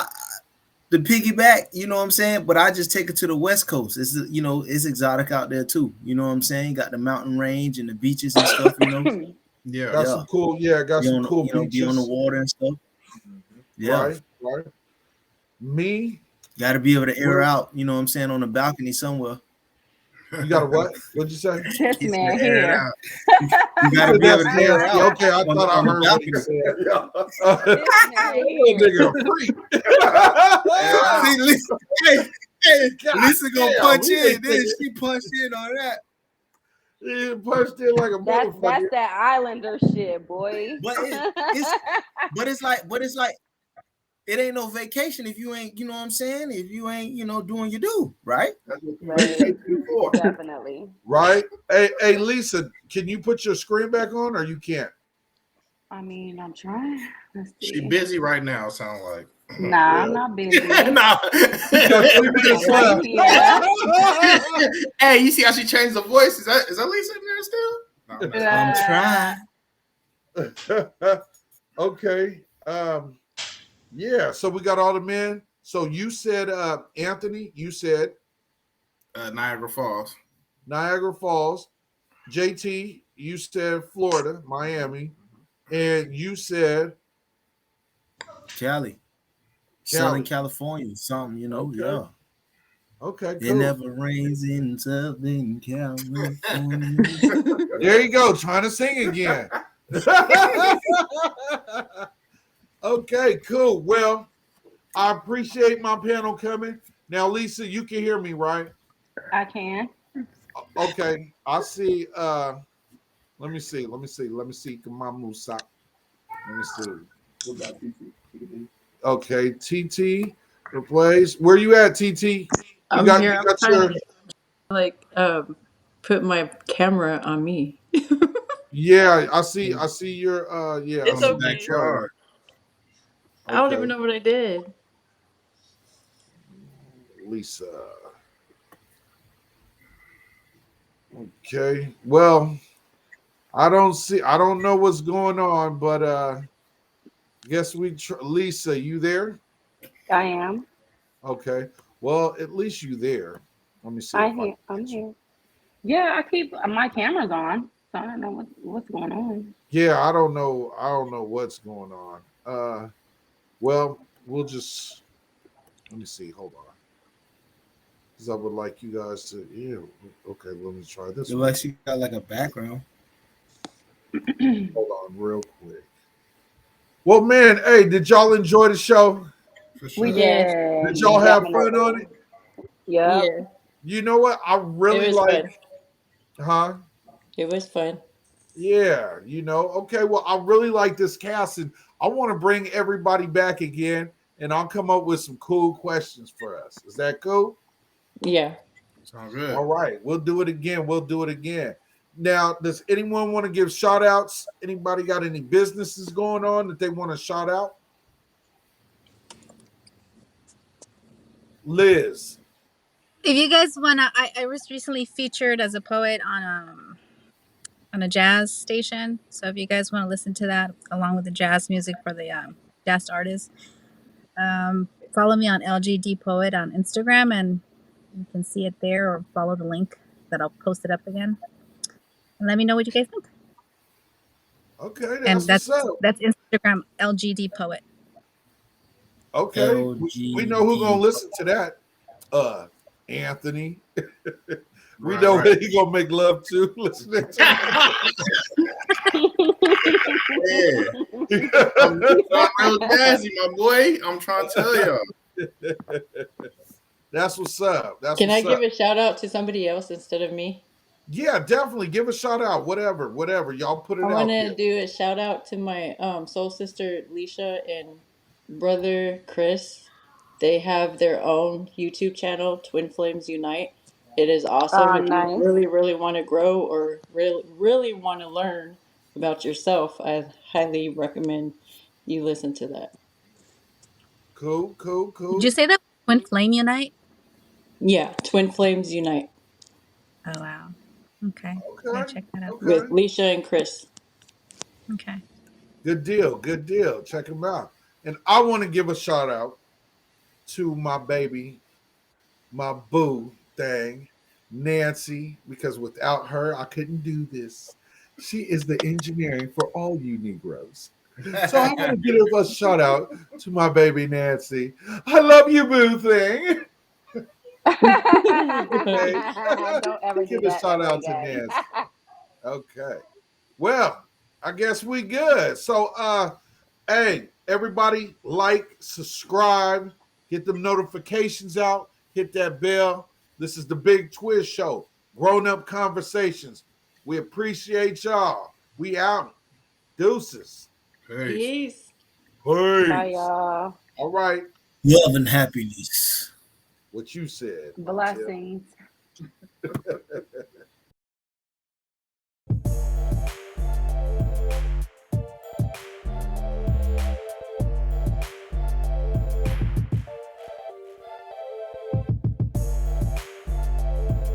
the piggyback, you know what I'm saying? But I just take it to the West Coast. It's, you know, it's exotic out there too. You know what I'm saying? Got the mountain range and the beaches and stuff, you know. Yeah. Got some cool. Yeah, got Be some on, cool you know, beaches. be on the water and stuff. Yeah. Right. Me, got to be able to air out, you know what I'm saying, on the balcony somewhere. you got to what? What'd you say? This He man said air it here. out. You got to be able to That's air nasty. out. Okay, I thought I on the heard what he balcony. said. This man Little here. nigga a freak. See, Lisa, hey, God Lisa gonna damn, punch he in. ain't Then thinking- she punched in on that. He punched in like a motherfucker. That's that Islander shit, boy. But it's like it ain't no vacation if you ain't, you know what I'm saying? If you ain't, you know, doing your do, right? That's what you Right. vacation for. Definitely. Right? Hey, Lisa, can you put your screen back on or you can't? I mean, I'm trying. Let's see. She busy right now, sound like. Nah, I'm not busy. Nah. You got 3 minutes Right left. Hey, you see how she changed the voice? Is that Lisa in there still? No, no. I'm trying. Okay. Yeah, so we got all the men. So you said Anthony, you said Niagara Falls. Niagara Falls. JT, you said Florida, Miami, and you said Cali. Southern California, something, you know, Okay. yeah. Okay, It cool. never rains in Southern California. There you go, trying to sing again. Okay, cool. Well, I appreciate my panel coming. Now, Lisa, you can hear me, right? I can. Okay, I see. Let me see. Kamamusa. Let me see. What about TT? Okay, TT replace. Where you at, TT? You I'm got here. you I'm got trying your to like put my camera on me. yeah. I see your yeah. It's I see okay. your I don't Okay. even know what I did. Lisa. Okay. Well, I don't know what's going on, but guess Lisa, you there? I am. Okay. Well, at least you there. Let me see. I'm here. Yeah, I keep my camera's on, so I don't know what's going on. Yeah, I don't know what's going on. Well, we'll just let me see. Hold on. Because I would like you guys to okay, let me try this Look one. like she got like a background. Hold on real quick. Well, man, hey, did y'all enjoy the show? For sure. We Yes. did. Did y'all have fun Definitely. on it? Yep. Yeah. You know what? I really It was like, fun. huh? It was fun. Yeah, okay. Well, I really like this cast, and I want to bring everybody back again, and I'll come up with some cool questions for us. Is that cool? Yeah. Sounds good. All right, we'll do it again. Now, does anyone want to give shout outs? Anybody got any businesses going on that they want to shout out? Liz. If you guys wanna, I was recently featured as a poet on a jazz station. So if you guys want to listen to that along with the jazz music for the jazz artists, follow me on LGD Poet on Instagram, and you can see it there, or follow the link that I'll post it up again. And let me know what you guys think. Okay, And that's what's up. that's Instagram LGD Poet. Okay, we know who's gonna listen to that. Anthony. We Right, know right. what he gonna make love to. Listening to Yeah. I'm real jazzy, my boy. I'm trying to tell y'all. That's what's up. That's Can I what's up. give a shout out to somebody else instead of me? Yeah, definitely give a shout out. Whatever. Y'all put I it want out to there. do a shout out to my soul sister Leisha and brother Chris. They have their own YouTube channel, Twin Flames Unite. It is awesome. If you Nice. really, really want to grow or really, really want to learn about yourself, I highly recommend you listen to that. Cool. Did you say that Twin Flame Unite? Yeah, Twin Flames Unite Oh wow. Okay. Gotta Okay. check that out. with Okay. Leisha and Chris. Okay. Good deal. Good deal. Check them out. And I want to give a shout out to my baby, my boo thing, Nancy, because without her, I couldn't do this. She is the engineering for all you Negroes. So I want to give a shout out to my baby Nancy. I love you, boo thing. Okay. Don't ever Give do a that shout ever out to again. Nancy. Okay. Well, I guess we good. So hey, everybody, like, subscribe, get them notifications out, hit that bell. This is the Big Twizz Show, grown up conversations. We appreciate y'all. We out. Deuces. Peace. Peace. Bye, Peace. y'all. All right. Love and happiness. What you said, Montel. Blessings.